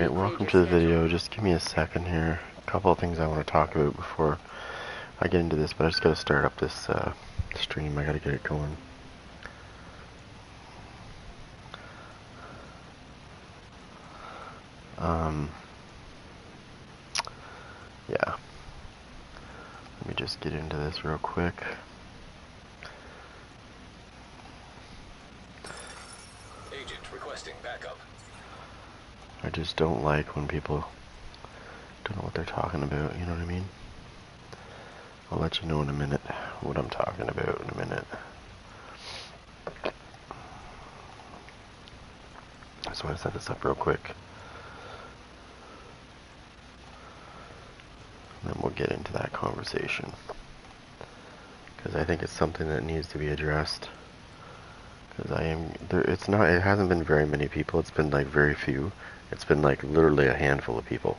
Alright, welcome to the video. Just give me a second here. A couple of things I want to talk about before I get into this, but I just gotta start up this stream. I gotta get it going. Yeah. Let me just get into this real quick. Agent requesting backup. I just don't like when people don't know what they're talking about, you know what I mean? I'll let you know in a minute what I'm talking about in a minute. I just want to set this up real quick. And then we'll get into that conversation. Because I think it's something that needs to be addressed. Because it hasn't been very many people, it's been like very few. It's been like literally a handful of people.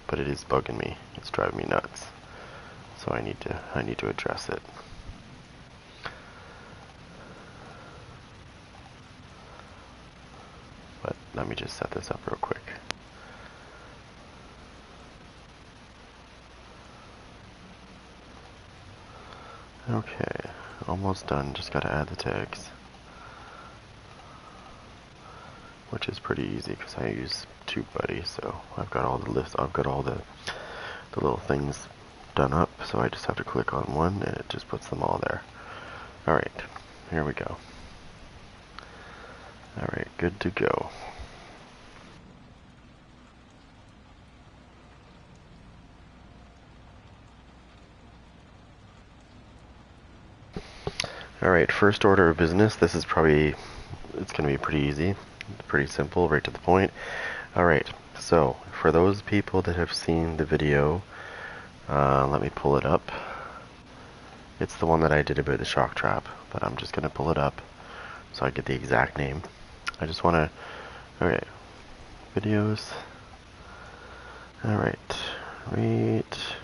But it is bugging me. It's driving me nuts. So I need to address it. But let me just set this up real quick. Okay, almost done. Just gotta add the tags. Which is pretty easy because I use TubeBuddy, so I've got all the lists, I've got all the little things done up, so I just have to click on one and it just puts them all there. Alright, here we go. Alright, good to go. Alright, first order of business. This is probably, it's going to be pretty easy, pretty simple, right to the point. Alright, so for those people that have seen the video, let me pull it up. It's the one that I did about the shock trap, but I'm just going to pull it up so I get the exact name. I just want to, okay, videos. Alright, right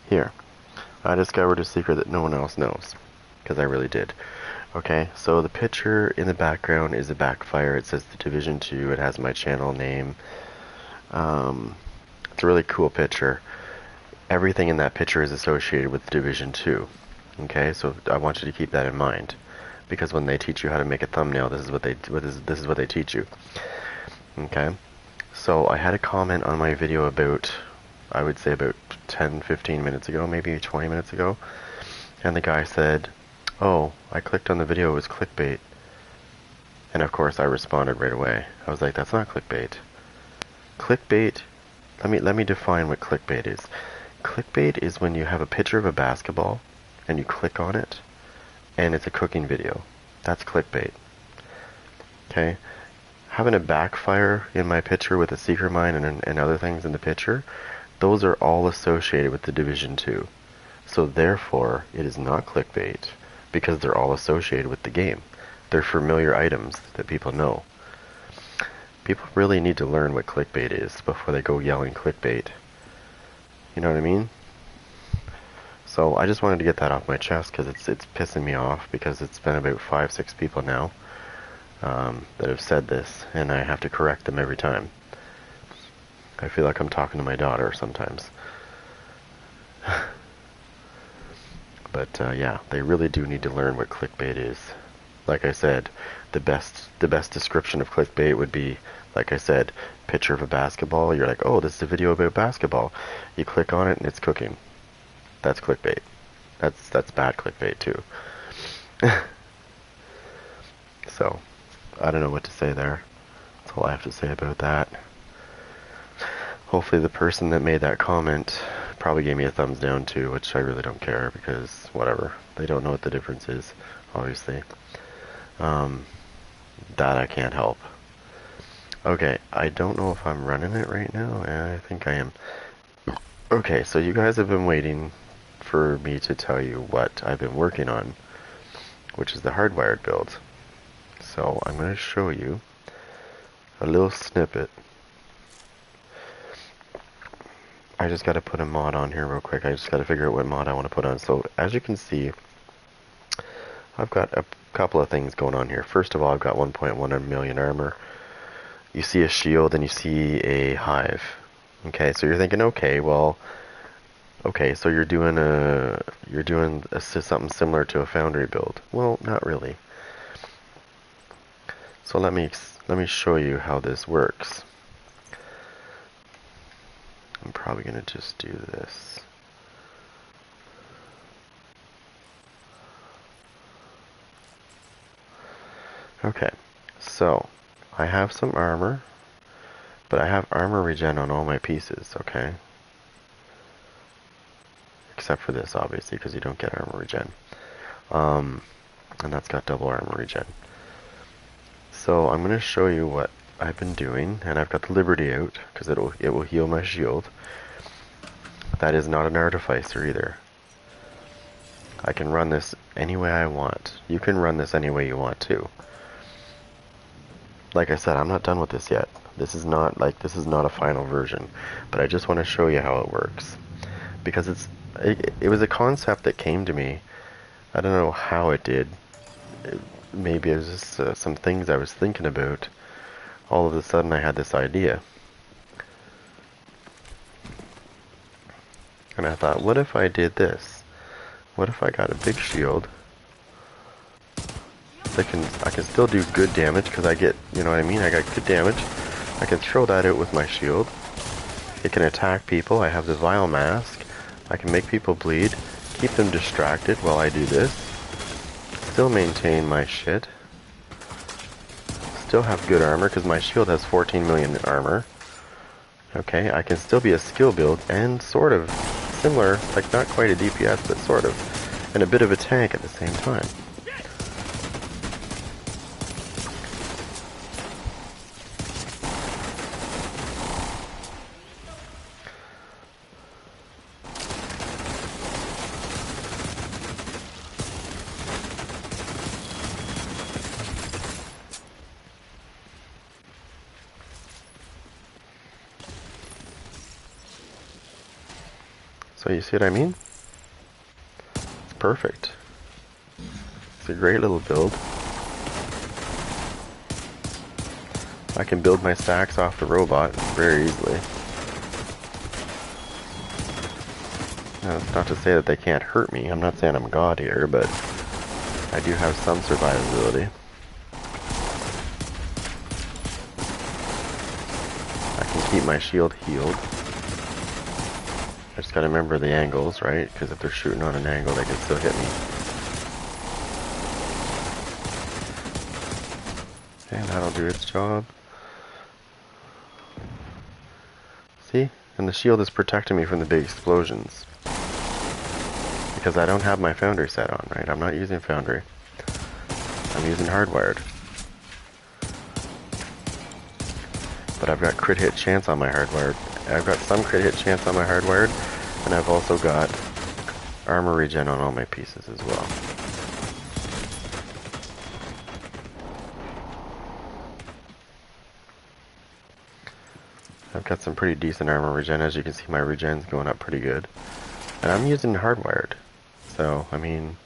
here. I discovered a secret that no one else knows, because I really did. Okay, so the picture in the background is a backfire. It says the Division 2. It has my channel name. It's a really cool picture. Everything in that picture is associated with Division 2. Okay, so I want you to keep that in mind, because when they teach you how to make a thumbnail, this is what they teach you. Okay, so I had a comment on my video about, I would say about 10-15 minutes ago, maybe 20 minutes ago, and the guy said, "Oh, I clicked on the video, it was clickbait." And of course I responded right away. I was like, that's not clickbait. Clickbait, let me define what clickbait is. Clickbait is when you have a picture of a basketball and you click on it and it's a cooking video. That's clickbait. Okay? Having a backfire in my picture with a secret mine and other things in the picture, those are all associated with the Division 2. So therefore, it is not clickbait, because they're all associated with the game. They're familiar items that people know. People really need to learn what clickbait is before they go yelling clickbait. You know what I mean? So I just wanted to get that off my chest because it's pissing me off, because it's been about 5-6 people now that have said this, and I have to correct them every time. I feel like I'm talking to my daughter sometimes. But yeah, they really do need to learn what clickbait is. Like I said, the best description of clickbait would be, like I said, picture of a basketball. You're like, oh, this is a video about basketball. You click on it and it's cooking. That's clickbait. That's bad clickbait too. So, I don't know what to say there. That's all I have to say about that. Hopefully the person that made that comment probably gave me a thumbs down too, which I really don't care, because whatever. They don't know what the difference is, obviously. That I can't help. Okay, I don't know if I'm running it right now, and I think I am. Okay, so you guys have been waiting for me to tell you what I've been working on, which is the Hardwired build. So I'm going to show you a little snippet. I just got to put a mod on here real quick. I just got to figure out what mod I want to put on. So as you can see, I've got a couple of things going on here. First of all, I've got 1.1 million armor. you see a shield and you see a hive. Okay, so you're thinking, okay, well, okay, so you're doing something similar to a foundry build. Well, not really. So let me show you how this works. I'm probably gonna just do this. Okay, so I have some armor, but I have armor regen on all my pieces, okay? Except for this, obviously, because you don't get armor regen. And that's got double armor regen. So I'm going to show you what I've been doing, and I've got the Liberty out, because it will heal my shield. That is not an artificer either. I can run this any way I want. You can run this any way you want too. Like I said, I'm not done with this yet. This is not a final version, but I just want to show you how it works. Because it was a concept that came to me. I don't know how it did. Maybe it was just some things I was thinking about. All of a sudden I had this idea. And I thought, what if I did this? What if I got a big shield? I can still do good damage because I get, you know what I mean? I got good damage. I can throw that out with my shield. It can attack people. I have the Vile Mask. I can make people bleed. Keep them distracted while I do this. Still maintain my shit. Still have good armor because my shield has 14 million armor. Okay, I can still be a skill build and sort of similar, like not quite a DPS, but sort of, and a bit of a tank at the same time. So you see what I mean? It's perfect. It's a great little build. I can build my stacks off the robot very easily. Now, it's not to say that they can't hurt me. I'm not saying I'm God here, but I do have some survivability. I can keep my shield healed. I just gotta remember the angles, right? Because if they're shooting on an angle, they can still hit me. And that'll do its job. See? And the shield is protecting me from the big explosions. Because I don't have my Foundry set on, right? I'm not using Foundry. I'm using Hardwired. But I've got crit hit chance on my Hardwired. I've got some crit hit chance on my Hardwired, and I've also got armor regen on all my pieces as well. I've got some pretty decent armor regen. As you can see, my regen's going up pretty good. And I'm using Hardwired. So, I mean...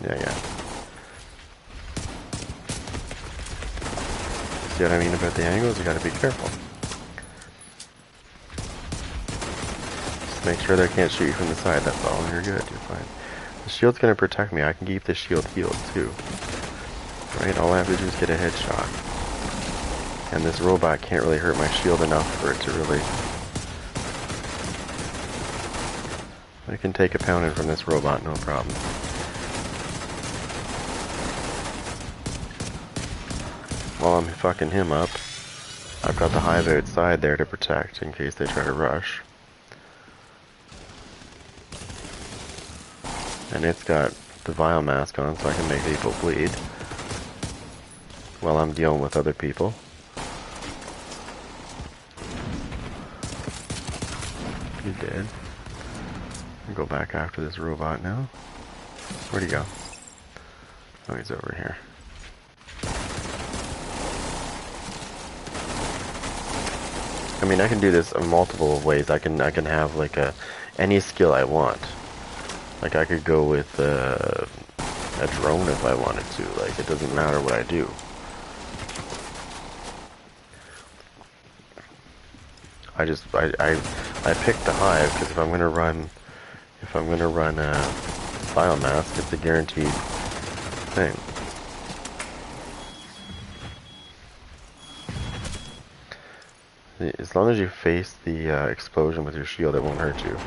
Yeah. See what I mean about the angles? You gotta be careful. Just make sure they can't shoot you from the side, that's all. You're good, you're fine. The shield's gonna protect me. I can keep the shield healed too. Right? All I have to do is get a headshot. And this robot can't really hurt my shield enough for it to really... I can take a pounding from this robot, no problem. While I'm fucking him up, I've got the hive outside there to protect in case they try to rush. And it's got the Vile Mask on so I can make people bleed while I'm dealing with other people. You did. I'll go back after this robot now. Where'd he go? Oh, he's over here. I mean, I can do this in multiple ways. I can have like any skill I want. Like, I could go with a drone if I wanted to. Like, it doesn't matter what I do. I picked the hive because if I'm gonna run biomass, it's a guaranteed thing. As long as you face the explosion with your shield, it won't hurt you.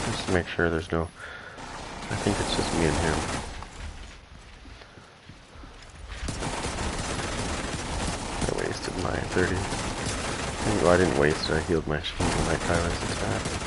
Just to make sure there's no... I think it's just me and him. I wasted my 30. Well, I didn't waste it, I healed my shield when that guy was attacked.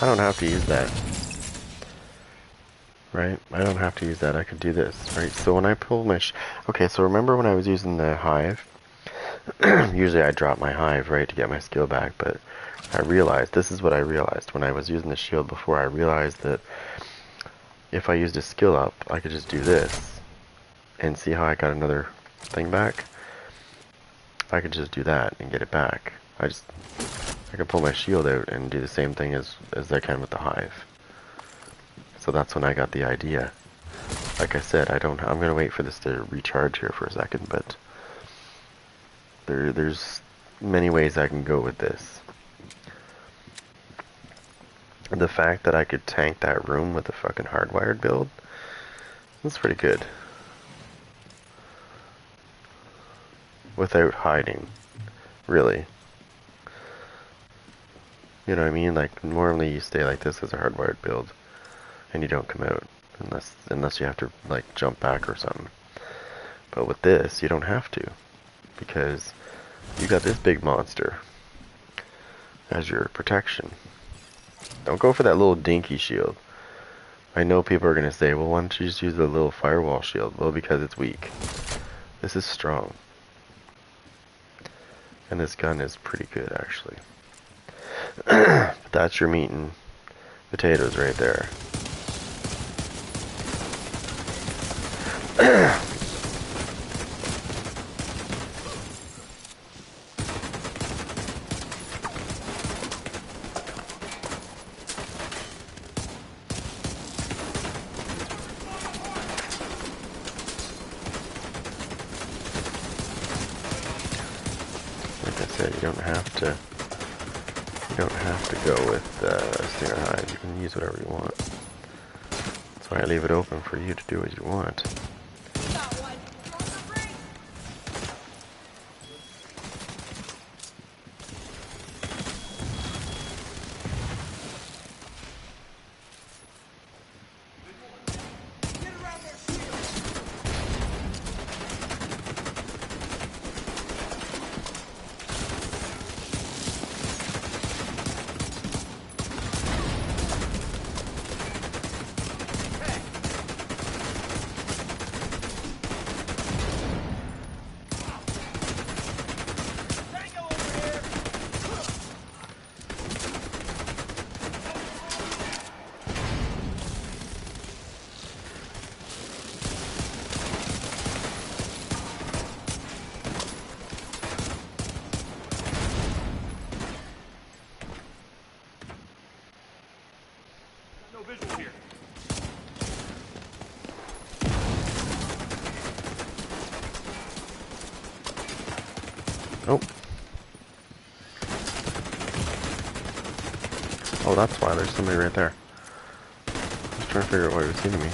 I don't have to use that, right? I don't have to use that, I could do this, right? So when I pull my okay, so remember when I was using the hive? Usually I drop my hive, right, to get my skill back, but I realized, this is what I realized when I was using the shield before, I realized that if I used a skill up, I could just do this, and see how I got another thing back? I could just do that and get it back. I can pull my shield out and do the same thing as I can with the hive. So that's when I got the idea. Like I said, I'm gonna wait for this to recharge here for a second, but there's many ways I can go with this. The fact that I could tank that room with a fucking hardwired build, that's pretty good. Without hiding, really. You know what I mean? Like, normally you stay like this as a hardwired build, and you don't come out, unless you have to, like, jump back or something. But with this, you don't have to, because you got this big monster as your protection. Don't go for that little dinky shield. I know people are going to say, well, why don't you just use the little firewall shield? Well, because it's weak. This is strong. And this gun is pretty good, actually. But that's your meat and potatoes right there. Like I said, you don't have to go with Stinger Hive. You can use whatever you want. That's why I leave it open for you to do what you want. Oh, that's why. There's somebody right there. I was trying to figure out why he was hitting me.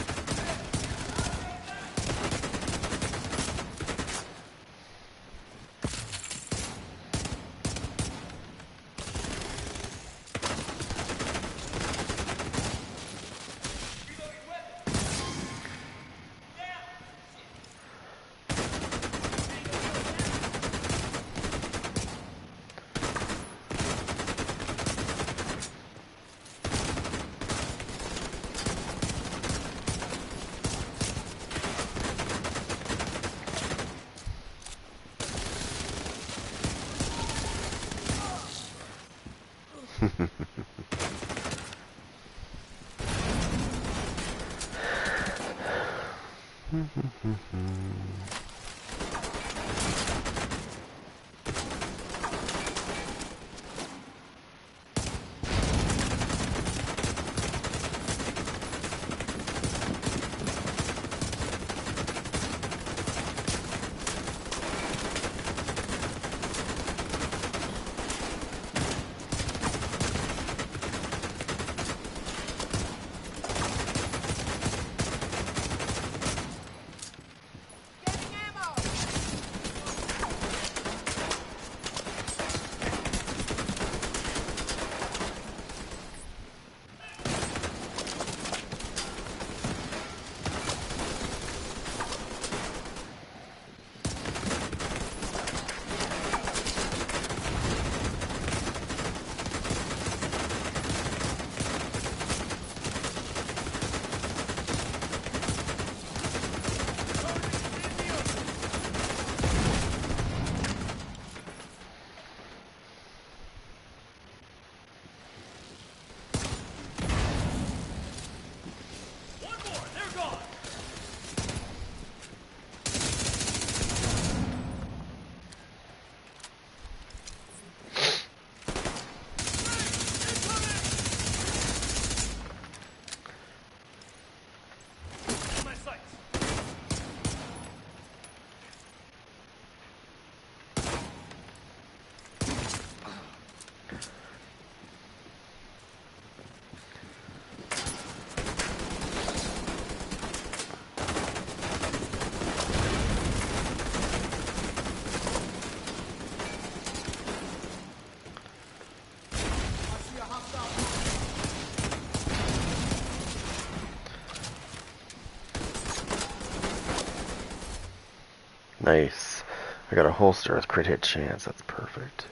Nice. I got a holster with crit hit chance. That's perfect.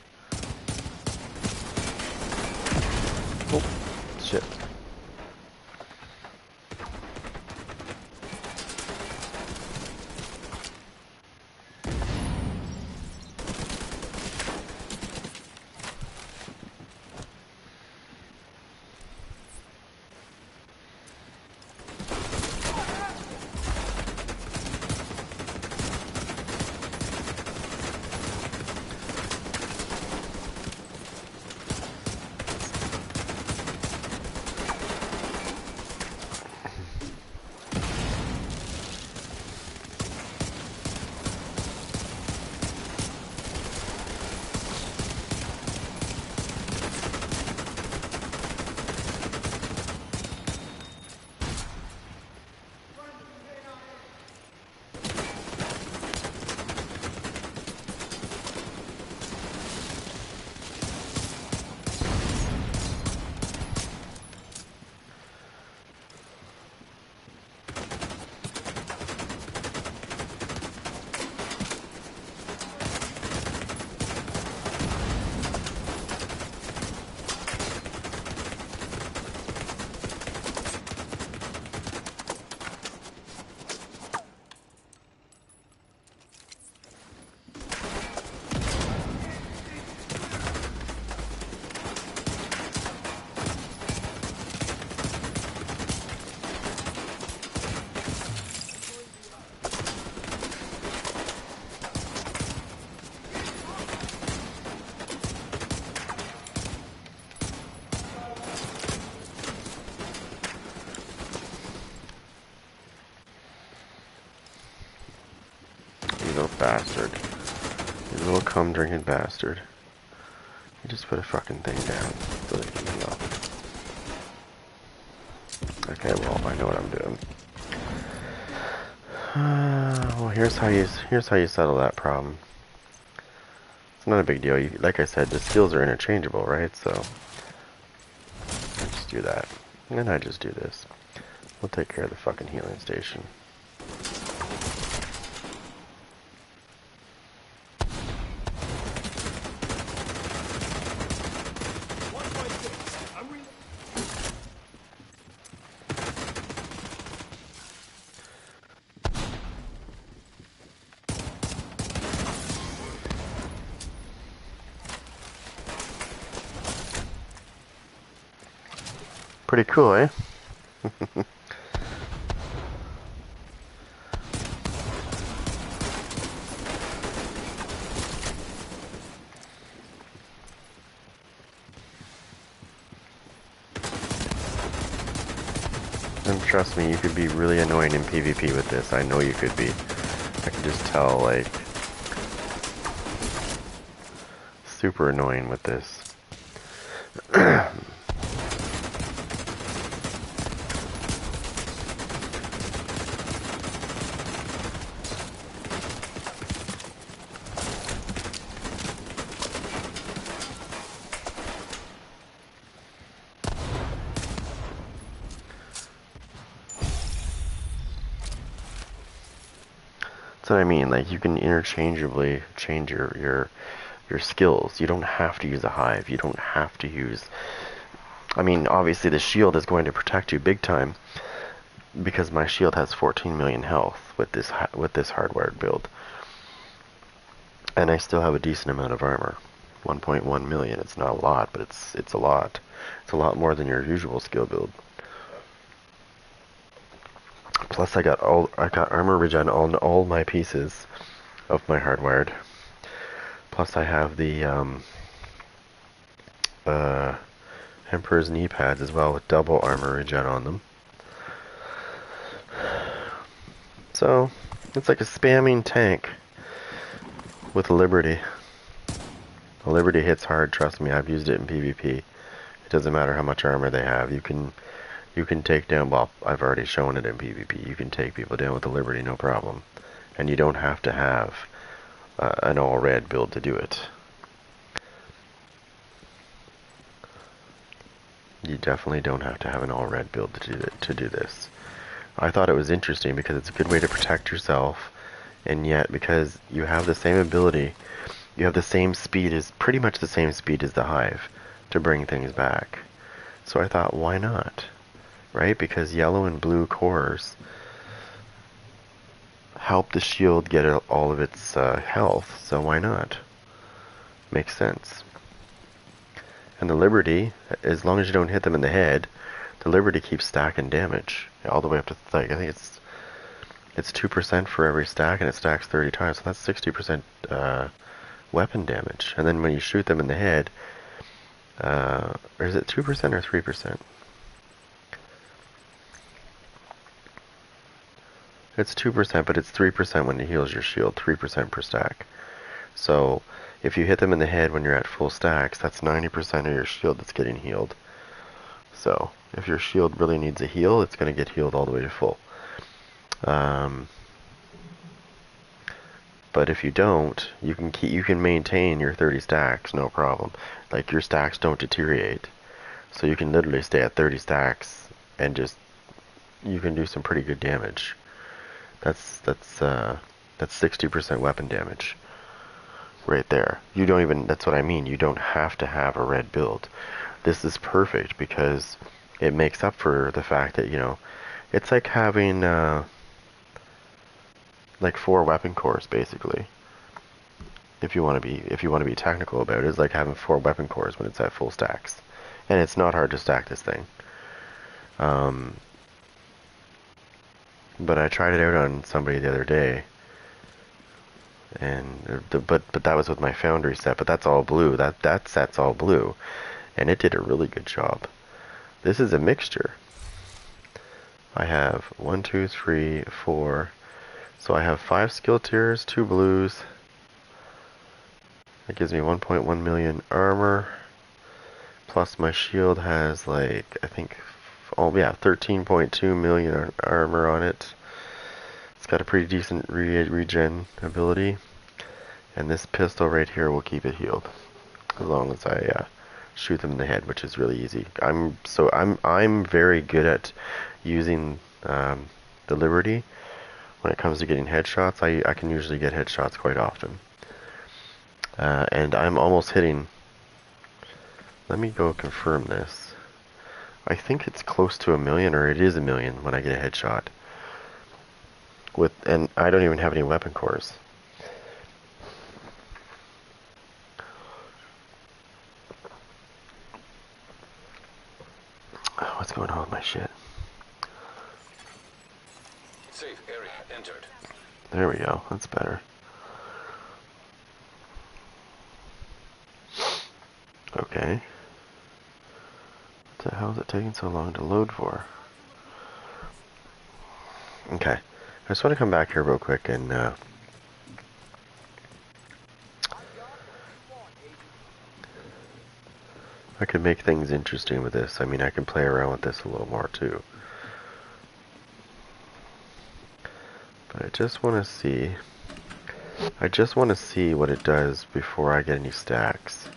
Oh, shit. little bastard. You little cum drinking bastard. You just put a fucking thing down so that you can go. Okay, well, I know what I'm doing. Well, here's how you settle that problem. It's not a big deal. Like I said, the skills are interchangeable, right? So I just do that, and then I just do this. We'll take care of the fucking healing station. Pretty cool, eh? And trust me, you could be really annoying in PvP with this. I know you could be. I can just tell, like, super annoying with this. That's what I mean. Like, you can interchangeably change your skills. You don't have to use a hive. You don't have to use... I mean, obviously the shield is going to protect you big time because my shield has 14 million health with this hardwired build. And I still have a decent amount of armor. 1.1 million. It's not a lot, but it's a lot. It's a lot more than your usual skill build. Plus I got armor regen on all my pieces of my hardwired. Plus I have the Emperor's knee pads as well with double armor regen on them. So it's like a spamming tank with a Liberty. A Liberty hits hard, trust me, I've used it in PvP. It doesn't matter how much armor they have. You can take down, well, I've already shown it in PvP. You can take people down with the Liberty, no problem. And you don't have to have an all-red build to do it. You definitely don't have to have an all-red build to do this. I thought it was interesting because it's a good way to protect yourself, and yet because you have the same ability, you have the same speed, pretty much the same speed as the hive to bring things back. So I thought, why not? Right? Because yellow and blue cores help the shield get all of its health, so why not? Makes sense. And the Liberty, as long as you don't hit them in the head, the Liberty keeps stacking damage all the way up to, like, I think it's 2% for every stack, and it stacks 30 times, so that's 60% weapon damage. And then when you shoot them in the head, or is it 2% or 3%? It's 2%, but it's 3% when it heals your shield, 3% per stack. So if you hit them in the head when you're at full stacks, that's 90% of your shield that's getting healed. So if your shield really needs a heal, it's going to get healed all the way to full. But if you don't, you can maintain your 30 stacks, no problem. Like, your stacks don't deteriorate. So you can literally stay at 30 stacks and you can do some pretty good damage. That's 60% weapon damage right there. That's what I mean. You don't have to have a red build. This is perfect because it makes up for the fact that, it's like having like 4 weapon cores basically. If you want to be technical about it, it's like having 4 weapon cores when it's at full stacks. And it's not hard to stack this thing. But I tried it out on somebody the other day, and but that was with my Foundry set. But that's all blue. That set's all blue, and it did a really good job. This is a mixture. I have 1, 2, 3, 4. So I have 5 skill tiers, 2 blues. That gives me 1.1 million armor. Plus my shield has, like, I think Oh yeah, 13.2 million armor on it. It's got a pretty decent regen ability, and this pistol right here will keep it healed as long as I shoot them in the head, which is really easy. I'm very good at using the Liberty when it comes to getting headshots. I can usually get headshots quite often, and I'm almost hitting. Let me go confirm this. I think it's close to 1 million, or it is 1 million when I get a headshot. And I don't even have any weapon cores. What's going on with my shit? Safe area entered. There we go. That's better. Okay. What the hell is it taking so long to load for? Okay. I just want to come back here real quick and I can make things interesting with this. I mean, I can play around with this a little more too. But I just want to see what it does before I get any stacks.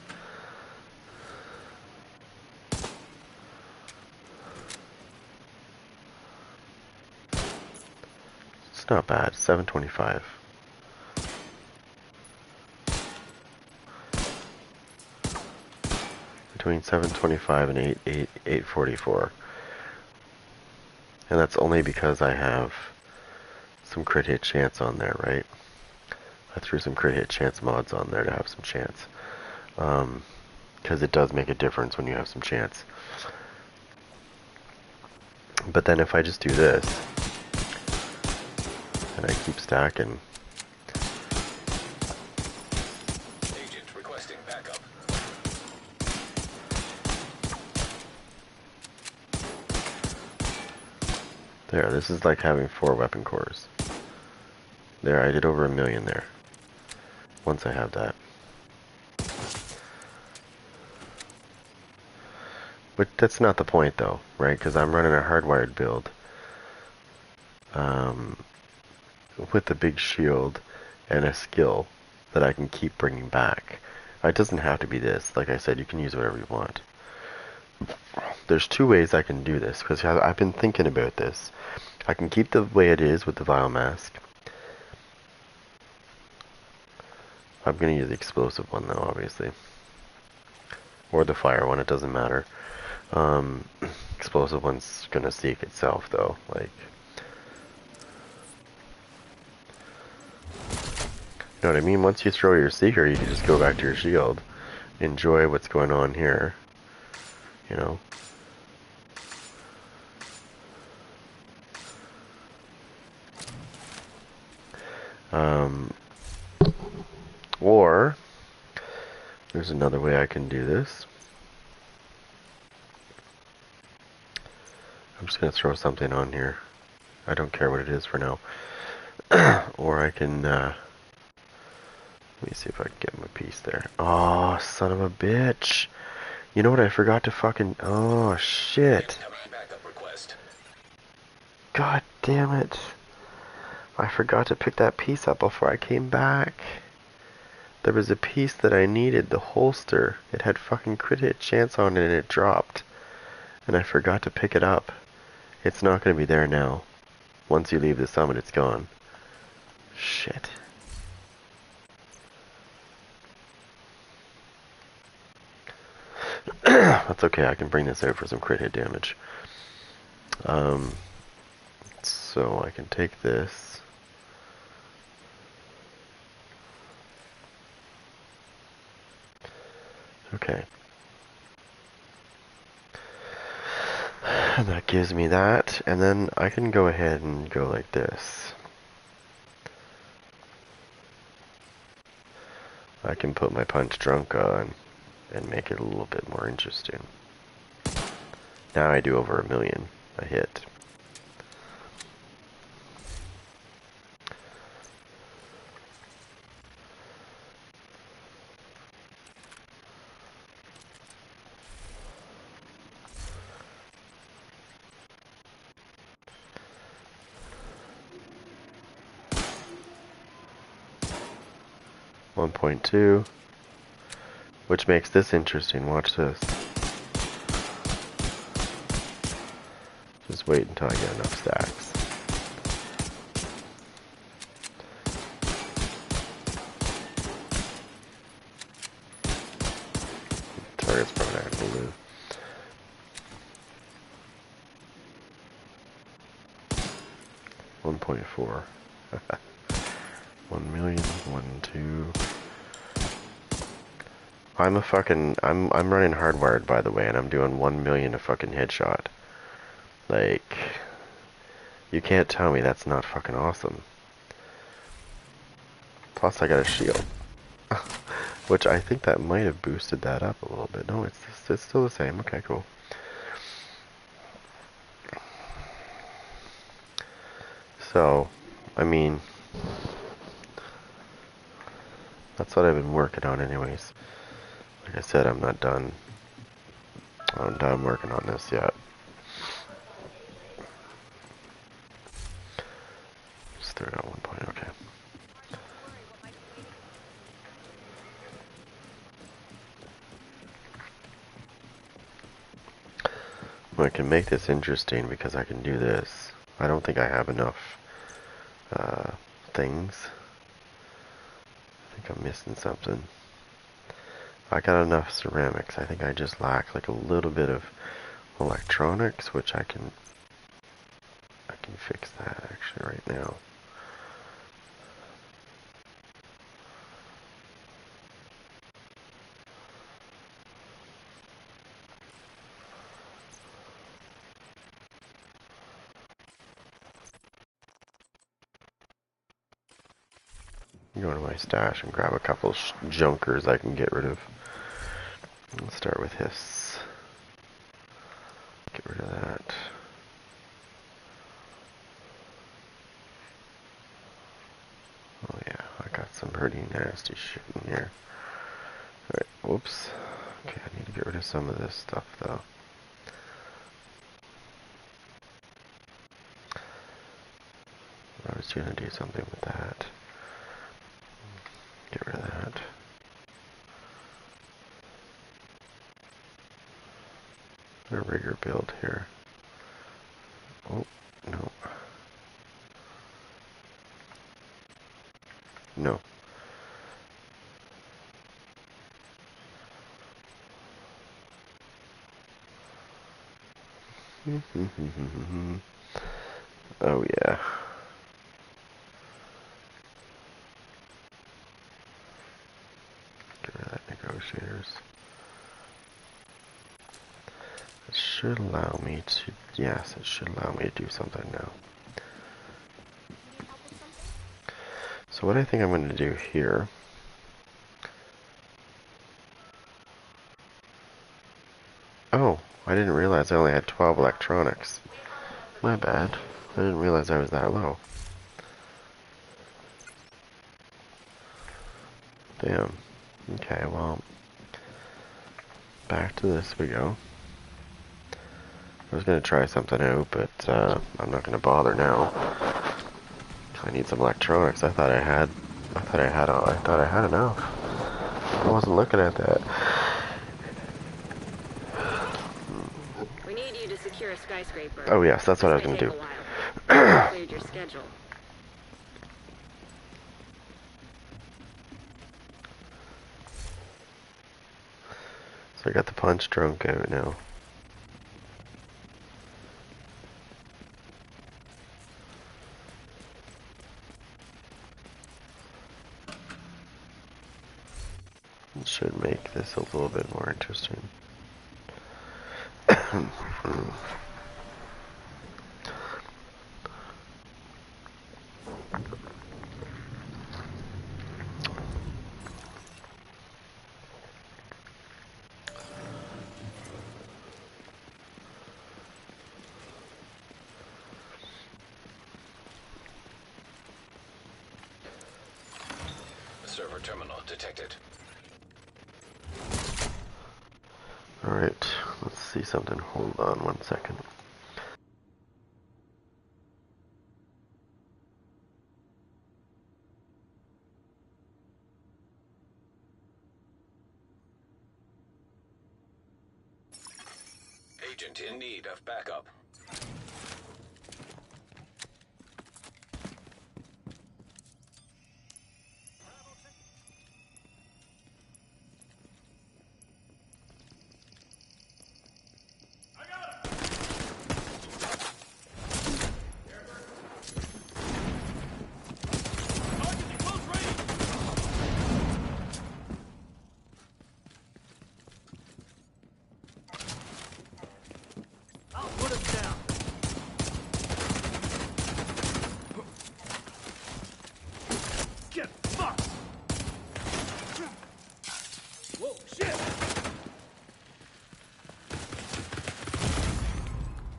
It's not bad. 725. Between 725 and 844. And that's only because I have some crit hit chance on there, right? I threw some crit hit chance mods on there to have some chance. Because it does make a difference when you have some chance. But then if I just do this, and I keep stacking. Agent requesting backup. There, this is like having 4 weapon cores. There, I did over 1 million there. Once I have that. But that's not the point though, right? Because I'm running a hardwired build. With the big shield and a skill that I can keep bringing back. It doesn't have to be this. Like I said, you can use whatever you want. There's 2 ways I can do this, because I've been thinking about this. I can keep the way it is with the vial mask. I'm going to use the explosive one though, obviously. Or the fire one, it doesn't matter. Explosive one's going to seek itself though. Like, you know what I mean? Once you throw your seeker, you can just go back to your shield. Enjoy what's going on here. You know? Or there's another way I can do this. I'm just going to throw something on here. I don't care what it is for now. Or I can, let me see if I can get him a piece there. Oh, son of a bitch. You know what I forgot to fucking, oh, shit. Backup request. God damn it. I forgot to pick that piece up before I came back. There was a piece that I needed, the holster. It had fucking crit hit chance on it and it dropped. And I forgot to pick it up. It's not going to be there now. Once you leave the summit, it's gone. Shit. That's okay, I can bring this out for some crit hit damage. So I can take this. Okay. And that gives me that, and then I can go ahead and go like this. I can put my punch drunk on and make it a little bit more interesting. Now I do over 1 million a hit. 1.2, which makes this interesting. Watch this. Just wait until I get enough stacks. Target's probably not going to live. .4. 1 million, 1, 2. I'm running Hardwired, by the way, and I'm doing 1 million a fucking headshot. Like, you can't tell me that's not fucking awesome. Plus I got a shield. Which I think that might have boosted that up a little bit. No, it's still the same. Okay, cool. So, I mean, that's what I've been working on anyways. Like I said, I'm not done. I'm done working on this yet. Just throw it at 1 point, okay. Well, I can make this interesting because I can do this. I don't think I have enough things. I think I'm missing something. I got enough ceramics. I think I just lack like a little bit of electronics, which I can fix that actually right now. Go to my stash and grab a couple junkers I can get rid of. Let's start with this. Get rid of that. Oh yeah, I got some pretty nasty shit in here. Alright, whoops. Okay, I need to get rid of some of this stuff though. I was gonna do something with that. Get rid of that. A rigger build here. Oh, no. No. Oh yeah. Get rid of that negotiators. It should allow me to, yes, it should allow me to do something now. So what I think I'm going to do here, oh, I didn't realize I only had 12 electronics. My bad. I didn't realize I was that low. Damn. Okay, well, back to this we go. I was going to try something out, but I'm not going to bother now. I need some electronics. I thought I had enough. I wasn't looking at that. We need you to secure a skyscraper. Oh yes, that's what I was going to do. Cleared your schedule. So I got the punch drunk out now. It should make this a little bit more interesting. Server terminal detected. Alright, let's see something. Hold on 1 second. agent in need of backup.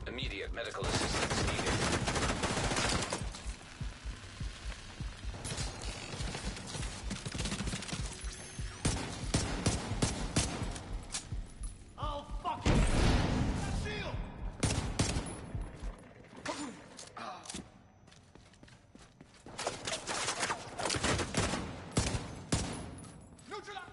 Immediate medical assistance needed. Oh, fucking shield! Neutralize!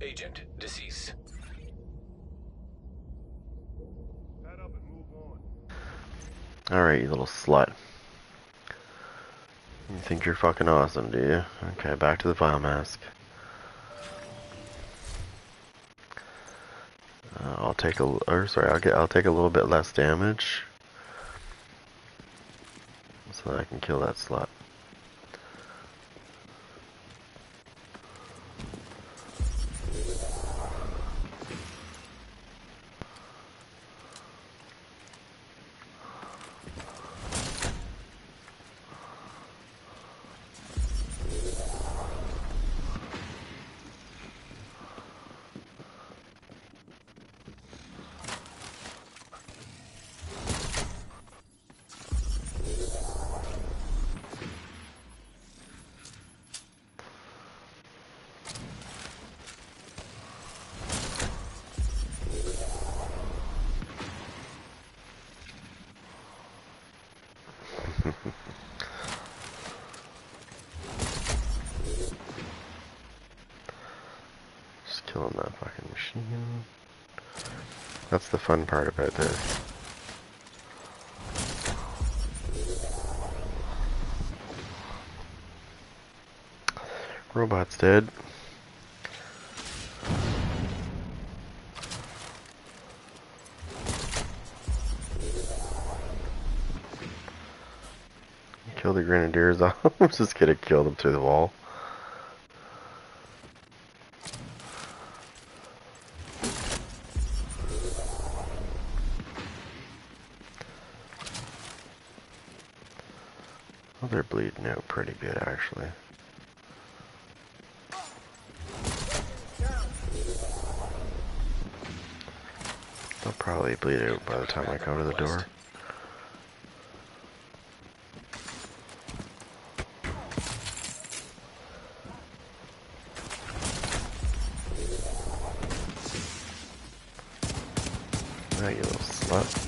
Agent deceased. Head up and move on. Alright, you little slut. You think you're fucking awesome, do you? Okay, back to the biomask. I'll take I'll take a little bit less damage, so that I can kill that slut. Just killing that fucking machine. That's the fun part about this. Robot's dead. Kill the grenadiers off. I'm just gonna kill them through the wall. Oh, they're bleeding out pretty good, actually. They'll probably bleed out by the time I go to the door. Now you little slut.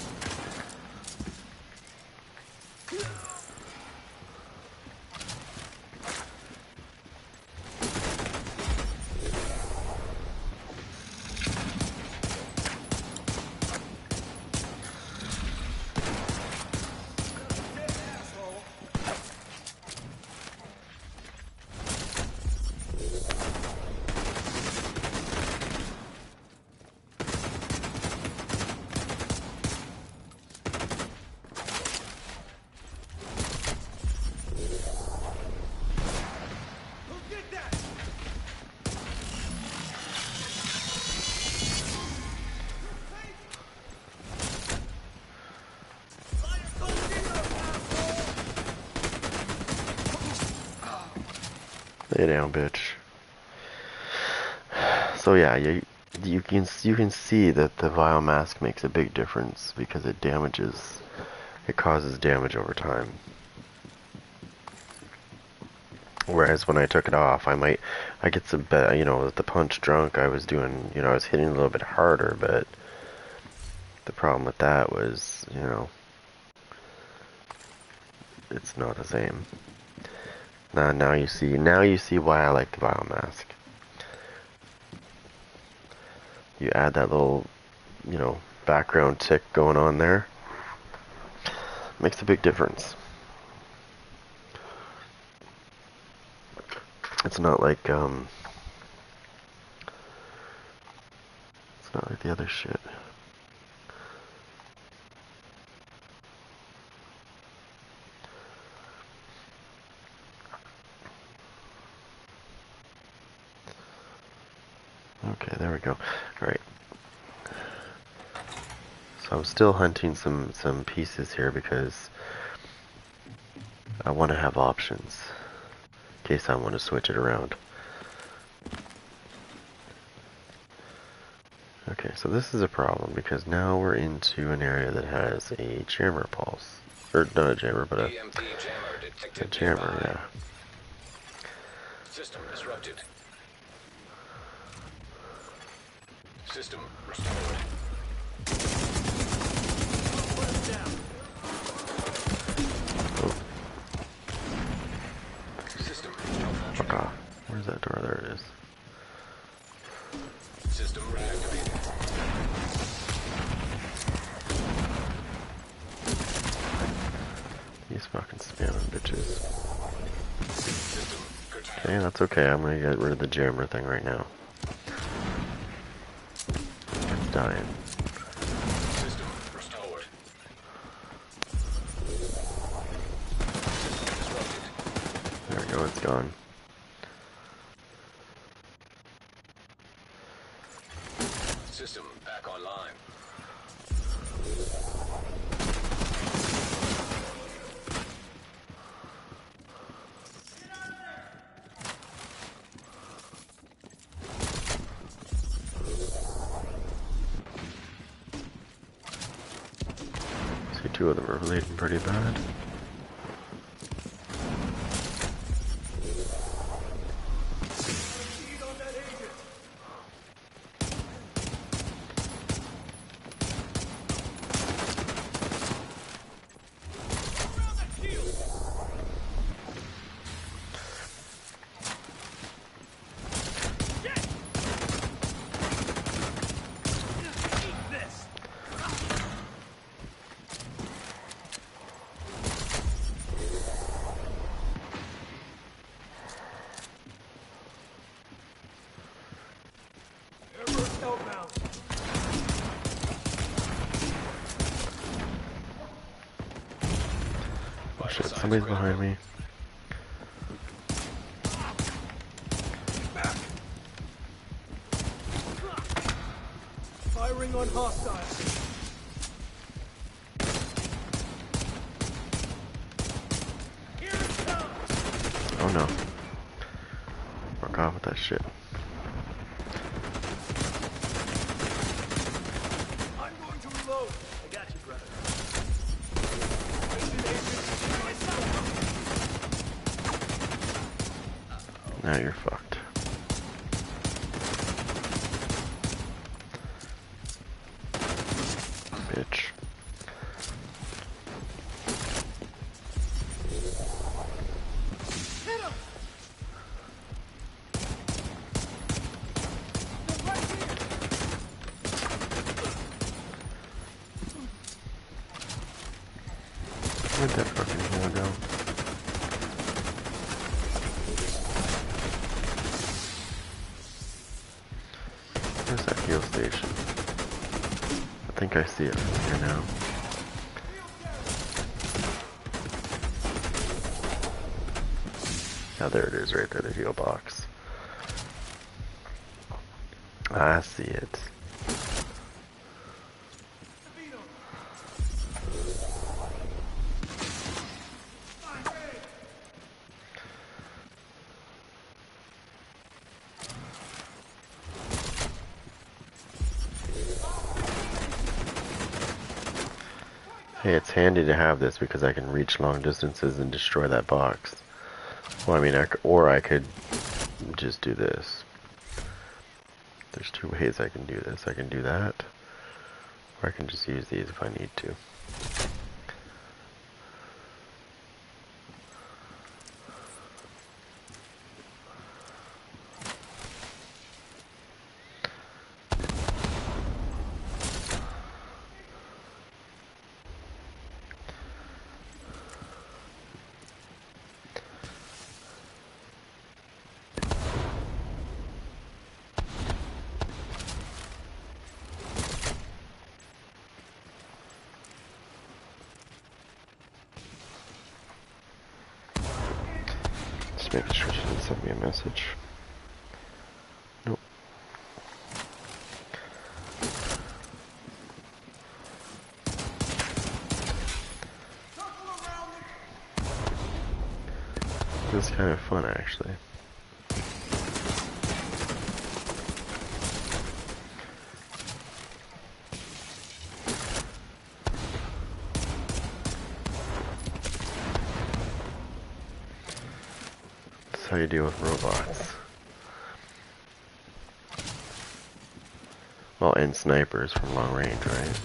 Lay down, bitch. So yeah, you can see that the Vile Mask makes a big difference because it causes damage over time. Whereas when I took it off, I get some you know, with the punch drunk, I was doing, you know, I was hitting a little bit harder, but the problem with that was, you know, it's not the same. Now you see why I like the Biomask. You add that little, you know, background tick going on there. Makes a big difference. It's not like the other shit. Okay, there we go. Alright. So I'm still hunting some pieces here because I want to have options in case I want to switch it around. Okay, so this is a problem because now we're into an area that has a jammer pulse. Or not a jammer, but a jammer, yeah. System disrupted. System restored. Oh. System Fuck off. Where's that door? There it is. System reactivated. These fucking spamming bitches. System curtailed. Okay, that's okay. I'm gonna get rid of the jammer thing right now. It's dying. System restored. System disrupted. There we go, it's gone. System back online. See, two of them are bleeding pretty bad. Oh shit, somebody's behind me. Firing on hostiles. Here it comes. Oh no. Fuck off with that shit. I'm going to reload. I got you, brother. Now you're fucked. Bitch. Hit him! They're right here! Where'd that fucking hole go? Where's that heal station? I think I see it from here now. Oh, there it is right there, the heal box. I see it. Hey, it's handy to have this because I can reach long distances and destroy that box. Well, I mean, or I could just do this. There's two ways I can do this. I can do that, or I can just use these if I need to. Just making sure she didn't send me a message. Nope. This is kind of fun, actually. That's how you deal with robots. Well, and snipers from long range, right?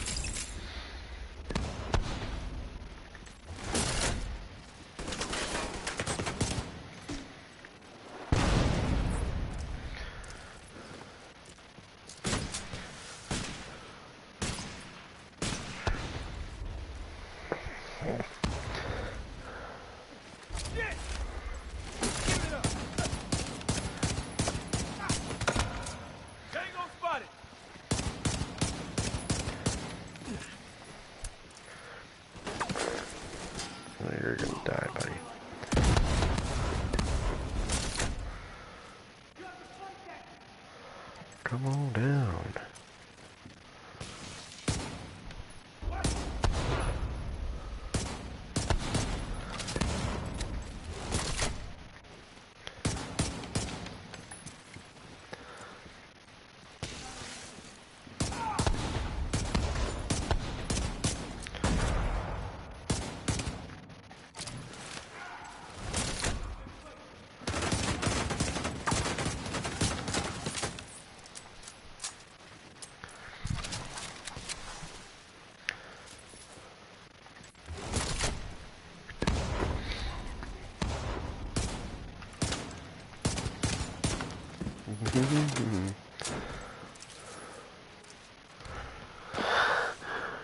you're gonna die, buddy. Come on down.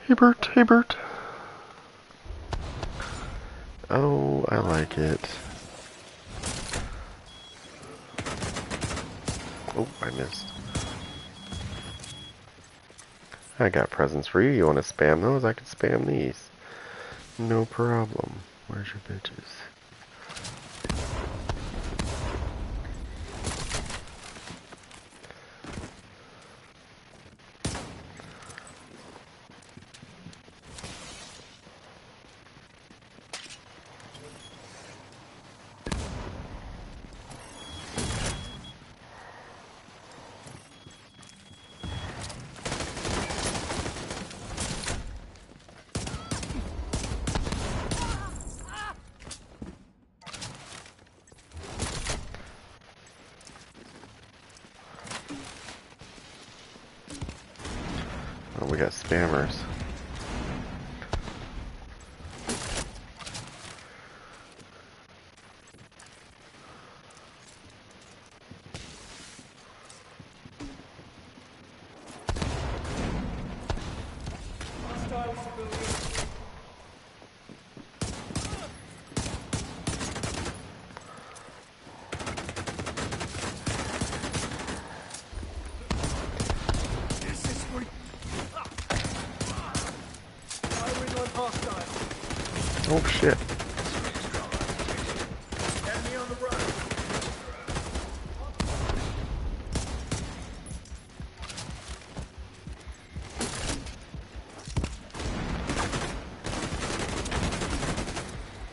Hey Bert, hey Bert. Oh, I like it. Oh, I missed. I got presents for you. You want to spam those? I could spam these. No problem. Where's your bitches? Oh, we got spammers. Hostile civilian. This is for firing on hostile. Oh shit. Enemy on the run.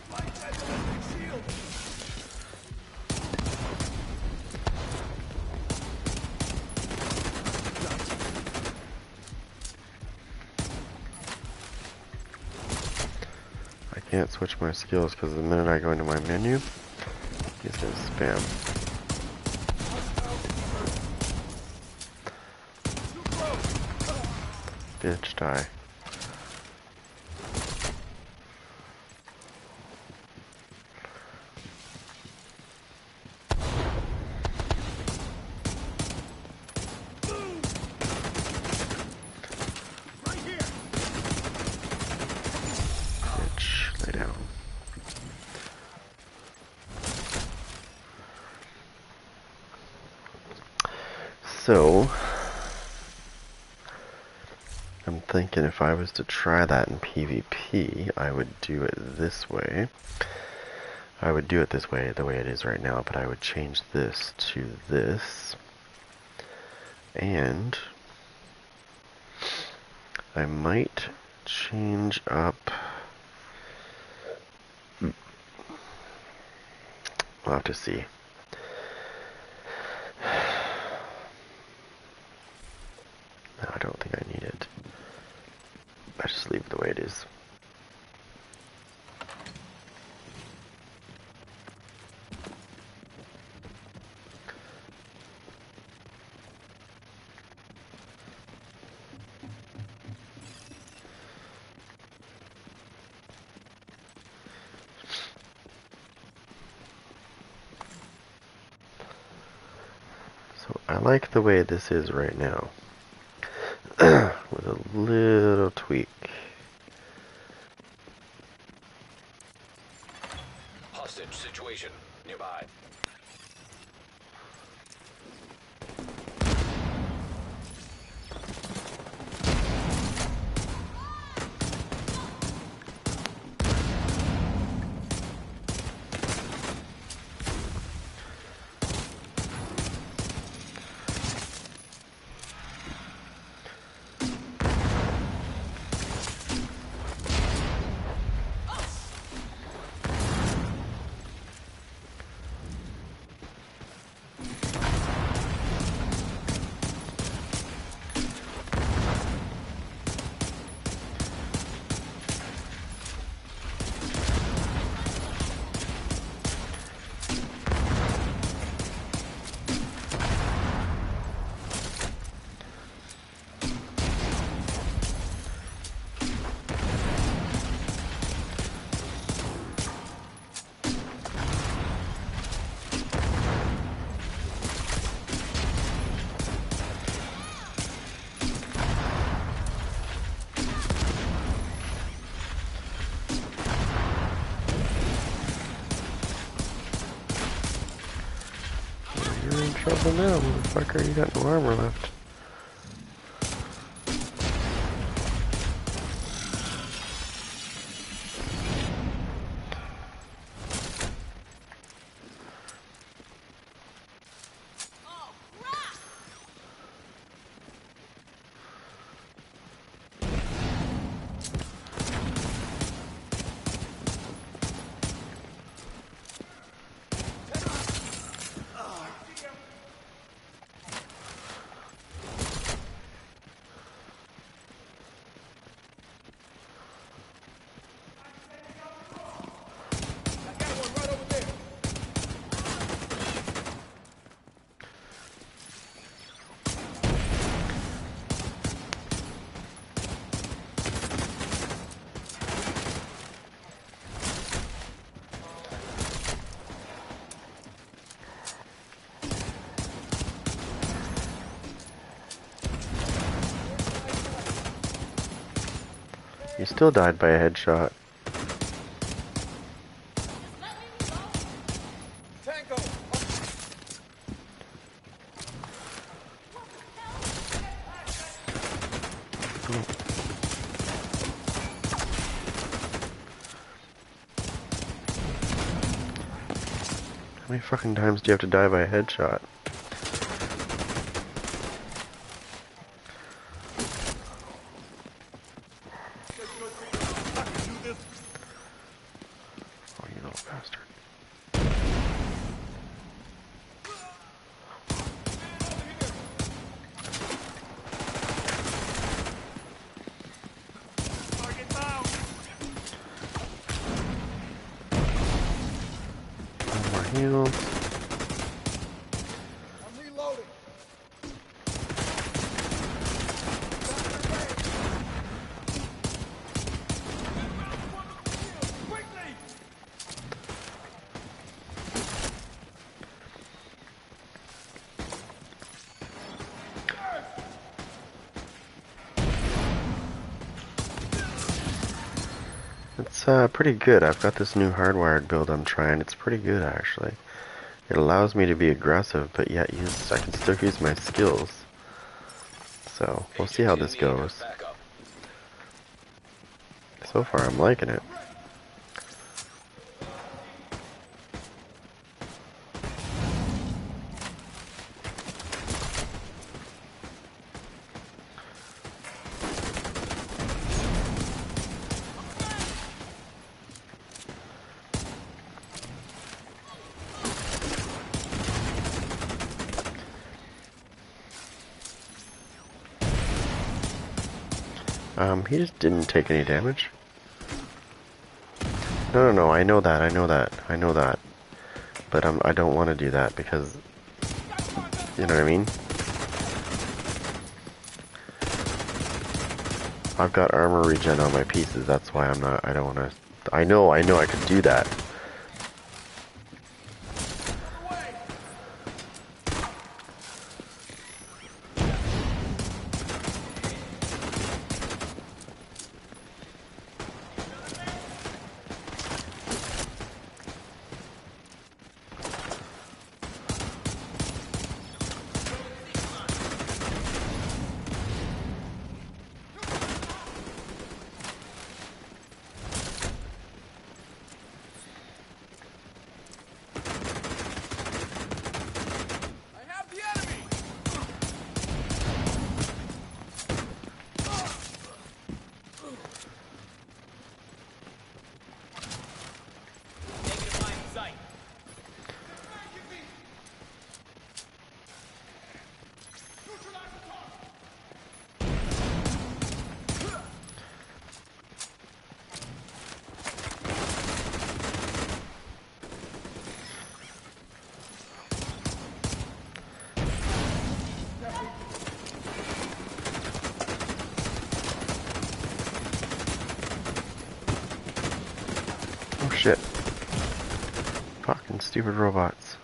Fight that electric shield. I can't switch my skills because the minute I go into my menu, he's gonna spam. Bitch, die. Right here. Bitch, lay down. So, I'm thinking if I was to try that in PvP, I would do it this way. I would do it this way, the way it is right now, but I would change this to this. And I might change up. We'll have to see. No, I don't think I need it. I just leave it the way it is. So I like the way this is right now. With a little tweak. Hostage situation nearby. Double now, motherfucker. You got no armor left. You still died by a headshot. Tango! How many fucking times do you have to die by a headshot? Oh, you little bastard. Target down! No more heals. I'm reloading! Quickly! It's pretty good. I've got this new hardwired build I'm trying. It's pretty good actually. It allows me to be aggressive, but yet I can still use my skills. So we'll see how this goes. Backup. So far, I'm liking it. He just didn't take any damage. No, I know that, I know that. But I don't want to do that because, you know what I mean? I've got armor regen on my pieces, that's why I don't want to, I know I could do that. I have the enemy! Negative line of sight. Neutralize the target! Oh shit. Fucking stupid robots.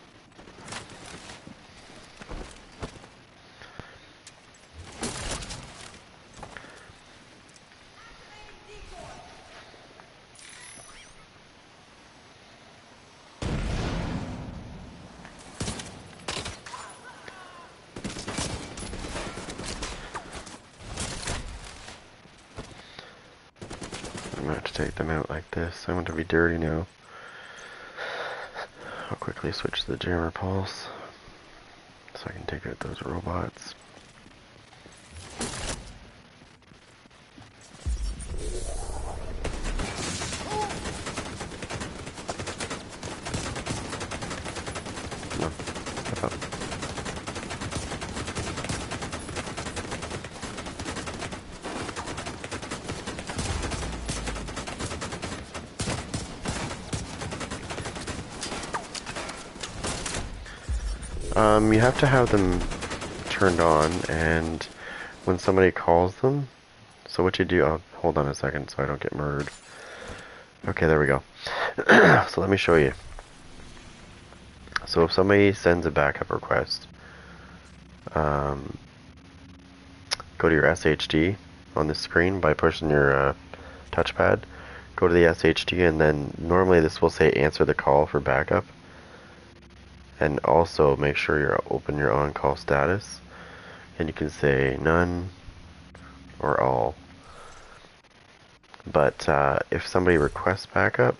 to take them out like this. I want to be dirty now. I'll quickly switch to the jammer pulse so I can take out those robots. Come on, step up. You have to have them turned on, and when somebody calls them, so what you do, oh, hold on a second so I don't get murdered. Okay, there we go. So let me show you. So if somebody sends a backup request, go to your SHD on the screen by pushing your touchpad, go to the SHD, and then normally this will say answer the call for backup. And also make sure you open your on-call status, and you can say none or all. But if somebody requests backup,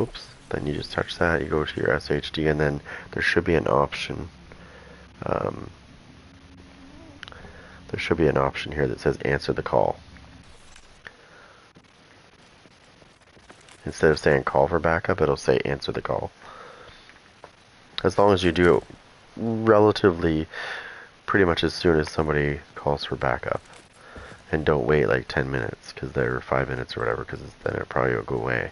oops, then you just touch that, you go to your SHD, and then there should be an option. There should be an option here that says answer the call. Instead of saying call for backup, it'll say answer the call. As long as you do it relatively pretty much as soon as somebody calls for backup. And don't wait like 10 minutes, because they're 5 minutes or whatever, because then it probably will go away.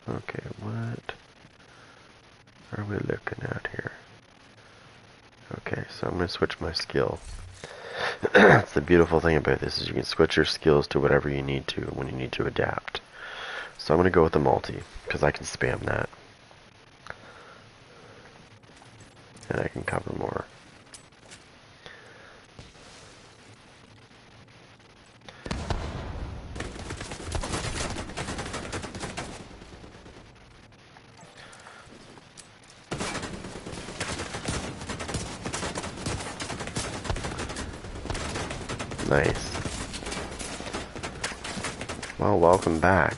Okay, what are we looking at here? Okay, so I'm going to switch my skill. That's the beautiful thing about this, is you can switch your skills to whatever you need to when you need to adapt. So I'm going to go with the multi, because I can spam that. And I can cover more. Nice. Well, welcome back.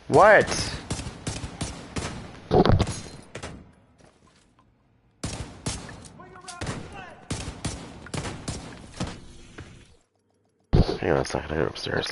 What? Hang on a second, I go upstairs.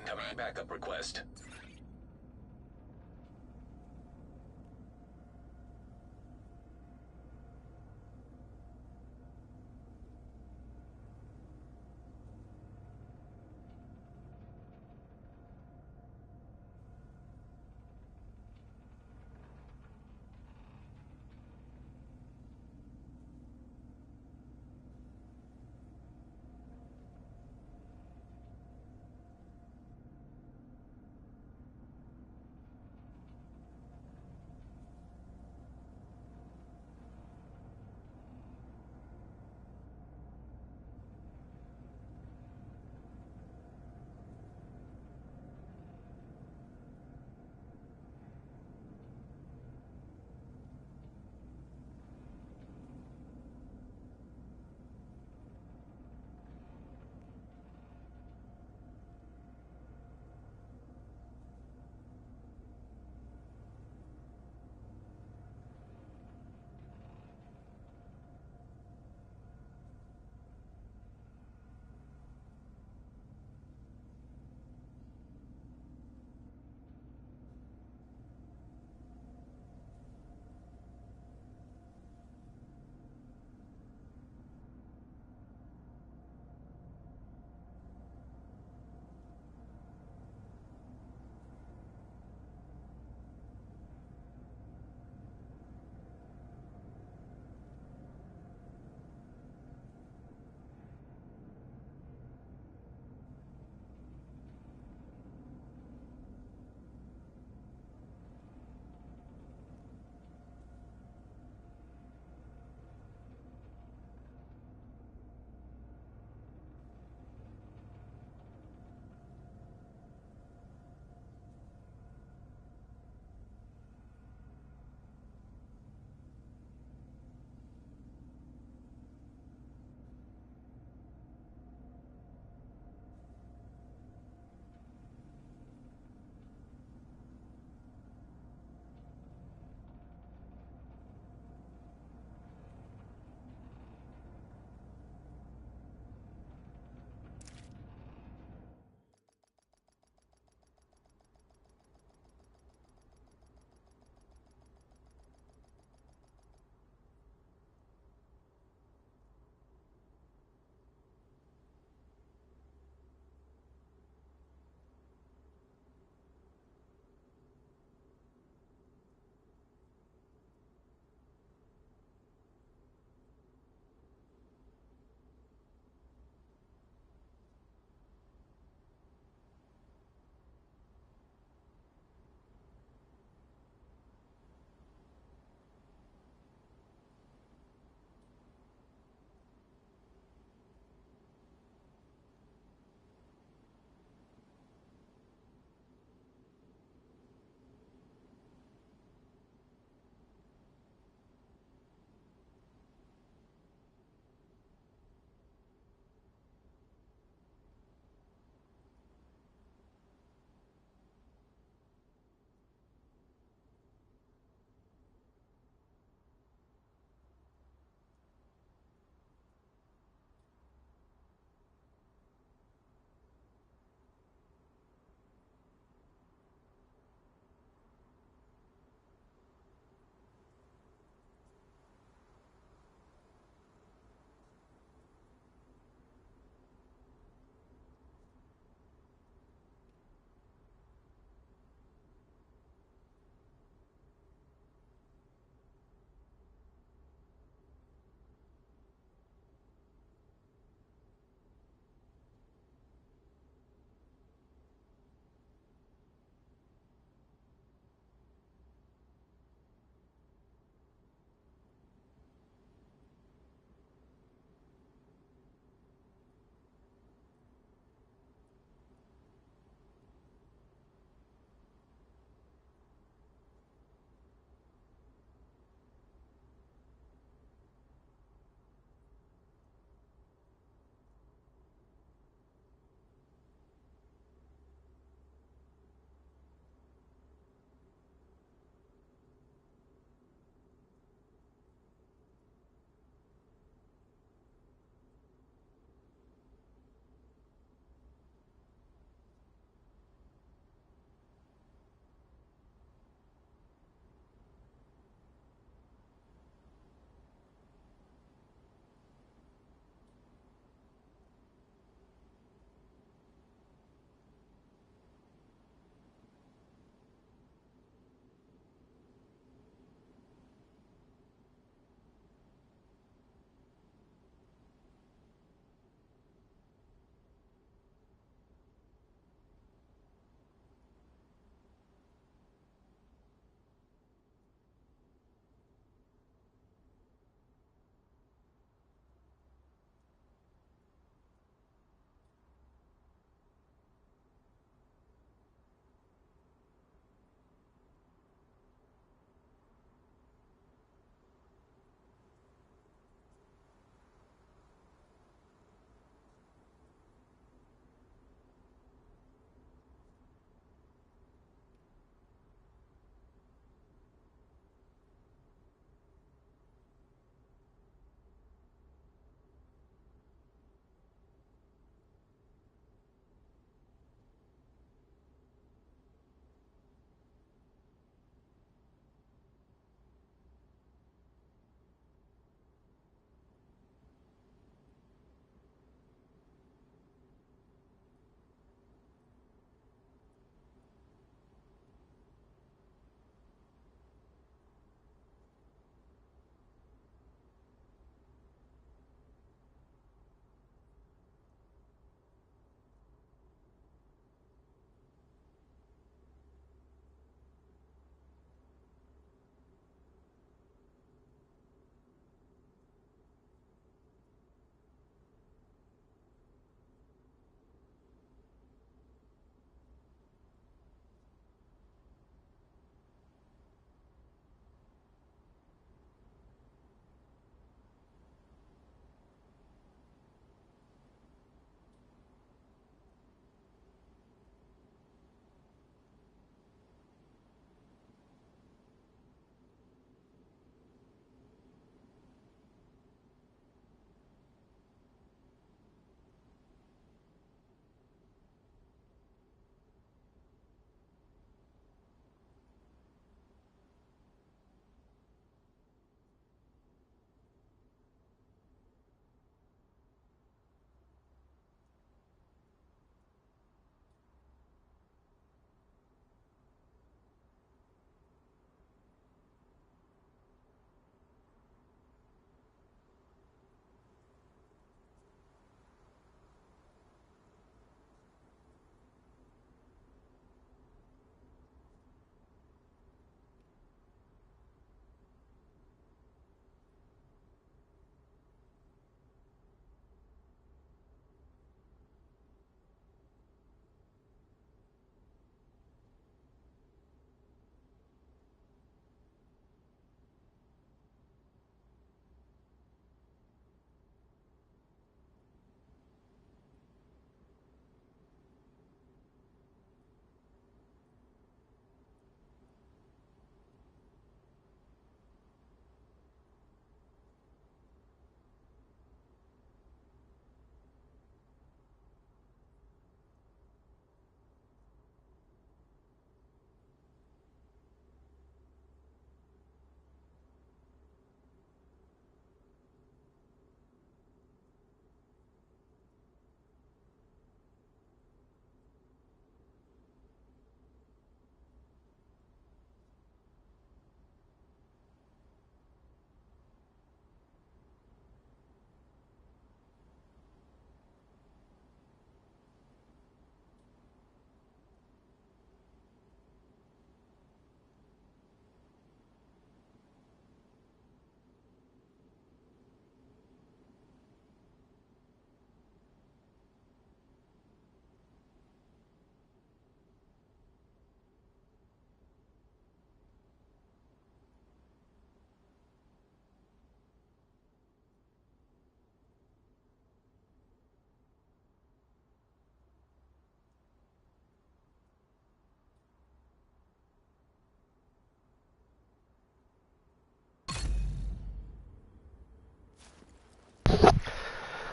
Incoming backup request.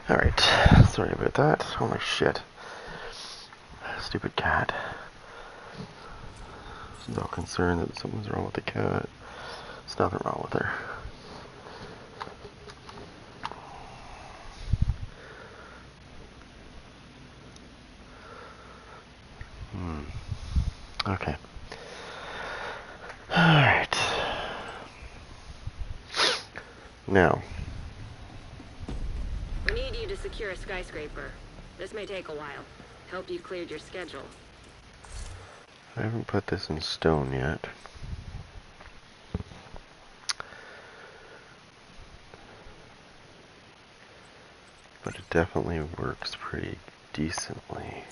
Alright, sorry about that. Holy shit. Stupid cat. She's all concerned that something's wrong with the cat. There's nothing wrong with her. Okay. Alright. Now. We need you to secure a skyscraper. This may take a while. Hope you've cleared your schedule. I haven't put this in stone yet. But it definitely works pretty decently.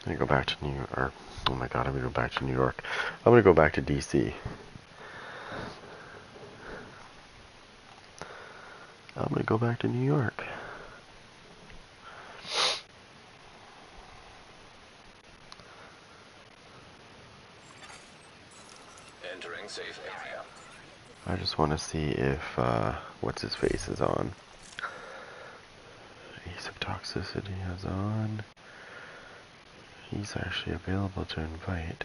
I'm gonna go back to New York. Oh my god, I'm gonna go back to New York. I'm gonna go back to DC. I'm gonna go back to New York. Entering safe area. I just want to see if, what's his face is on. Ace of Toxicity is on. He's actually available to invite.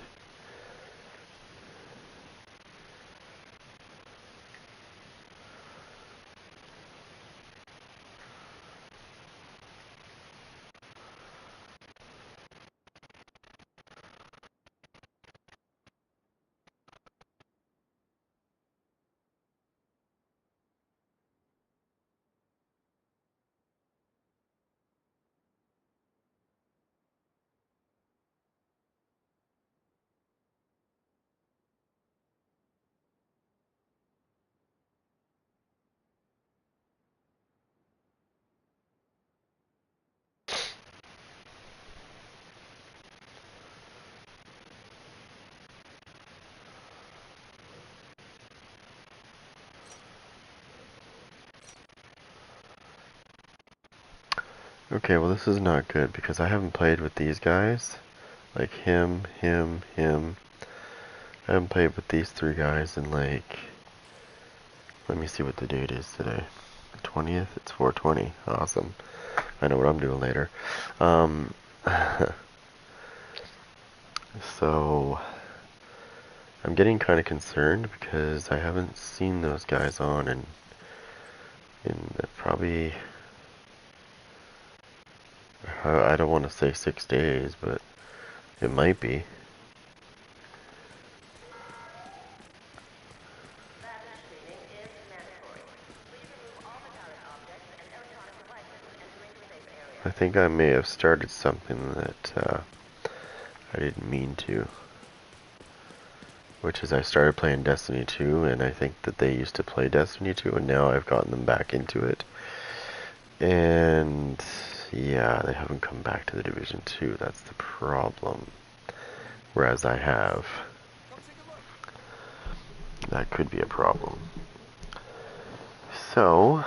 Okay, well this is not good because I haven't played with these guys. Like him. I haven't played with these three guys in like, let me see what the date is today. 20th? It's 4/20. Awesome. I know what I'm doing later. So I'm getting kind of concerned because I haven't seen those guys on in probably, I don't want to say 6 days, but it might be. I think I may have started something that I didn't mean to. Which is I started playing Destiny 2, and I think that they used to play Destiny 2, and now I've gotten them back into it. And yeah, they haven't come back to the Division 2, that's the problem. Whereas I have. That could be a problem. So,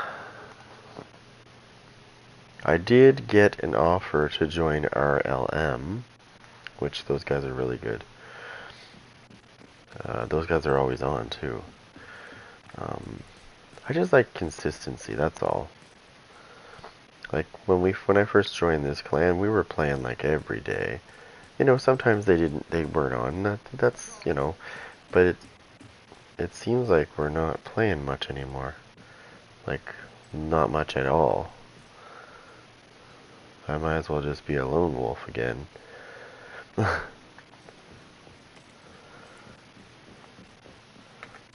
I did get an offer to join RLM, which those guys are really good. Those guys are always on too. I just like consistency, that's all. Like when I first joined this clan, we were playing like every day. You know, sometimes they weren't on. That's, you know, but it seems like we're not playing much anymore. Like not much at all. I might as well just be a lone wolf again.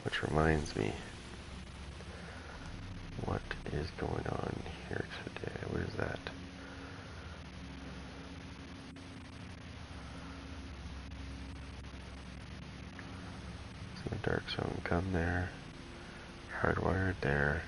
Which reminds me, what is going on here today? What is that? See a dark zone gun there. Hardwired there.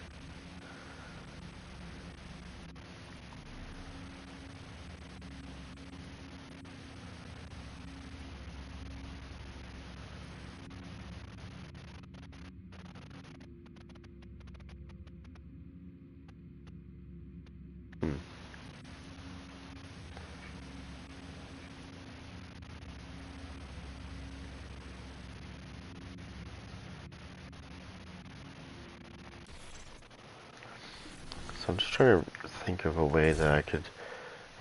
So I'm just trying to think of a way that I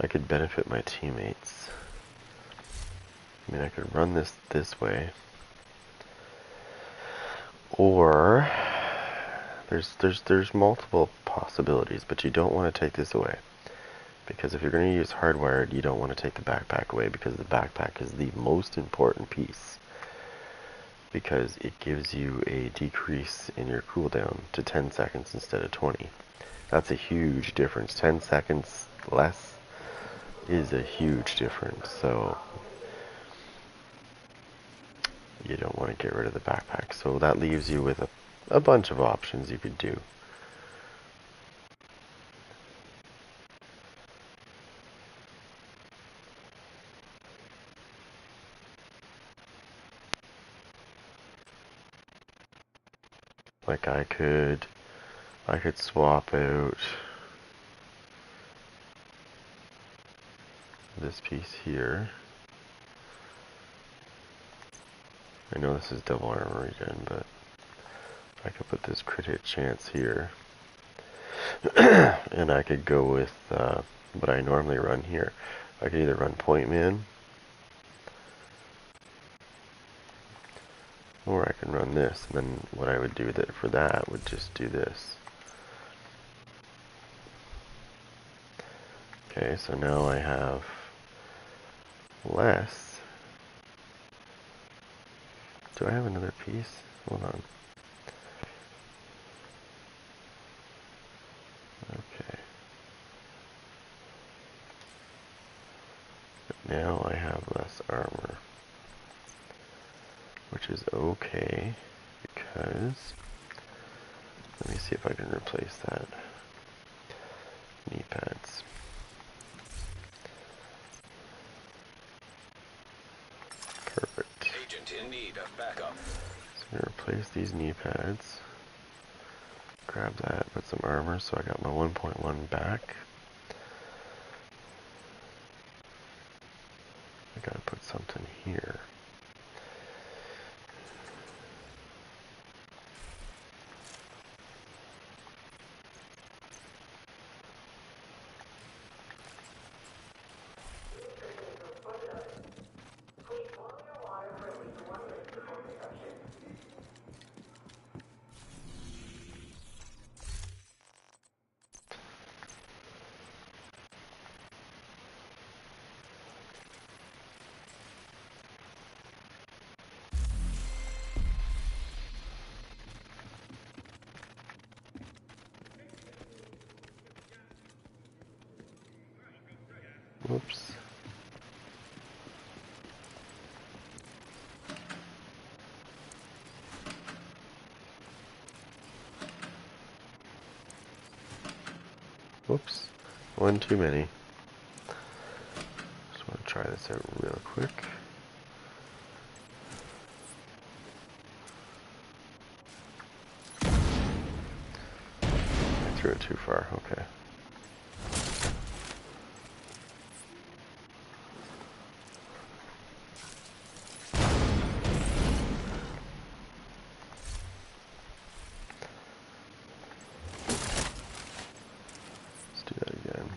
could benefit my teammates. I mean, I could run this way, or there's multiple possibilities, but you don't want to take this away, because if you're going to use hardwired, you don't want to take the backpack away, because the backpack is the most important piece, because it gives you a decrease in your cooldown to 10 seconds instead of 20. That's a huge difference. 10 seconds less is a huge difference, so you don't want to get rid of the backpack. So that leaves you with a bunch of options you could do. Like I could swap out this piece here. I know this is double armor regen, but I could put this crit hit chance here. And I could go with what I normally run here. I could either run Point Man, or I can run this, and then what I would do for that would just do this. Okay, so now I have less. Do I have another piece? Hold on. Okay. But now I have less armor, which is okay, because let me see if I can replace that. Knee pads. Perfect. Agent in need of backup. So I'm going to replace these knee pads. Grab that, put some armor, so I got my 1.1 back. I gotta put something here. Whoops. Whoops. One too many. Just want to try this out real quick. I threw it too far. Okay. Let's do that again.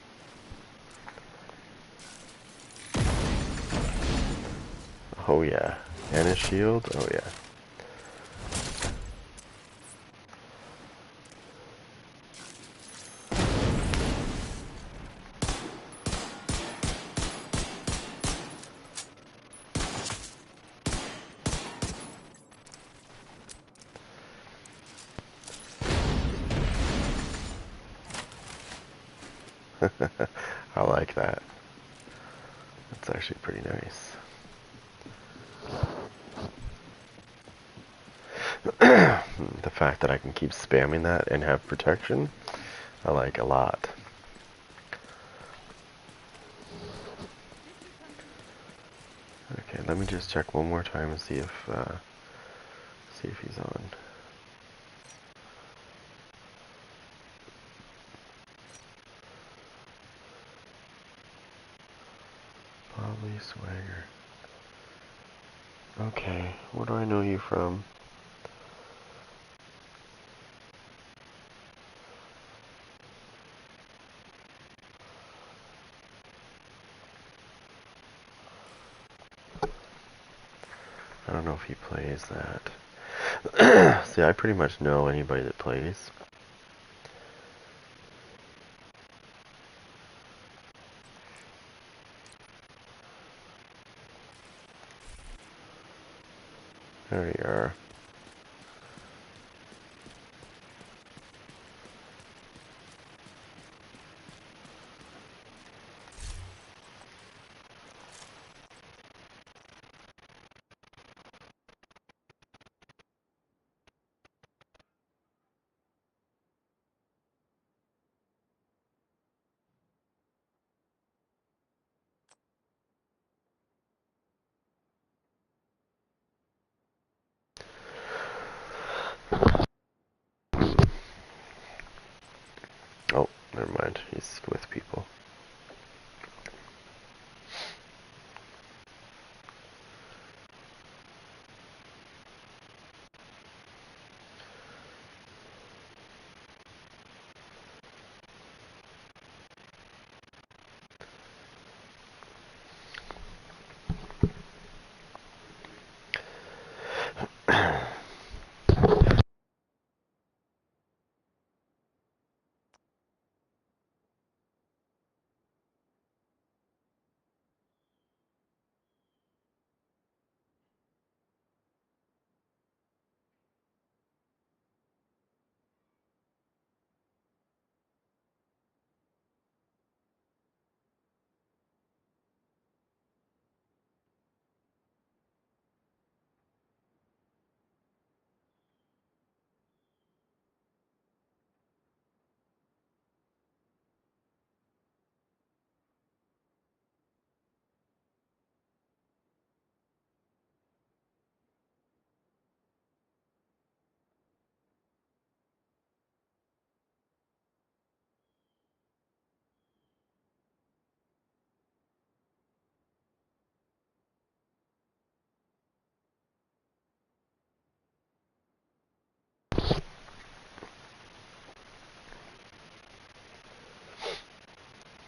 Oh yeah. And a shield? Oh yeah. I like that. That's actually pretty nice. The fact that I can keep spamming that and have protection, I like a lot. Okay, let me just check one more time and see if he's on. Probably Swagger. Okay, where do I know you from? I don't know if he plays that. See, I pretty much know anybody that plays. There you are. Oh, never mind. He's with people.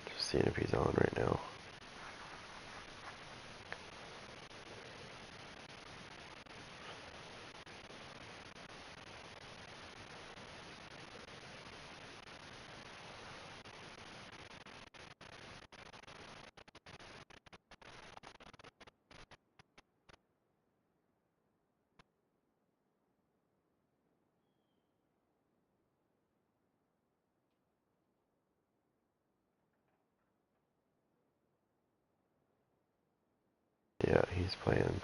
Just seeing if he's on right now. Yeah, he's playing.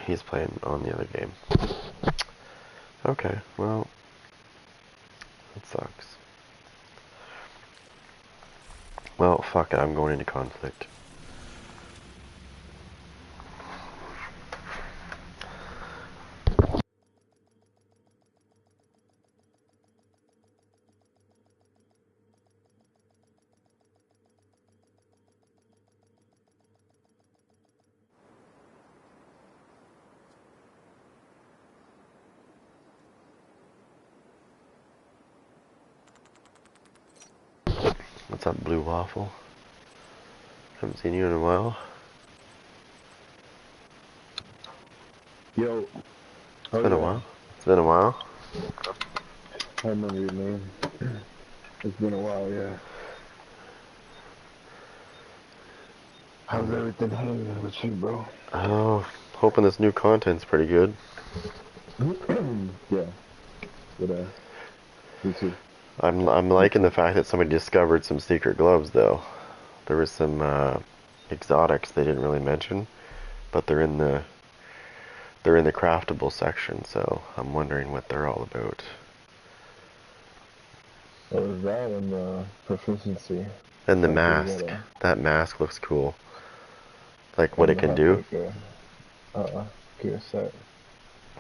He's playing on the other game. Okay, well, that sucks. Well, fuck it, I'm going into conflict. What's up, Blue Waffle? Haven't seen you in a while. Yo. It's been a while. It's been a while. I remember your name. It's been a while, yeah. How's everything hanging with you, bro? Oh, hoping this new content's pretty good. Yeah. But, me too. I'm liking the fact that somebody discovered some secret gloves, though. There was some exotics they didn't really mention, but they're in the craftable section, so I'm wondering what they're all about. What was that and the proficiency? And the Like, you mask. gotta, That mask looks cool. Like what and it you can have do. like a gear set.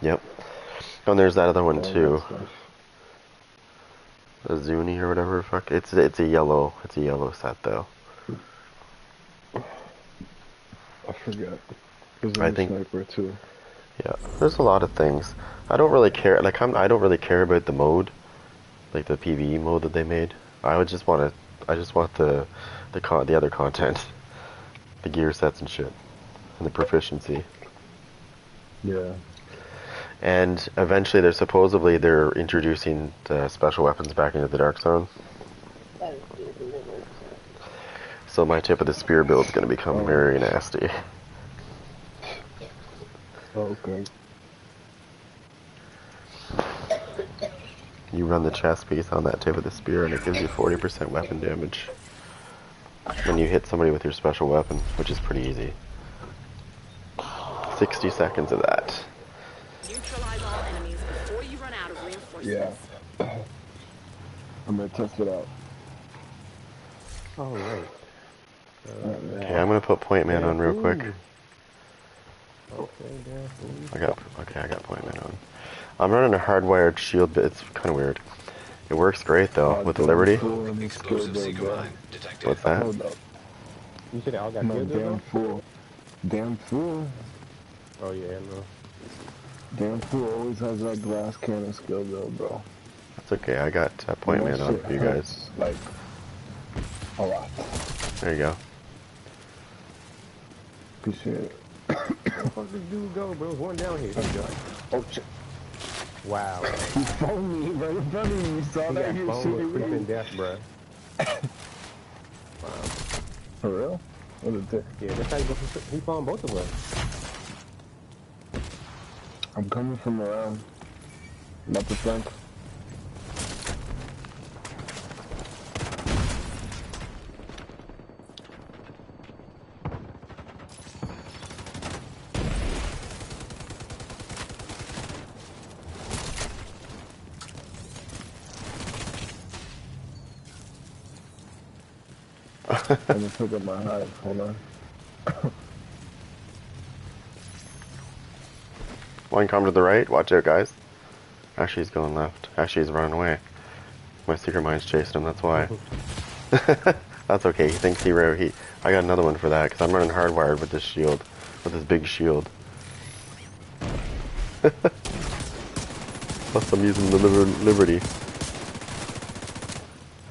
Yep. And there's that other one All that too. stuff. A Zuni or whatever. Fuck. It's a yellow set though. I forget. There's a I new think. sniper too. Yeah. There's a lot of things. I don't really care. Like I don't really care about the mode, like the PvE mode that they made. I would just want to. I just want the other content, the gear sets and shit, and the proficiency. Yeah. And eventually, they're introducing the special weapons back into the Dark Zone. So my tip of the spear build is going to become very nasty. Oh, okay. You run the chest piece on that tip of the spear, and it gives you 40% weapon damage when you hit somebody with your special weapon, which is pretty easy. 60 seconds of that. Neutralize all enemies before you run out of reinforcements. Yeah. I'm gonna test it out. Oh, right. Okay, I'm gonna put point man on real quick. Okay, I got point man on. I'm running a hardwired shield, but it's kind of weird. It works great though with the Liberty. Explosive seeker mine detected. What's that? Hold up. You said I all got No, killed damn though? fool. Damn fool. Oh yeah, no. Damn fool always has that glass cannon skill though, bro. That's okay. I got point That man on shit for you guys. hurts, like, a lot. There you go. Appreciate it. Where the fuck did this dude go, bro? There's one down here. Oh shit. Wow. He phoned me right in front of you. You saw He that? got He was phone shooting with creeping me. death, bro. Wow. For real? What is it? Yeah, that's how he found both of us. I'm coming from around. Not the front. I'm gonna pick up my hive. Hold on. One come to the right. Watch out, guys. Actually, he's going left. Actually, he's running away. My secret mine's chasing him. That's why. That's okay. He thinks I got another one for that because I'm running hardwired with this shield, with this big shield. Plus, I'm using the Liberty.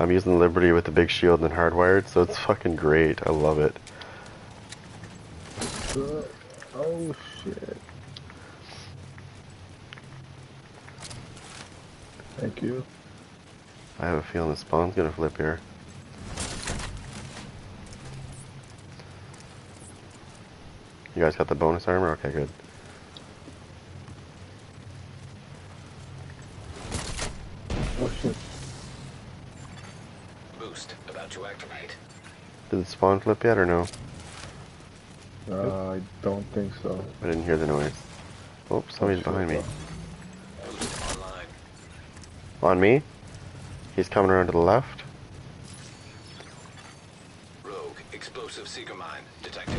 I'm using the Liberty with the big shield and hardwired, so it's fucking great. I love it. Oh shit. Thank you. I have a feeling the spawn's gonna flip here. You guys got the bonus armor? Okay, good. Oh shit. Boost about to activate. Did the spawn flip yet or no? I don't think so. I didn't hear the noise. Oh, somebody's behind me. Boost online. On me? He's coming around to the left. Rogue explosive seeker mine detected.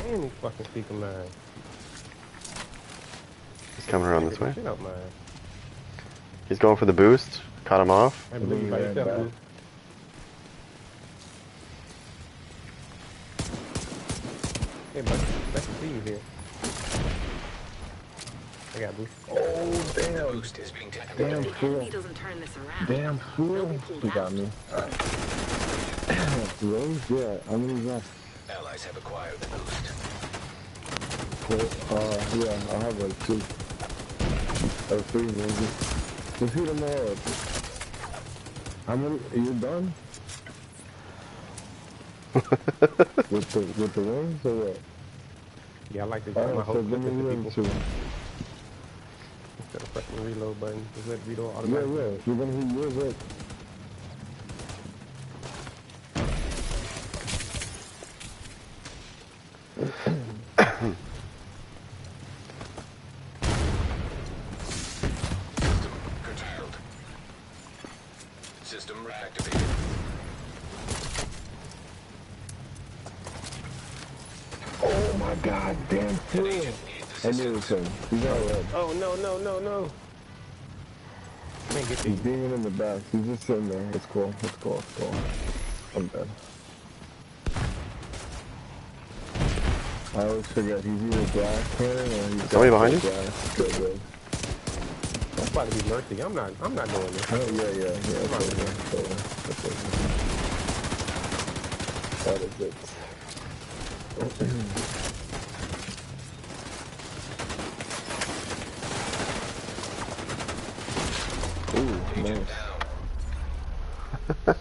Damn, these fucking speaker mine. He's coming around this way. Shit out mine. He's going for the boost. Cut him off. I believe you by yourself, back. dude. Hey, buddy. Nice to see you here. I got boost. Oh damn. Boost is being detected. Damn The fool. enemy doesn't turn this around. Damn fool. He got me. Alright. Rose? Yeah, how many left? Allies have acquired the boost. Yeah, I have like 2. Or 3 maybe. Just hit them all up. How many? Are you done? with the wings or what? Yeah, I like to get my Alright, whole so clip give me into wings people. too. Instead of pressing the reload button, just let reload Yeah, automatically. yeah. You're gonna hit yours up. Curtailed. System reactivated. Oh my god, damn fool. Agent needs I knew it was him. He's alright. Oh, no, no, no, no. Can't get He's these. beaming in the back. He's just sitting there. It's cool. It's cool. It's cool. I'm dead. I always forget he's either glass cannon or he's Somebody behind you? glass. Good, good. I'm about to be mercy. I'm not doing this. Oh yeah. That's okay. That is it. Ooh, nice. That's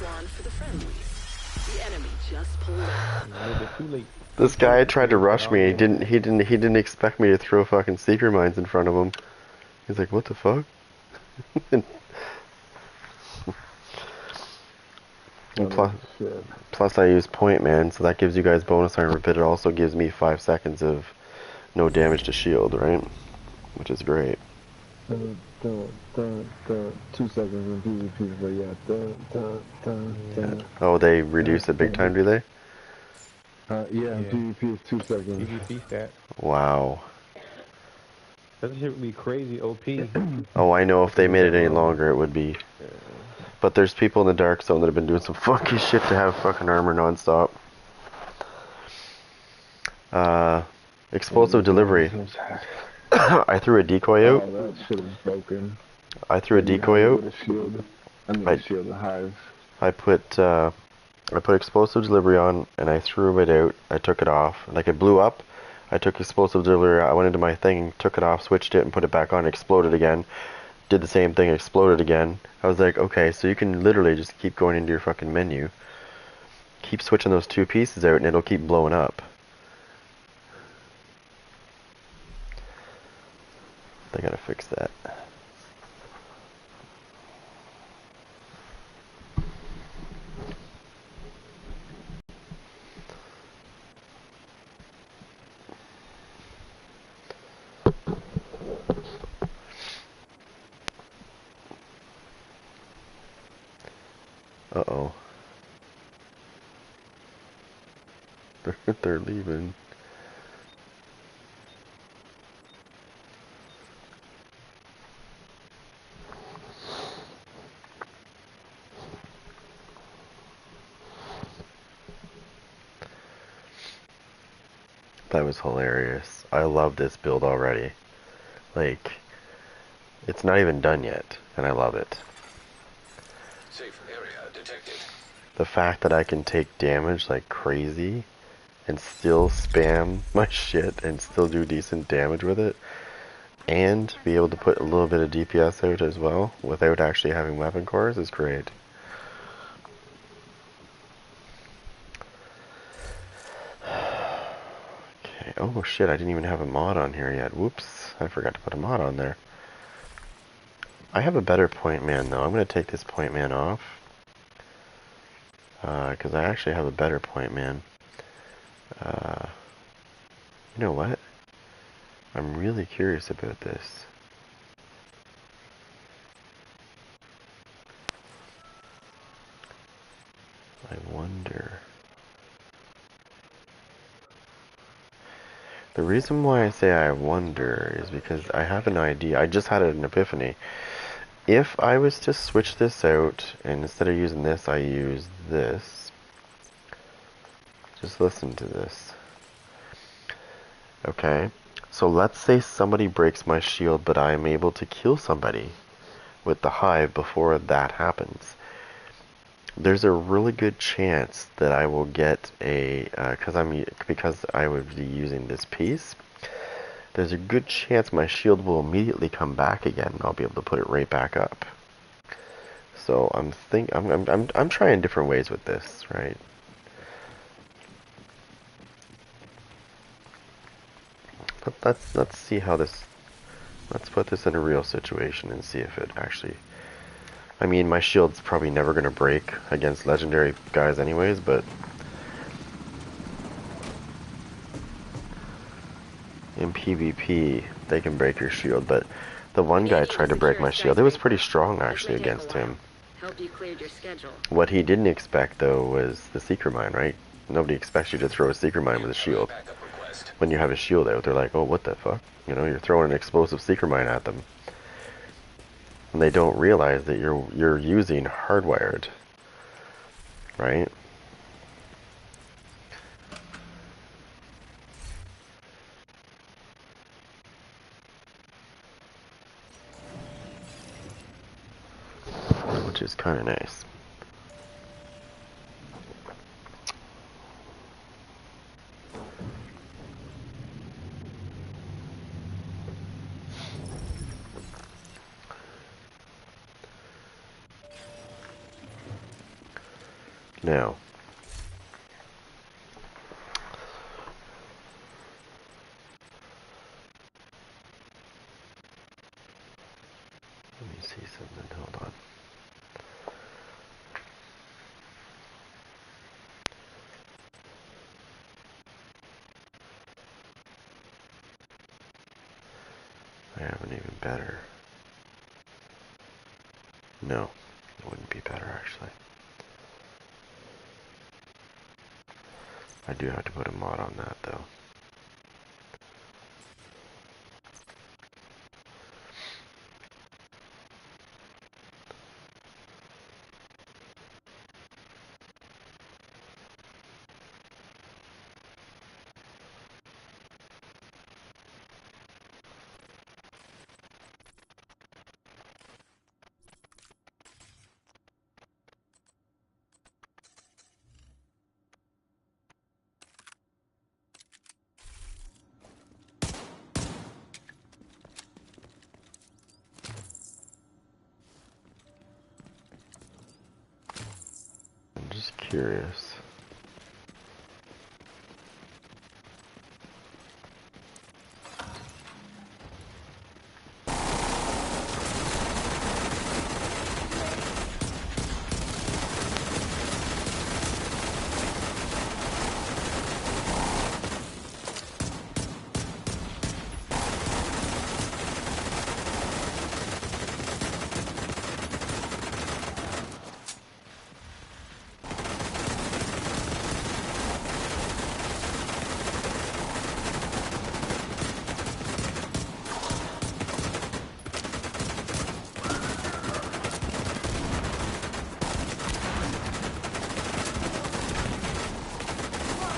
one for the friendlies. The enemy just pulled out. A little bit too late. This guy tried to rush me. He didn't expect me to throw fucking secret mines in front of him. He's like, what the fuck? And Oh, plus, shit. plus I use point man, so that gives you guys bonus armor, but it also gives me 5 seconds of no damage to shield, right? Which is great. 2 seconds in PvP, but yeah. Oh, they reduce it big time, do they? Yeah, Yeah. PvP is 2 seconds. PvP stat. Wow. That shit would be crazy OP. Oh, I know if they made it any longer, it would be. Yeah. But there's people in the dark zone that have been doing some funky shit to have fucking armor nonstop. Explosive delivery. I threw a decoy out. Oh, that shit is broken. I threw a decoy out. With a shield. I need I- a shield of hive. I put explosive delivery on, and I threw it out. I took it off. Like, it blew up. I took explosive delivery. I went into my thing, took it off, switched it, and put it back on. Exploded again. Did the same thing. Exploded again. I was like, okay, so you can literally just keep going into your fucking menu. Keep switching those 2 pieces out, and it'll keep blowing up. They gotta fix that. Uh-oh. They're leaving. That was hilarious. I love this build already. Like, it's not even done yet, and I love it. Safe area detected. The fact that I can take damage like crazy and still spam my shit and still do decent damage with it, and be able to put a little bit of DPS out as well without actually having weapon cores is great. Okay. Oh shit, I didn't even have a mod on here yet. Whoops, I forgot to put a mod on there. I have a better point man though. I'm going to take this point man off. Because I actually have a better point man. You know what? I'm really curious about this. I wonder. The reason why I say I wonder is because I have an idea. I just had an epiphany. If I was to switch this out, and instead of using this, I use this. Just listen to this. Okay, so let's say somebody breaks my shield, but I am able to kill somebody with the hive before that happens. There's a really good chance that I will get a, because I would be using this piece. There's a good chance my shield will immediately come back again, and I'll be able to put it right back up. So I'm trying different ways with this, right? But let's see how this. Let's put this in a real situation and see if it actually. I mean, my shield's probably never gonna break against legendary guys, anyways. But in PvP, they can break your shield. But the one guy tried to break my shield. It was pretty strong actually against him. Hope you cleared your schedule. What he didn't expect though was the secret mine, right? Nobody expects you to throw a secret mine with a shield. Backup request. When you have a shield out, they're like, oh, what the fuck? You know, you're throwing an explosive secret mine at them. And they don't realize that you're using Hardwired. Right? Which is kind of nice. Now, let me see something. Hold on. I have an even better. No, it wouldn't be better actually. I do have to put a mod on that though. I'm just curious.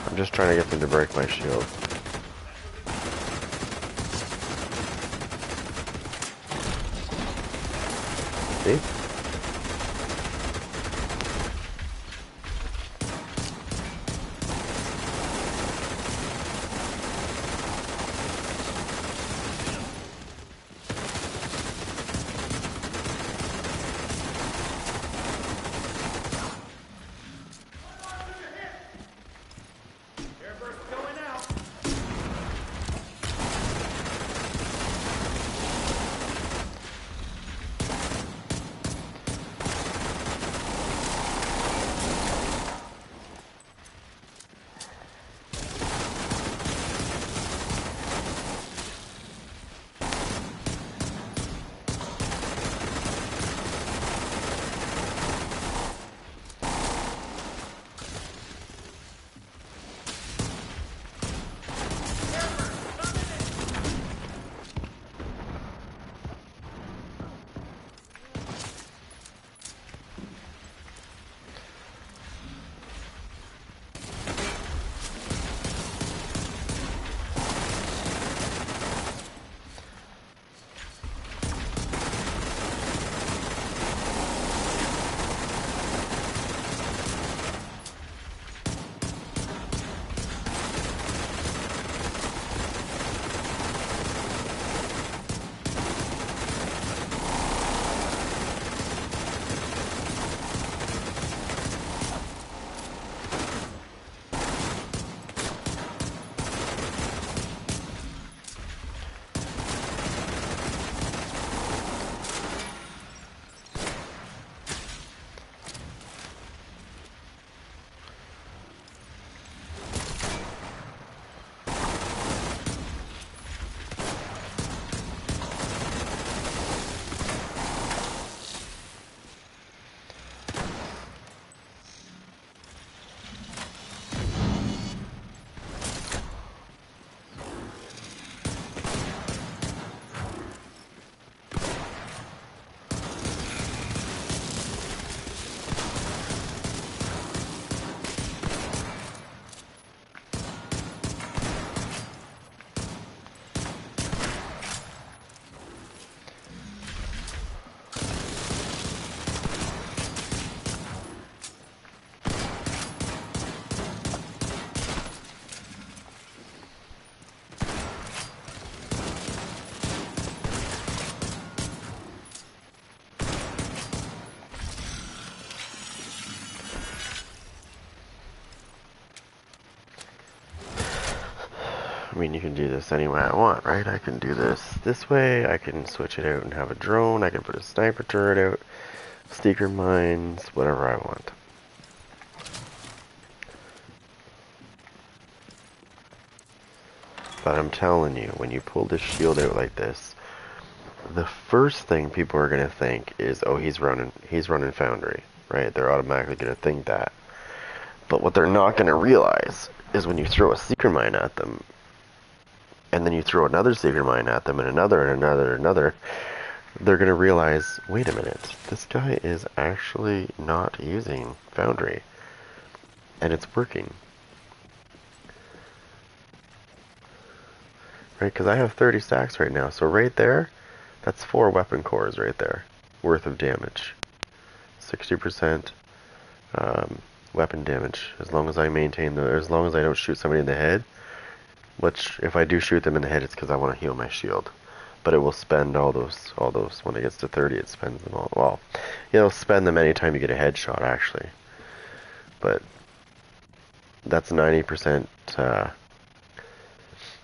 I'm just trying to get them to break my shield. See? Airburst going out. I mean, you can do this any way I want, right? I can do this way, I can switch it out and have a drone, I can put a sniper turret out, sneaker mines, whatever I want. But I'm telling you, when you pull this shield out like this, the first thing people are gonna think is, oh, he's running Foundry, right? They're automatically gonna think that. But what they're not gonna realize is when you throw a seeker mine at them, and then you throw another seeker mine at them, and another, they're gonna realize, wait a minute, this guy is actually not using Foundry, and it's working. Right, because I have 30 stacks right now, so right there, that's 4 weapon cores right there, worth of damage. 60% weapon damage, as long as I maintain as long as I don't shoot somebody in the head, which, if I do shoot them in the head, it's because I want to heal my shield. But it will spend all those, when it gets to 30, it spends them all. Well, it'll spend them anytime you get a headshot, actually. But that's 90%,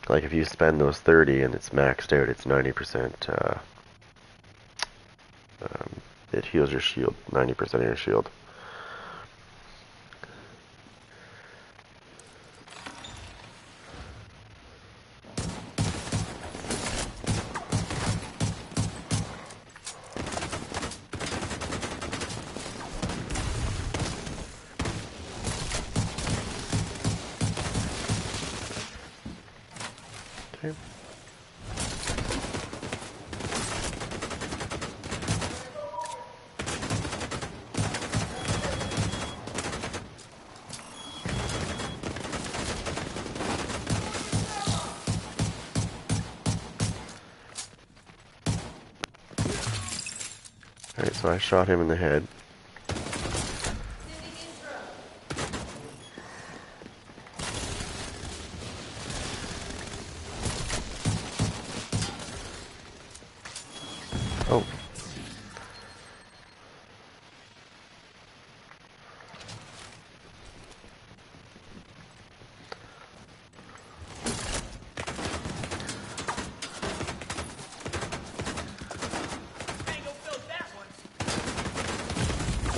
like if you spend those 30 and it's maxed out, it's 90%, it heals your shield, 90% of your shield. Okay. Alright, so I shot him in the head. Oh.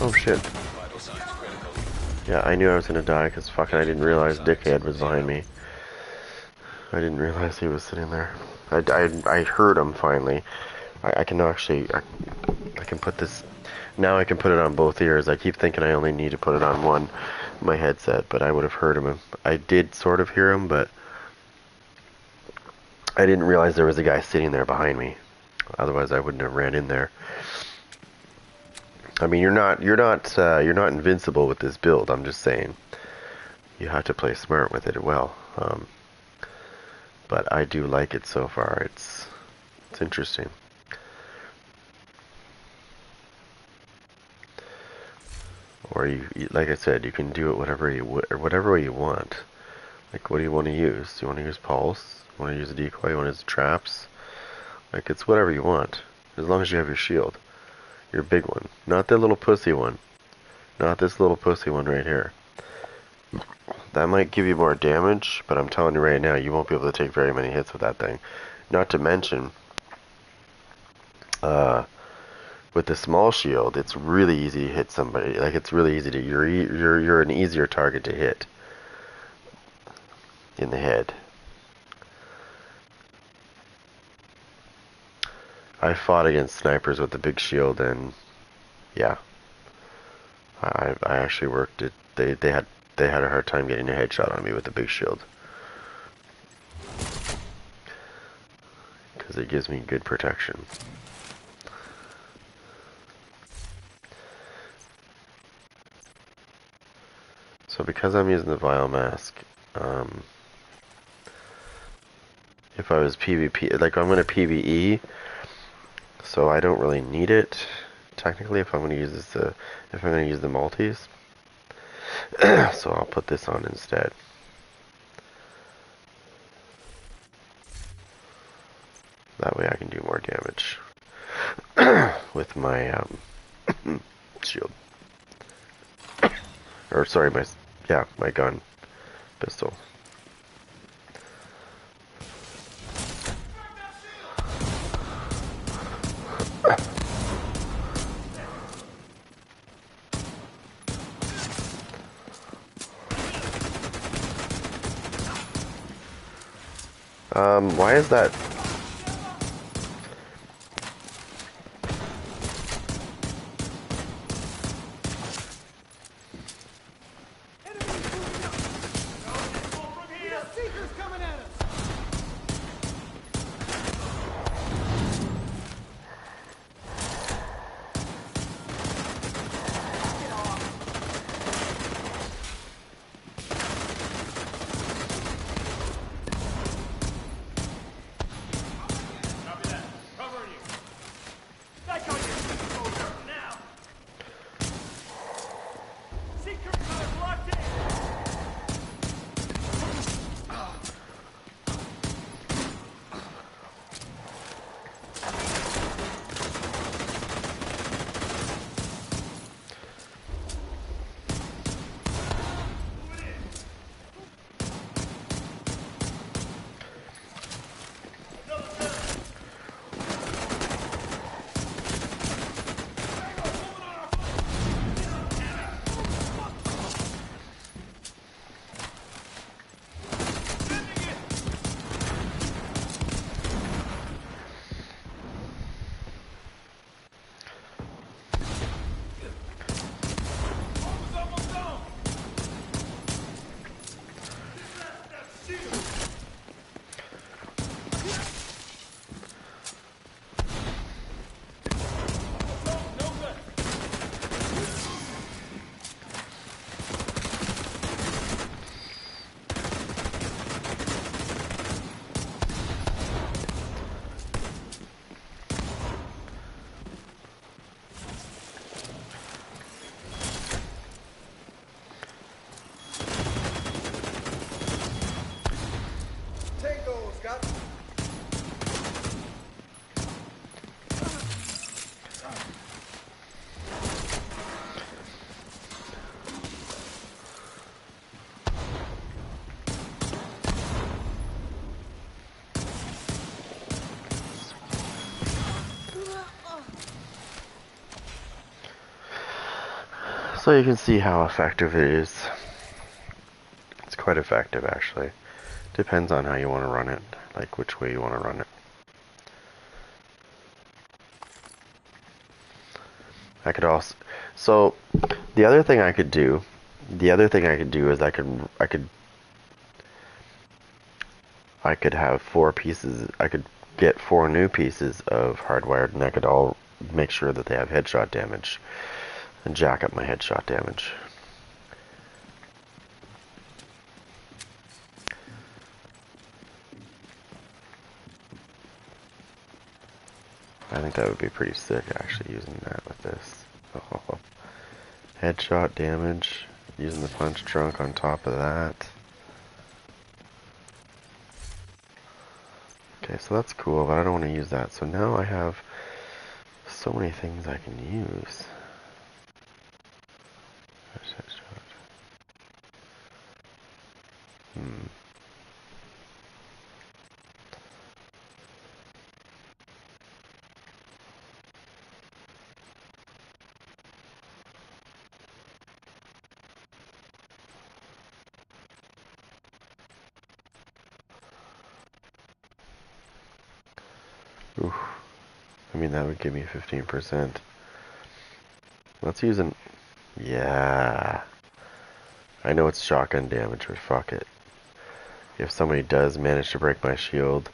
Oh shit. Vital signs critical. Yeah, I knew I was gonna die because fucking I didn't realize Dickhead was behind me. I didn't realize he was sitting there. I heard him finally. I can actually, I can put this, now I can put it on both ears. I keep thinking I only need to put it on one, my headset, but I would have heard him. I did sort of hear him, but I didn't realize there was a guy sitting there behind me. Otherwise I wouldn't have ran in there. I mean, you're not invincible with this build. I'm just saying, you have to play smart with it well. But I do like it so far. It's interesting. Or like I said, you can do it whatever way you want. Like, what do you want to use? Do you want to use pulse? You want to use a decoy? You want to use traps? Like, it's whatever you want, as long as you have your shield. Your big one. Not the little pussy one. Not this little pussy one right here. That might give you more damage, but I'm telling you right now, you won't be able to take very many hits with that thing. Not to mention, with the small shield, it's really easy to hit somebody. Like, it's really easy to, you're an easier target to hit in the head. I fought against snipers with the big shield, and yeah, I actually worked it. They had a hard time getting a headshot on me with the big shield, because it gives me good protection. So because I'm using the Vile Mask, if I was PvP, like I'm going to PvE, so I don't really need it technically if I'm going to use this. If I'm going to use the multis, so I'll put this on instead. That way I can do more damage with my shield. Or sorry, my gun, pistol. Why is that? Seekers coming at us! Copy that. Covering you. Back on your exposure now. Seeker is locked in. So you can see how effective it is. It's quite effective, actually. Depends on how you want to run it, like which way you want to run it. I could also, so the other thing I could do is I could have 4 pieces. I could get 4 new pieces of hardwired, and I could all make sure that they have headshot damage and jack up my headshot damage. I think that would be pretty sick, actually, using that with this. Oh. Headshot damage, using the punch drunk on top of that. Okay, so that's cool, but I don't want to use that. So now I have so many things I can use. Oof. I mean, that would give me 15%. Let's use an... Yeah. I know it's shotgun damage, but fuck it. If somebody does manage to break my shield,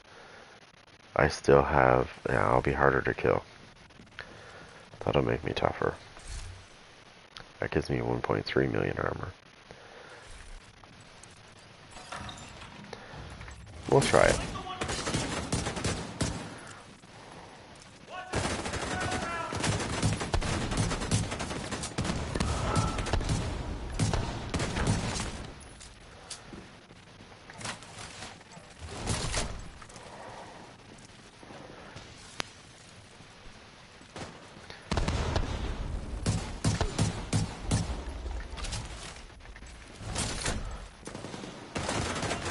I still have... Yeah, I'll be harder to kill. That'll make me tougher. That gives me 1.3 million armor. We'll try it.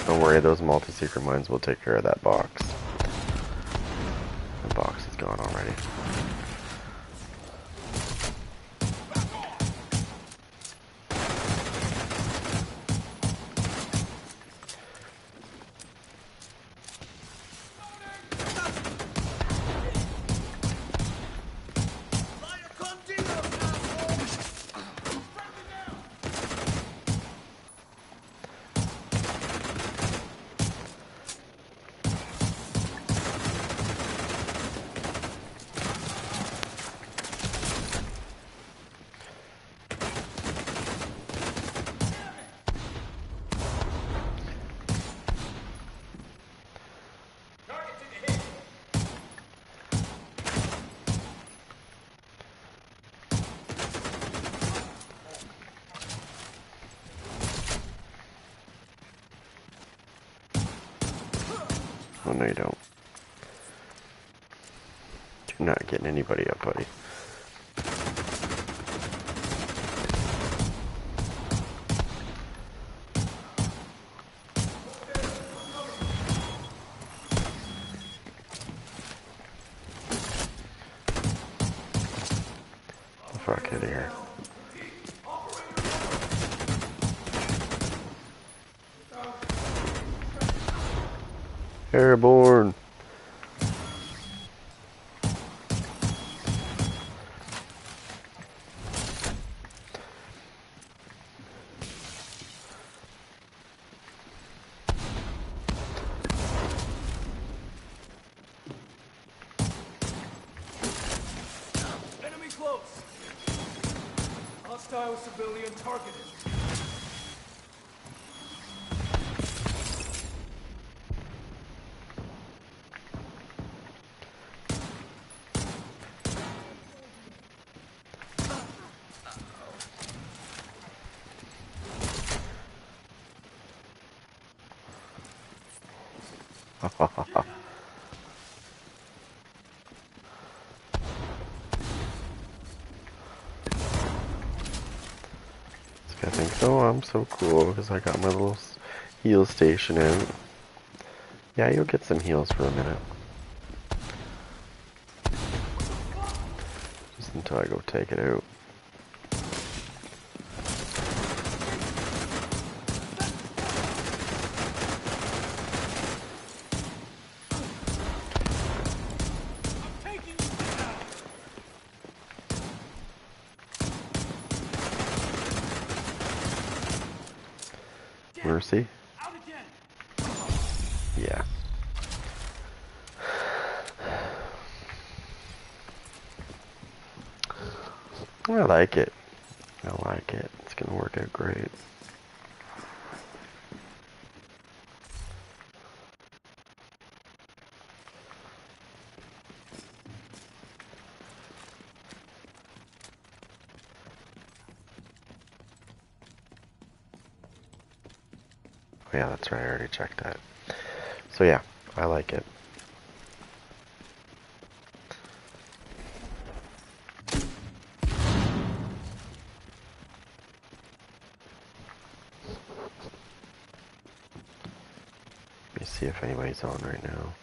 Don't worry, those multi-secret mines will take care of that box. The box is gone already. Oh, no, you don't. You're not getting anybody up, buddy. Oh, fuck, out of here. Airborne. Enemy close. Hostile civilian targeted. I think, oh, I'm so cool because I got my little heal station in. Yeah, you'll get some heals for a minute. Just until I go take it out. Mercy? Out again. Yeah. I like it. I like it. It's gonna work out great. Oh, yeah, that's right. I already checked that. So yeah, I like it. Let me see if anybody's on right now.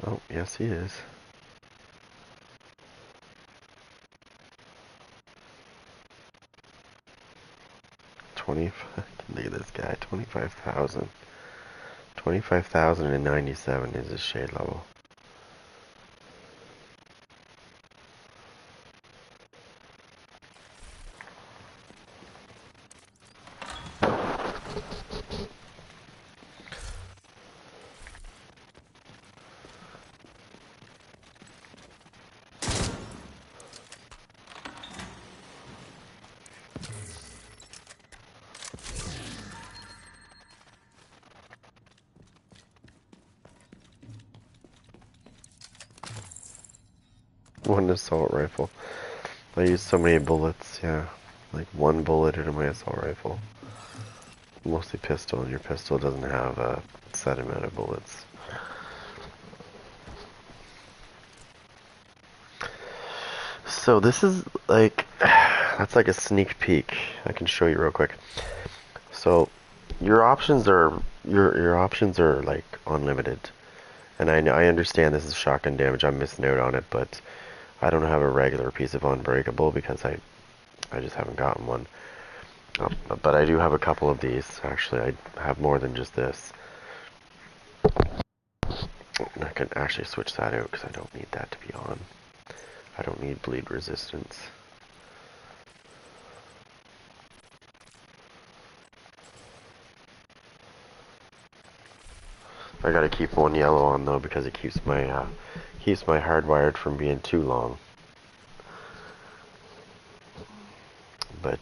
Oh, yes he is. 25, look at this guy, 25,000. 25,097 is his shade level. One assault rifle. I used so many bullets, yeah. Like one bullet into my assault rifle. Mostly pistol, and your pistol doesn't have a set amount of bullets. So this is like, that's like a sneak peek. I can show you real quick. So your options are like unlimited. And I understand this is shotgun damage. I'm missing out on it, but I don't have a regular piece of unbreakable because I just haven't gotten one. But I do have a couple of these. Actually, I have more than just this. And I can actually switch that out because I don't need that to be on. I don't need bleed resistance. I gotta keep one yellow on though because it keeps my hardwired from being too long. But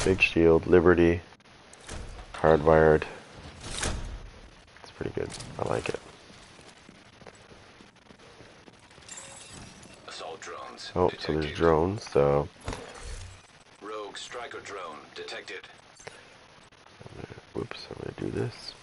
big shield, Liberty, hardwired. It's pretty good. I like it. Assault drones Oh, detected. so there's drones, so... Rogue striker drone detected. Whoops, I'm gonna do this.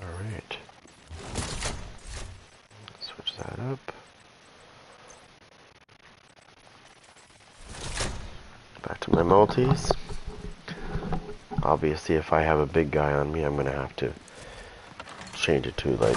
Alright. Switch that up. Back to my multis. Obviously, if I have a big guy on me, I'm gonna have to change it to like...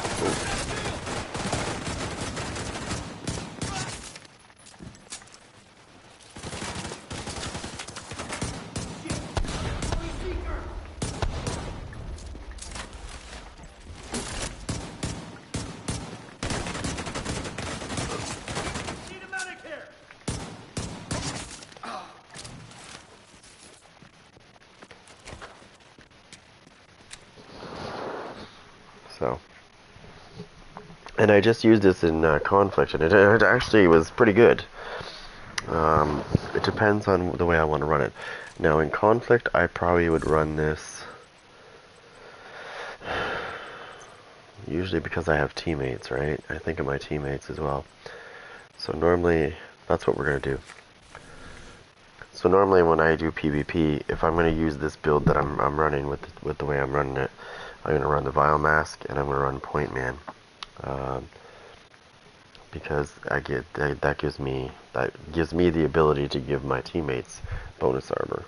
So, and I just used this in conflict, and it actually was pretty good. It depends on the way I want to run it. Now, in conflict, I probably would run this usually because I have teammates, right? I think of my teammates as well. So normally, that's what we're gonna do. So normally, when I do PvP, if I'm gonna use this build that I'm running with the way I'm running it, I'm going to run the Vile Mask, and I'm going to run Point Man. Because that gives me the ability to give my teammates bonus armor.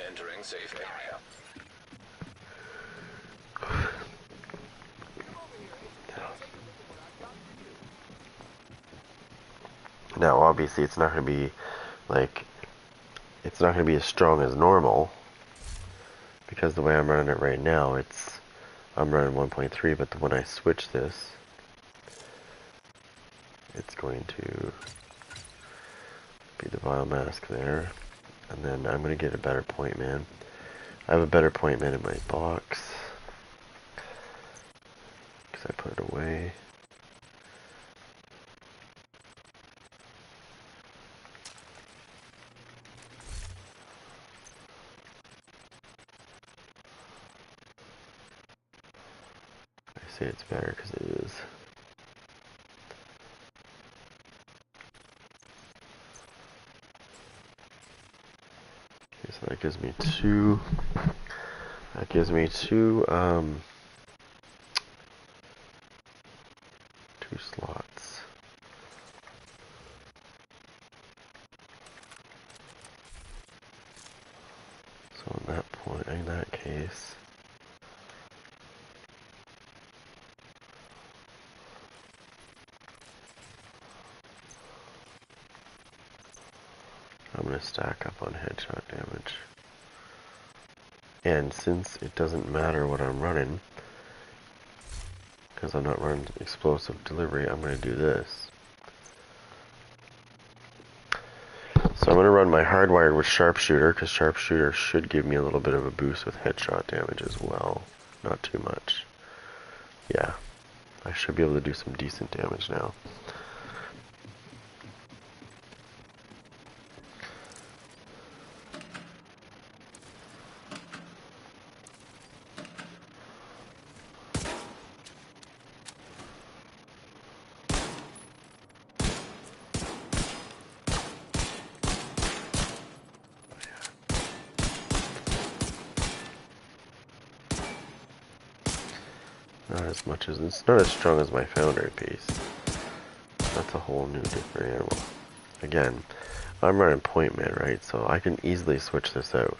Entering safe area. Now, obviously, it's not going to be as strong as normal, because the way I'm running it right now, I'm running 1.3, but when I switch this, it's going to be the Vile Mask there, and then I'm going to get a better Point Man. I have a better Point Man in my box, because I put it away. I say it's better because it is. Okay, so that gives me two. That gives me two slots. So in that case, I'm going to stack up on headshot damage. And since it doesn't matter what I'm running, because I'm not running explosive delivery, I'm going to do this. So I'm going to run my Hardwired with Sharpshooter, because Sharpshooter should give me a little bit of a boost with headshot damage as well. Not too much. Yeah, I should be able to do some decent damage now. Not as much as, it's not as strong as my Foundry piece. That's a whole new different animal. Again, I'm running Point Man, right? So I can easily switch this out.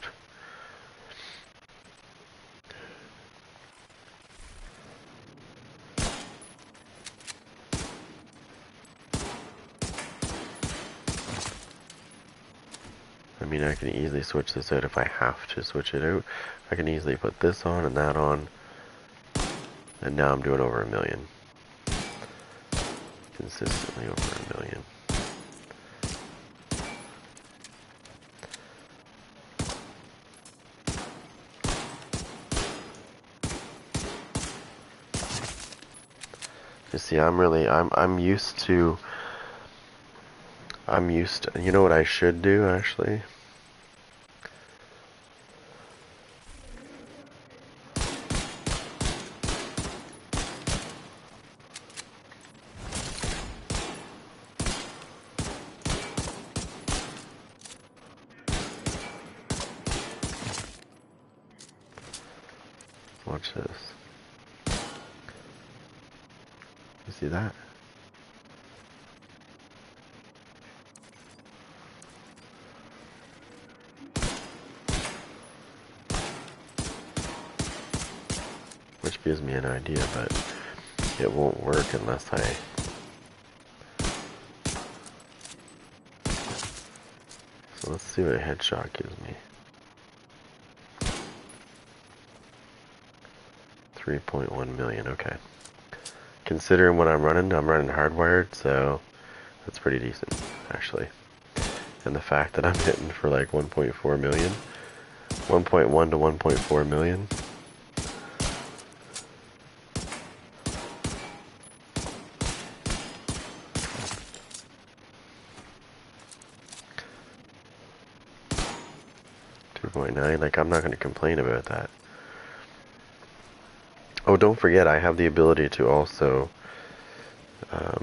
I mean, I can easily switch this out if I have to switch it out. I can easily put this on and that on. And now I'm doing over 1 million. Consistently over 1 million. You see, I'm used to, you know what I should do, actually? Watch this. You see that? Which gives me an idea, but it won't work unless I... So let's see what a headshot gives me. 3.1 million, okay. Considering what I'm running hardwired, so that's pretty decent, actually. And the fact that I'm hitting for like 1.4 million, 1.1 to 1.4 million. Like, I'm not going to complain about that. Oh, don't forget, I have the ability to also I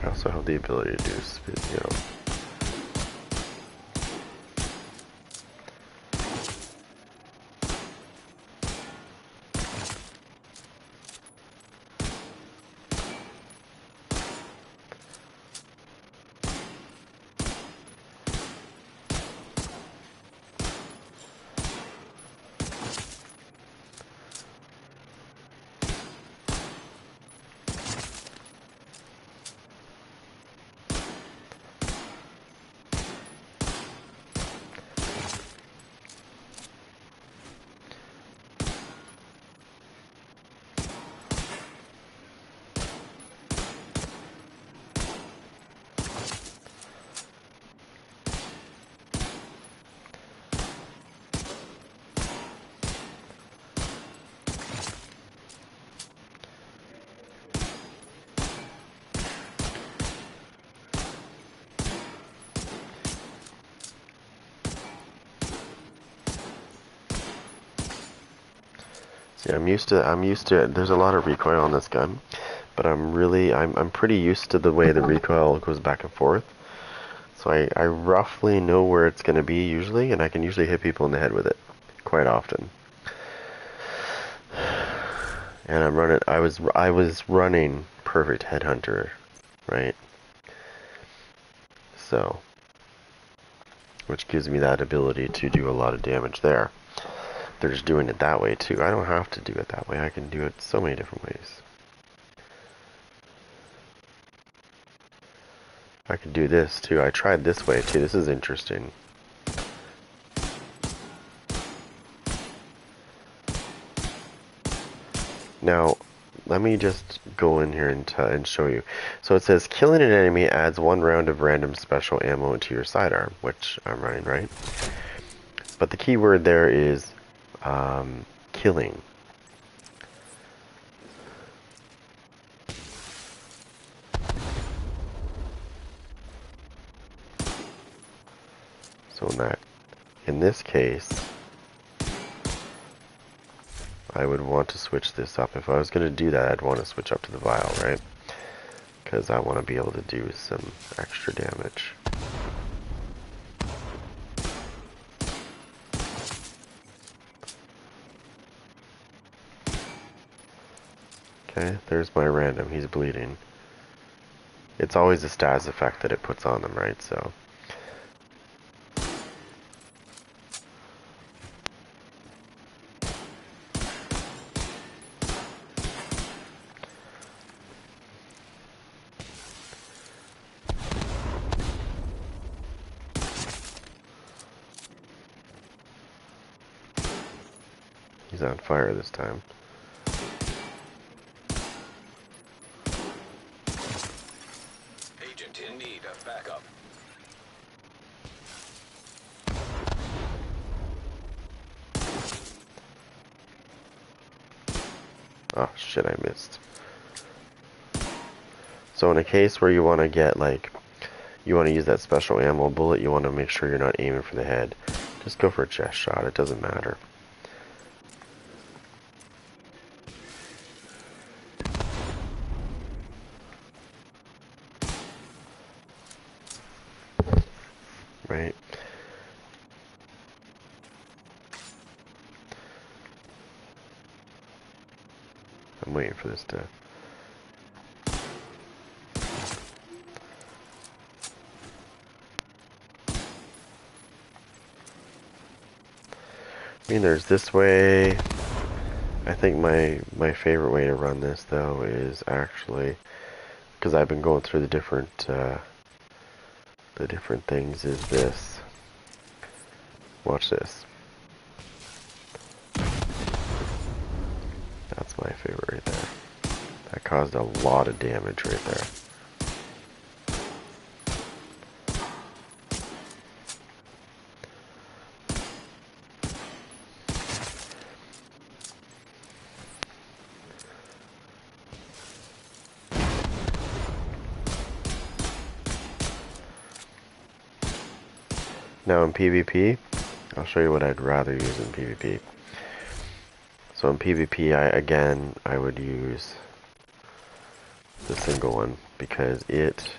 also have the ability to do, you know, see, I'm used to it. There's a lot of recoil on this gun, but I'm pretty used to the way the recoil goes back and forth. So I roughly know where it's going to be usually, and I can usually hit people in the head with it quite often. And I was running perfect headhunter, right? So, which gives me that ability to do a lot of damage there. They're just doing it that way too. I don't have to do it that way. I can do it so many different ways. I can do this too. I tried this way too. This is interesting. Now, let me just go in here and show you. So it says, killing an enemy adds 1 round of random special ammo into your sidearm, which I'm running, right? But the key word there is killing. So in this case, I would want to switch this up. If I was going to do that, I'd want to switch up to the vial, right? Because I want to be able to do some extra damage. Okay, there's my random. He's bleeding. It's always a stats effect that it puts on them, right? So he's on fire this time. Agent in need of backup. Oh shit, I missed. So in a case where you want to get like, you want to use that special ammo bullet, you want to make sure you're not aiming for the head. Just go for a chest shot, it doesn't matter. Right? I'm waiting for this to... I mean, there's this way. I think my favorite way to run this, though, is actually... because I've been going through the different things, is this. Watch this. That's my favorite right there. That caused a lot of damage right there. Now in PvP, I'll show you what I'd rather use in PvP. So in PvP, I would use the single one because it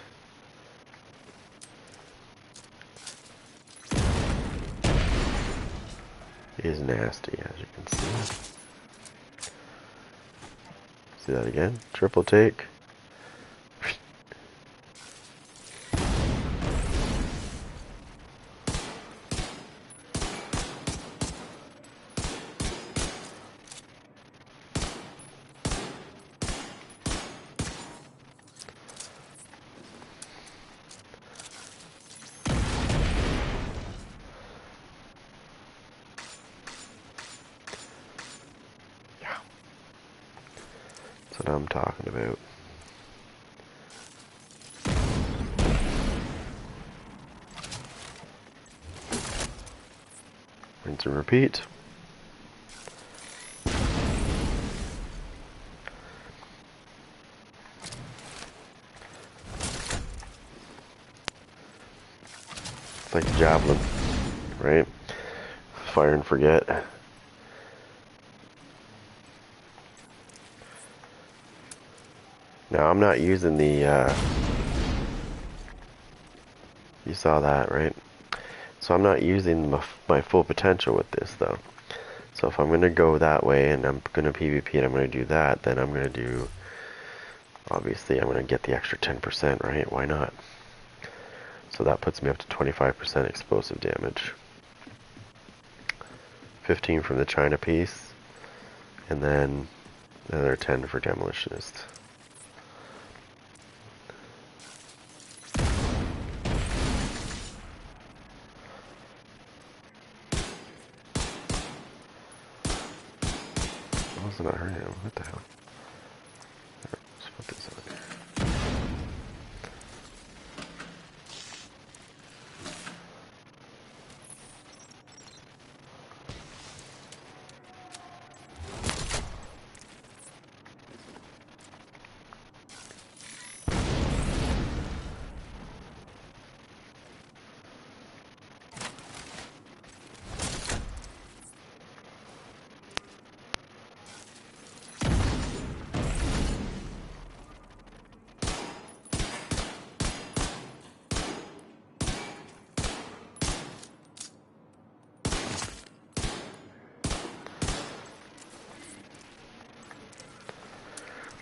is nasty, as you can see. See that again? Triple take. That's what I'm talking about. Rinse and repeat. It's like the javelin, right? Fire and forget. Now I'm not using the, you saw that, right? So I'm not using my full potential with this, though. So if I'm going to go that way and I'm going to PvP and I'm going to do that, then I'm going to do, obviously I'm going to get the extra 10%, right? Why not? So that puts me up to 25% explosive damage. 15 from the China piece, and then another 10 for demolitionist. Why was it not hurting him? What the hell? Let's put this on here.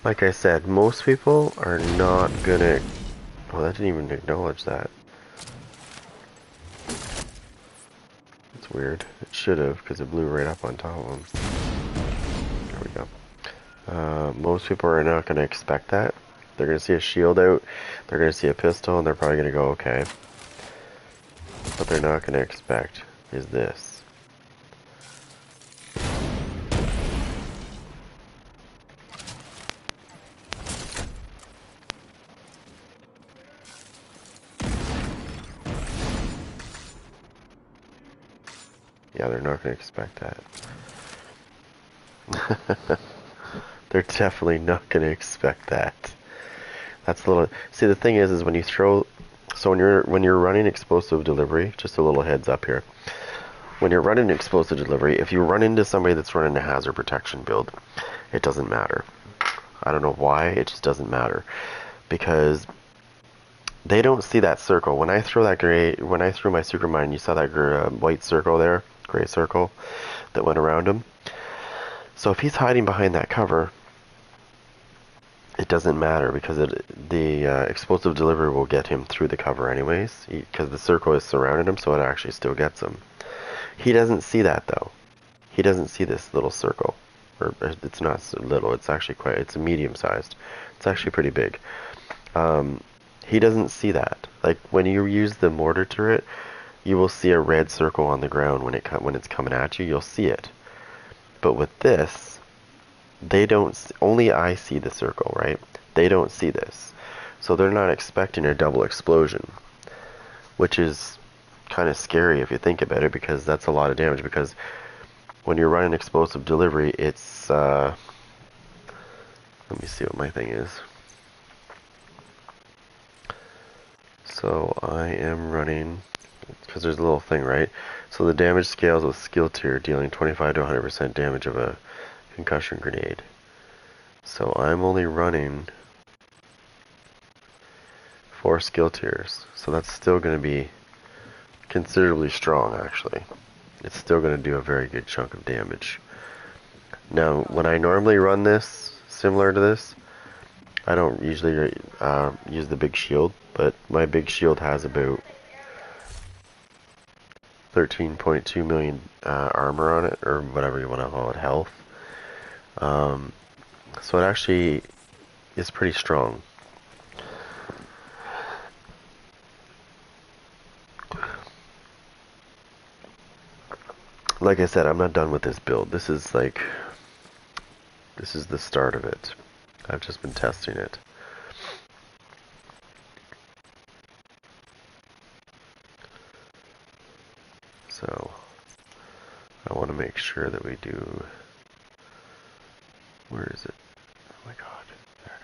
Like I said, most people are not gonna... Oh, that didn't even acknowledge that. It's weird. It should have, because it blew right up on top of him. There we go. Most people are not gonna expect that. They're gonna see a shield out, they're gonna see a pistol, and they're probably gonna go, okay. What they're not gonna expect is this. they're not going to expect that. They're definitely not going to expect that. That's a little... See, the thing is when you throw... So when you're running explosive delivery, just a little heads up here. When you're running explosive delivery, if you run into somebody that's running a hazard protection build, it doesn't matter. I don't know why, it just doesn't matter. Because they don't see that circle. When I throw my super mine, you saw that white circle there, gray circle that went around him. So if he's hiding behind that cover, it doesn't matter because the explosive delivery will get him through the cover anyways, because the circle is surrounding him, so it actually still gets him. He doesn't see that though. He doesn't see this little circle. Or it's not so little, it's actually it's medium sized. It's actually pretty big. He doesn't see that. Like when you use the mortar turret, you will see a red circle on the ground when it's coming at you, you'll see it. But with this, they don't only I see the circle, right? They don't see this. So they're not expecting a double explosion, which is kind of scary if you think about it, because that's a lot of damage. Because when you're running explosive delivery, it's let me see what my thing is. So I am running, because there's a little thing, right? So the damage scales with skill tier, dealing 25 to 100% damage of a concussion grenade. So I'm only running 4 skill tiers. So that's still going to be considerably strong, actually. It's still going to do a very good chunk of damage. Now, when I normally run this, similar to this, I don't usually use the big shield, but my big shield has about 13.2 million armor on it, or whatever you want to call it, health. So it actually is pretty strong. Like I said, I'm not done with this build. This is the start of it. I've just been testing it. So I want to make sure that we do... Where is it? Oh my god, there it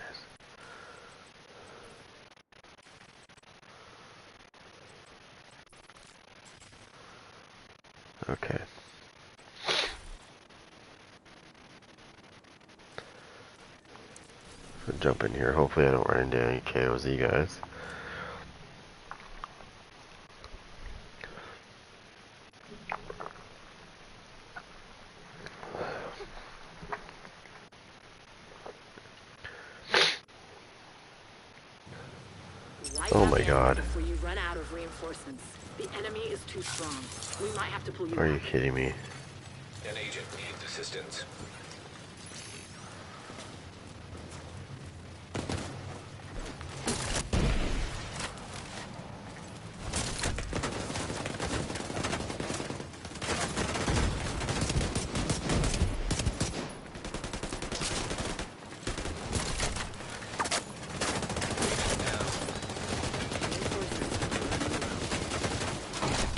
is. Okay. So jump in here. Hopefully I don't run into any KOZ guys. Oh my god. Before you run out of reinforcements. The enemy is too strong. We might have to pull you Are you back. kidding me? An agent needs assistance.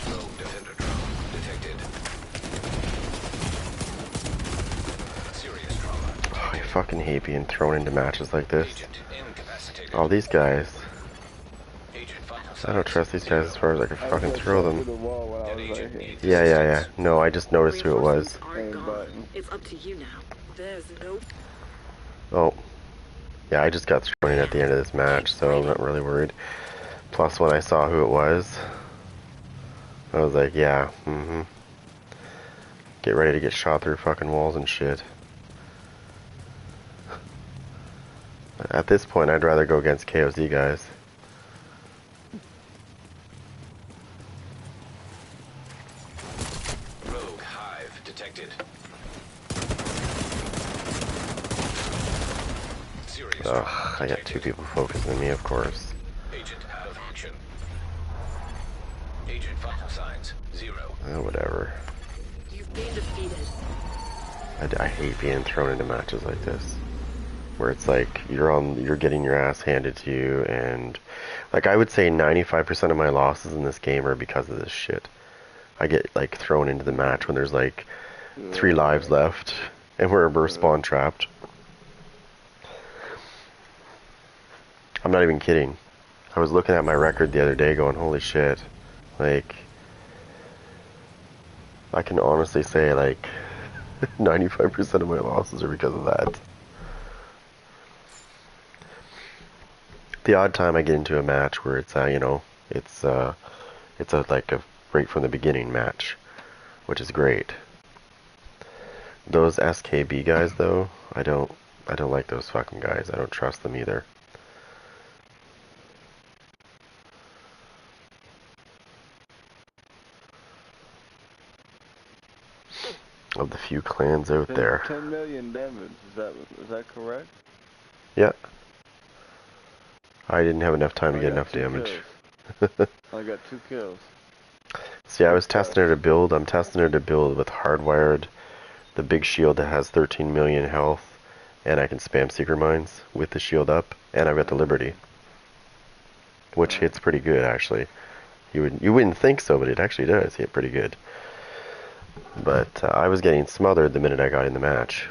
Rogue defender drone detected. Serious trauma. Oh, I fucking hate being thrown into matches like this. Agent incapacitated. Oh, these guys. Agent vital I don't signs trust these guys as far as I can I fucking just throw shot through them. the wall when I An was agent right here. needs Yeah. assistance. No, I just noticed who it was. Reinforcements are Same gone. button. It's up to you now. There's no... Oh. Yeah, I just got thrown in at the end of this match, so I'm not really worried. Plus, when I saw who it was, I was like, yeah, Get ready to get shot through fucking walls and shit. At this point, I'd rather go against KOZ guys. Rogue hive detected. Serious Ugh, trauma I got detected. 2 people focusing on me, of course. Agent out of action. Agent vital signs 0. Oh, whatever. You've been defeated. I hate being thrown into matches like this, where it's like you're getting your ass handed to you, and like I would say 95% of my losses in this game are because of this shit. I get like thrown into the match when there's like 3 lives left and we're spawn trapped. I'm not even kidding. I was looking at my record the other day going, holy shit. Like, I can honestly say like 95% of my losses are because of that. The odd time I get into a match where it's, you know, it's a like a right from the beginning match, which is great. Those SKB guys though, I don't like those fucking guys. I don't trust them either. Of the few clans out there. 10 million damage. Is that correct? Yeah. I didn't have enough time to get enough damage. I got 2 kills. See, I was testing her to build. I'm testing her to build with Hardwired, the big shield that has 13 million health, and I can spam Secret Mines with the shield up, and I've got the Liberty, which hits pretty good actually. You wouldn't think so, but it actually does hit pretty good. But I was getting smothered the minute I got in the match.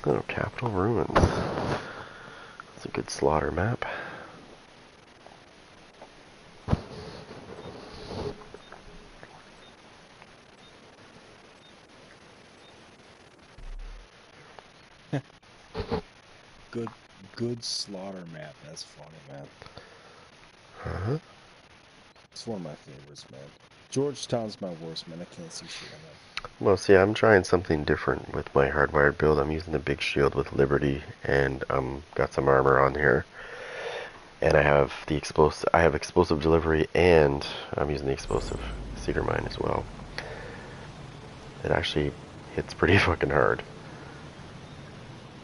Oh, Capital Ruins. That's a good slaughter map. Good slaughter map. That's funny, man. Uh-huh. It's one of my favorites, man. Georgetown's my worst, man. I can't see shit on that. Well, see, I'm trying something different with my Hardwired build. I'm using the big shield with Liberty, and got some armor on here. And I have the explosive delivery, and I'm using the explosive Seeker Mine as well. It actually hits pretty fucking hard.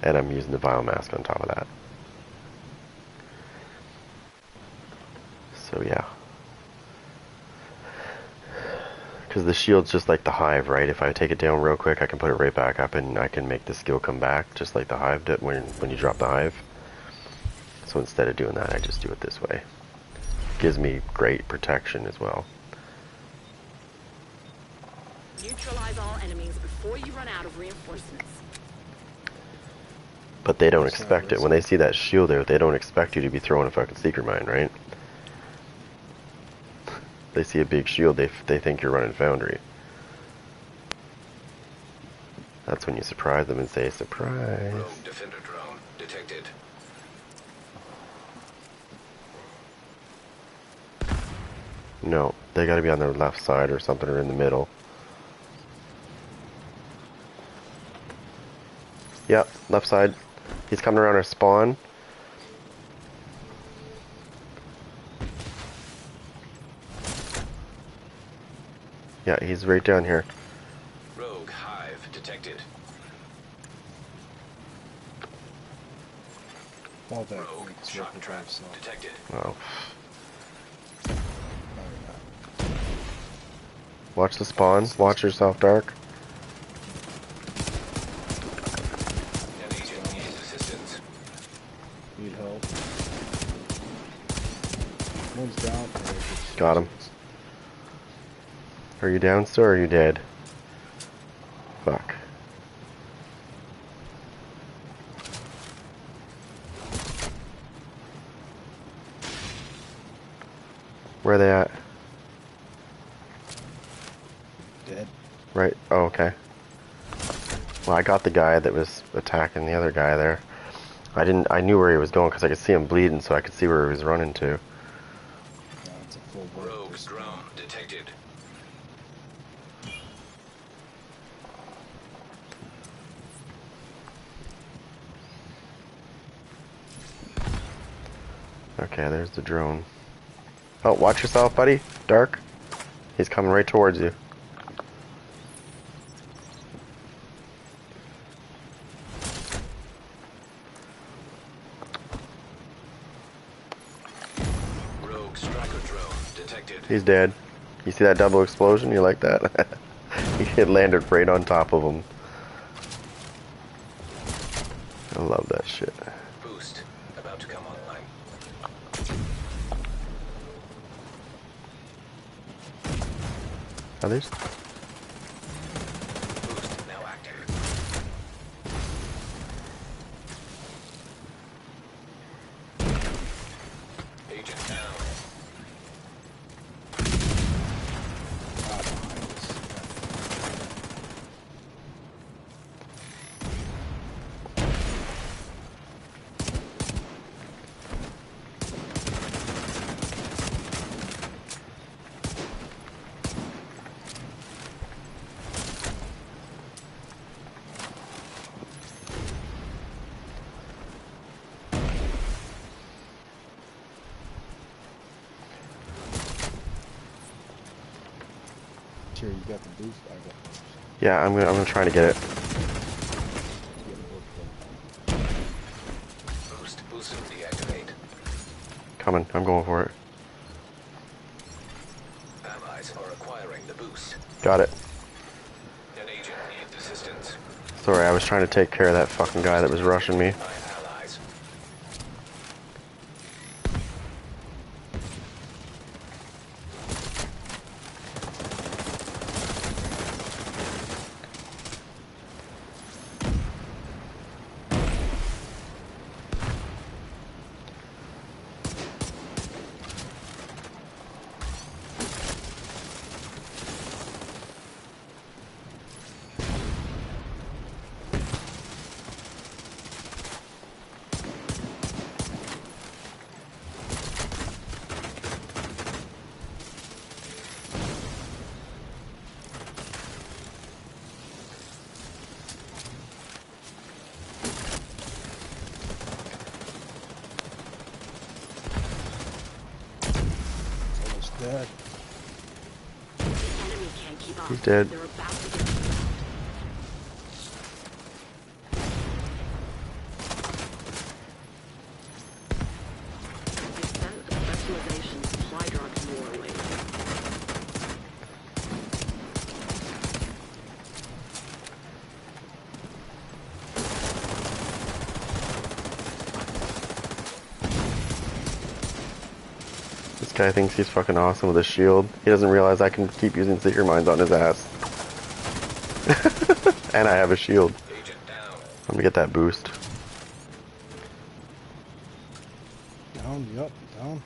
And I'm using the Vile Mask on top of that. So yeah. Because the shield's just like the Hive, right? If I take it down real quick, I can put it right back up and I can make the skill come back, just like the Hive did when you drop the Hive. So instead of doing that, I just do it this way. Gives me great protection as well. Neutralize all enemies before you run out of reinforcements. But they don't expect it. When they see that shield there, they don't expect you to be throwing a fucking Seeker Mine, right? They see a big shield, they think you're running Foundry. That's when you surprise them and say, surprise. Rogue defender drone detected. No, they gotta be on their left side or something, or in the middle. Yep, left side. He's coming around our spawn. Yeah, he's right down here. Rogue Hive detected. All that Rogue weak shock circle trap drive stuff. detected. Oh. Oh, yeah. Watch the spawn. Watch yourself, Dark. An agent needs assistance. Need help. One's down. Got him. Are you down, sir, or are you dead? Fuck. Where are they at? Dead. Right. Oh, okay. Well, I got the guy that was attacking the other guy there. I knew where he was going because I could see him bleeding, so I could see where he was running to. No, it's a full Rogue pistol. drone detected. Okay, there's the drone. Oh, watch yourself, buddy. Dark. He's coming right towards you. Rogue striker drone detected. He's dead. You see that double explosion? You like that? It landed right on top of him. I love that shit. Boost about to come online. Others? Boost now active. Agent down. Sure, you got the boost. I got the boost. Yeah, I'm gonna try to get it. Boost. Boost deactivate. Coming. I'm going for it. Allies are acquiring the boost. Got it. An agent needs assistance. Sorry, I was trying to take care of that fucking guy that was rushing me. 9 allies. Almost dead. The enemy can't keep up. He's dead. They're about to get stopped. They sent a specialization supply drop to your way. This guy thinks he's fucking awesome with a shield. He doesn't realize I can keep using seeker mines on his ass. And I have a shield. Agent down. I'm gonna get that boost. Down, yup, down.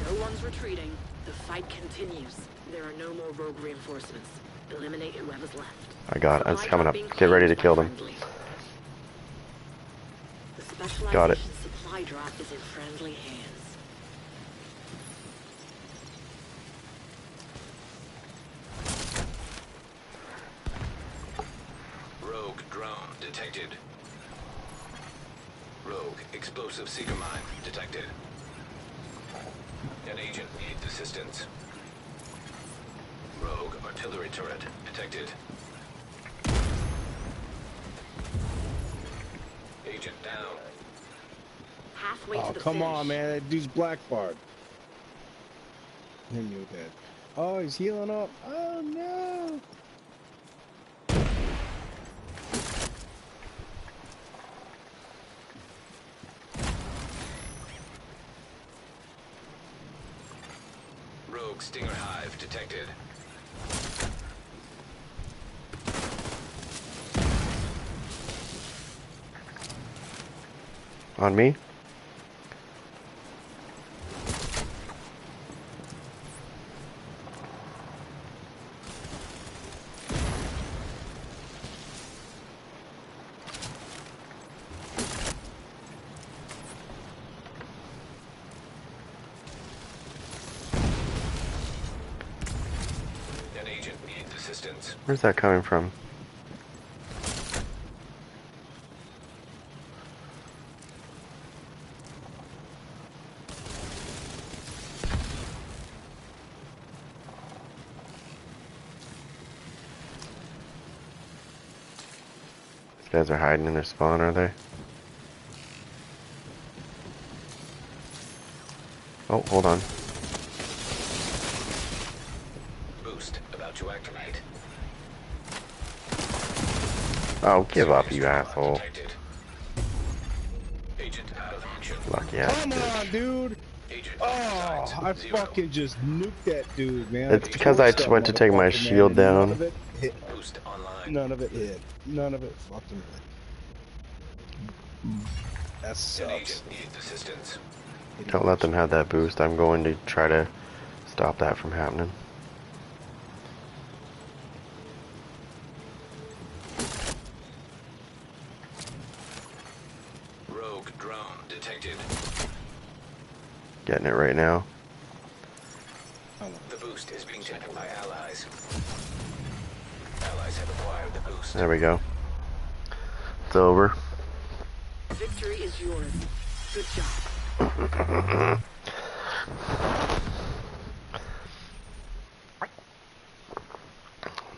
No one's retreating. The fight continues. There are no more rogue reinforcements. Eliminate whoever's left. I got it. It's Supply coming drop up. being Get ready to claimed kill by them. friendly. The specialization Got it. supply drop is in friendly hands. Rogue drone detected. Rogue explosive seeker mine detected. An agent needs assistance. Rogue artillery turret detected. Agent down. Halfway Oh, to the come finish. on, man. That dude's black barred. Him, you're dead. Oh, he's healing up. Oh, no. Rogue stinger hive detected. On me? An agent needs assistance. Where's that coming from? These guys are hiding in their spawn, are they? Oh, hold on. Boost about to activate. Oh, give up, you Serious robot asshole. detected. Agent out of action. Lucky ass Come bitch. on, dude. Agent Oh, signs I 0. fucking just nuked that dude, man. I It's because I torched that went to take my motherfucker, man, shield and none down. of it hit. Boost online. None of it hit. None of it fucking hit. That An sucks. agent needs assistance. Don't let them have that boost. I'm going to try to stop that from happening. Rogue drone detected. Getting it right now. The boost is being checked by allies. Allies have acquired the boost. There we go. It's over. Victory is yours. Good job.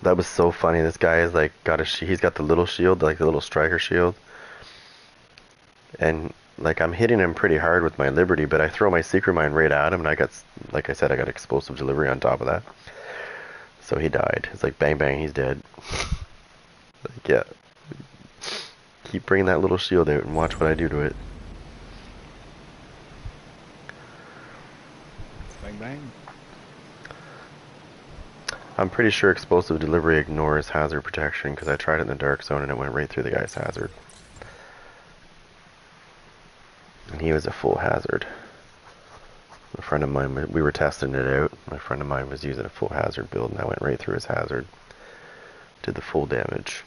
That was so funny. This guy is like he's got the little shield, like the little striker shield. And like I'm hitting him pretty hard with my Liberty, but I throw my secret mine right at him and I got, like I said, I got explosive delivery on top of that. So he died. It's like bang bang, he's dead. Like, yeah. Keep bringing that little shield out and watch what I do to it. Bang bang. I'm pretty sure explosive delivery ignores hazard protection because I tried it in the dark zone and it went right through the guy's hazard. And he was a full hazard. A friend of mine, we were testing it out. My friend of mine was using a full hazard build and I went right through his hazard. Did the full damage.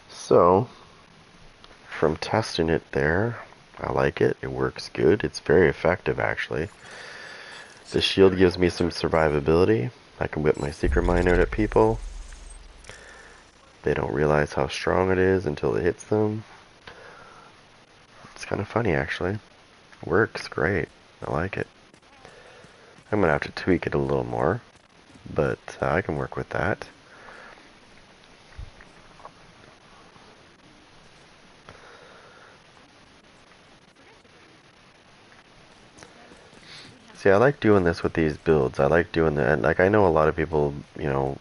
So, from testing it there, I like it. It works good. It's very effective, actually. The shield gives me some survivability. I can whip my secret mine out at people. They don't realize how strong it is until it hits them. It's kind of funny, actually. Works great. I like it. I'm going to have to tweak it a little more, but I can work with that. See, I like doing this with these builds. I like doing that. Like, I know a lot of people, you know,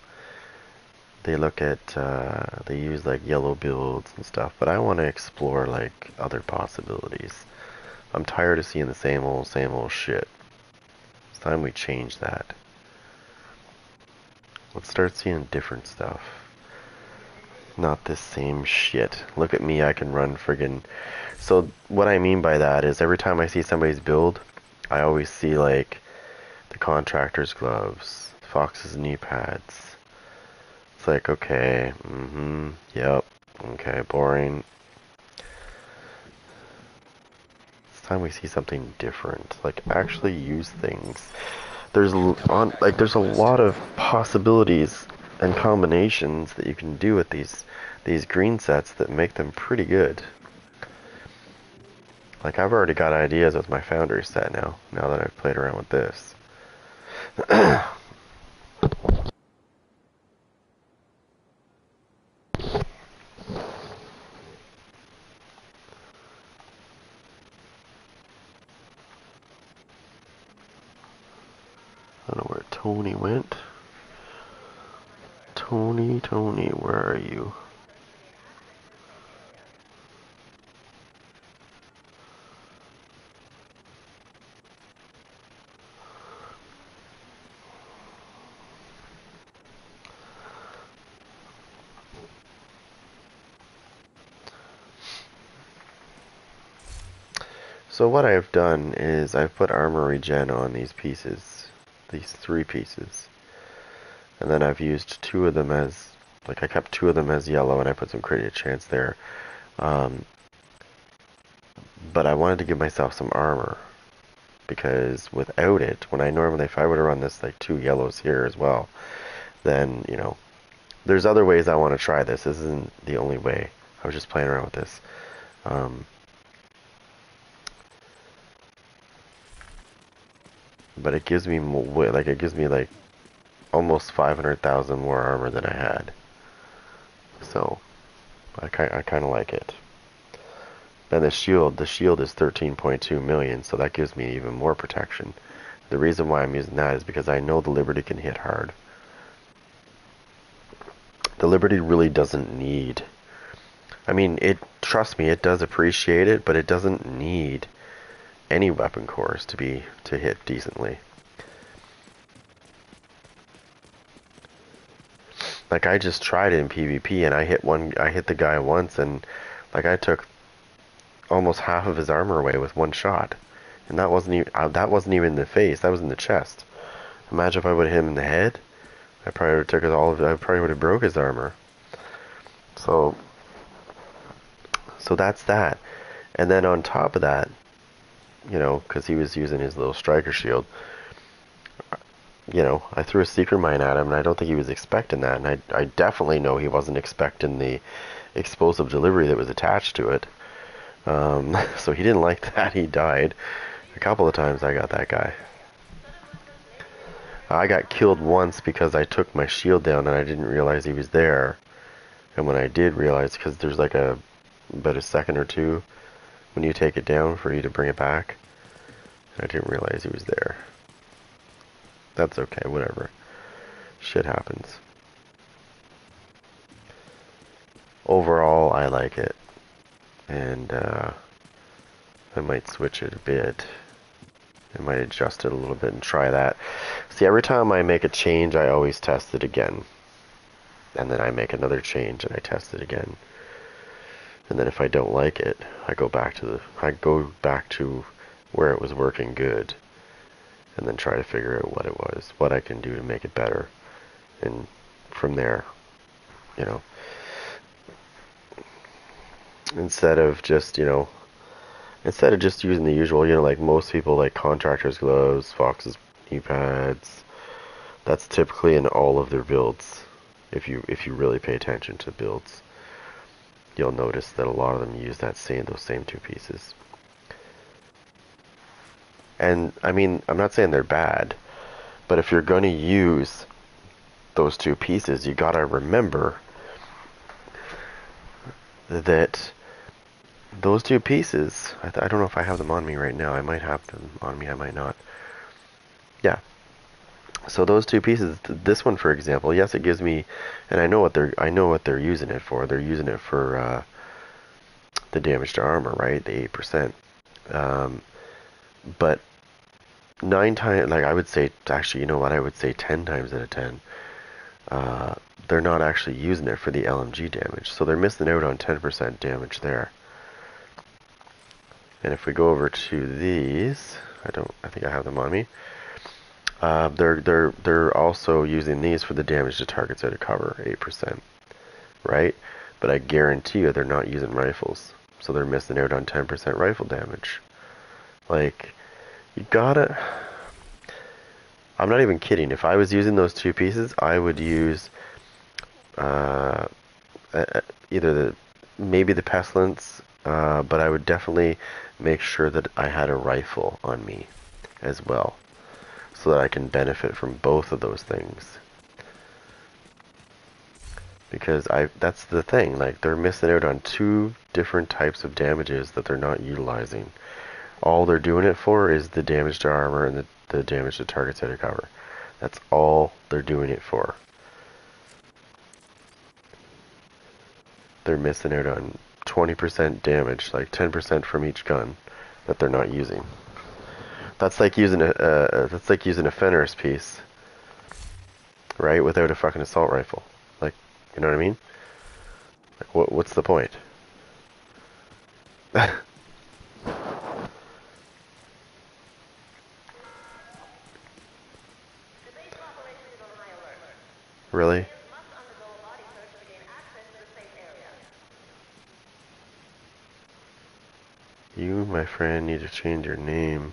they look at, they use like yellow builds and stuff, but I want to explore like other possibilities. I'm tired of seeing the same old shit. It's time we change that. Let's start seeing different stuff. Not this same shit. Look at me, I can run friggin'... So, what I mean by that is every time I see somebody's build, I always see like the contractor's gloves, Fox's knee pads. It's like, okay, yep, okay, boring. It's time we see something different. Like, actually use things. There's a lot of possibilities and combinations that you can do with these green sets that make them pretty good. Like, I've already got ideas with my Foundry set now that I've played around with this. I don't know where Tony went. Tony, where are you? So what I've done is I've put armor regen on these pieces. these 3 pieces. And then I've used 2 of them as, like I kept 2 of them as yellow and I put some creative chance there. But I wanted to give myself some armor. Because without it, if I were to run this like 2 yellows here as well, then, you know, there's other ways I want to try this. This isn't the only way. I was just playing around with this. But it gives me more, like it gives me like almost 500,000 more armor than I had. So I kind of like it. And the shield is 13.2 million, so that gives me even more protection. The reason why I'm using that is because I know the Liberty can hit hard. The Liberty really doesn't need, I mean, trust me, it does appreciate it, but it doesn't need any weapon cores to hit decently. Like I just tried it in PvP and I hit the guy once and like I took almost half of his armor away with 1 shot. And that wasn't even in the face, that was in the chest. Imagine if I would have hit him in the head. I probably would have I probably would have broke his armor. So that's that. And then on top of that, you know, because he was using his little striker shield, you know, I threw a seeker mine at him, and I don't think he was expecting that. And I definitely know he wasn't expecting the explosive delivery that was attached to it. So he didn't like that. He died. A couple of times I got that guy. I got killed once because I took my shield down and I didn't realize he was there. And when I did realize, because there's like about a second or two when you take it down for you to bring it back, I didn't realize he was there. That's okay, whatever. Shit happens. Overall, I like it. And I might switch it a bit. I might adjust it a little bit and try that. See, every time I make a change, I always test it again. And then I make another change and I test it again. And then if I don't like it, I go back to where it was working good. And then try to figure out what it was, what I can do to make it better. And from there, you know, instead of just using the usual, you know, like most people, like contractors' gloves, Fox's knee pads, that's typically in all of their builds. If you really pay attention to builds, you'll notice that a lot of them use those same 2 pieces. And I mean, I'm not saying they're bad, but if you're going to use those 2 pieces, you gotta remember that those 2 pieces, I don't know if I have them on me right now. I might have them on me, I might not. Yeah. So those 2 pieces, this one for example, yes, it gives me, and I know what they're using it for. They're using it for the damage to armor, right? The 8%. But 9 times, like I would say, actually, you know what? I would say 10 times out of 10, they're not actually using it for the LMG damage. So they're missing out on 10% damage there. And if we go over to these, I think I have them on me. They're also using these for the damage to targets out of cover, 8%, right? But I guarantee you they're not using rifles, so they're missing out on 10% rifle damage. Like, you gotta. I'm not even kidding. If I was using those 2 pieces, I would use either maybe the pestilence, but I would definitely make sure that I had a rifle on me as well, so that I can benefit from both of those things. Because that's the thing, like they're missing out on 2 different types of damages that they're not utilizing. All they're doing it for is the damage to armor and the damage to targets out of cover. That's all they're doing it for. They're missing out on 20% damage, like 10% from each gun that they're not using. That's like using a Fenris piece, right? Without a fucking assault rifle. Like, you know what I mean? Like, what's the point? Really? You, my friend, need to change your name.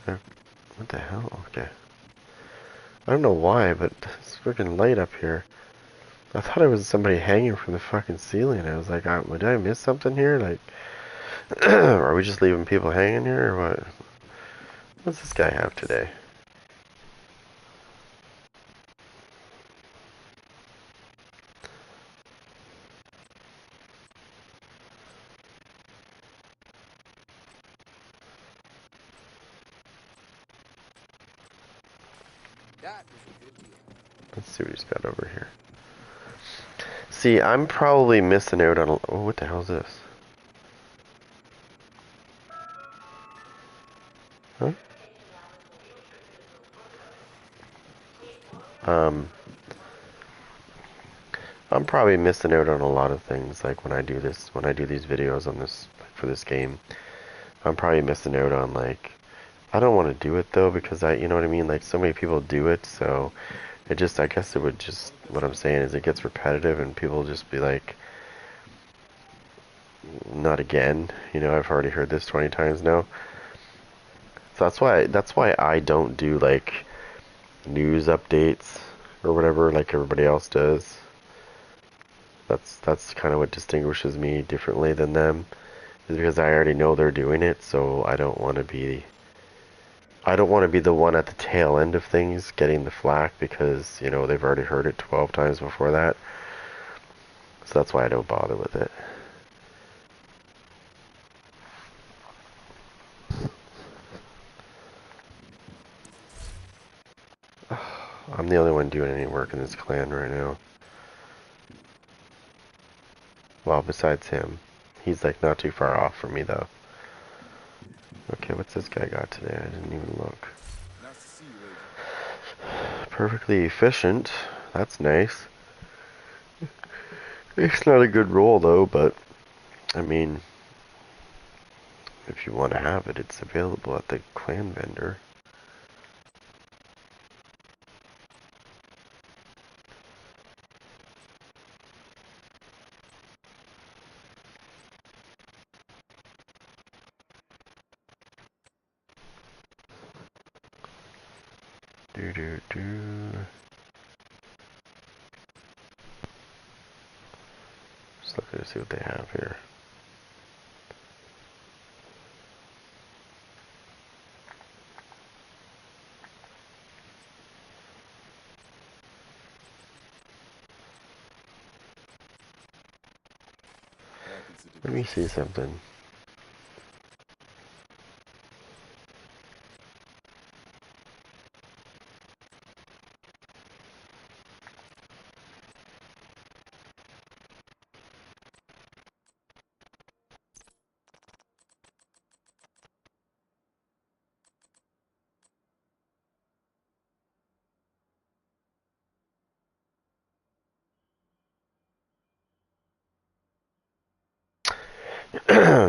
What the hell? Okay. I don't know why, but it's freaking light up here. I thought it was somebody hanging from the fucking ceiling. I was like, did I miss something here? Like, are we just leaving people hanging here, or what? What's this guy have today? Let's see what he's got over here. See, I'm probably missing out on oh, what the hell is this? Huh? I'm probably missing out on a lot of things, like when I do these videos on this, for this game. I'm probably missing out on, like, I don't want to do it though, because you know what I mean, like, so many people do it, so it just, I guess it would just, what I'm saying is it gets repetitive and people just be like, not again, you know, I've already heard this 20 times now. So that's why I don't do, like, news updates or whatever like everybody else does. That's kind of what distinguishes me differently than them, is because I already know they're doing it, so I don't want to be the one at the tail end of things getting the flack because, you know, they've already heard it 12 times before that. So that's why I don't bother with it. I'm the only one doing any work in this clan right now. Well, besides him. He's like not too far off from me though. Okay, what's this guy got today? I didn't even look. Perfectly efficient. That's nice. It's not a good roll though, but I mean, if you want to have it, it's available at the clan vendor. Just looking to see what they have here. Let me see something.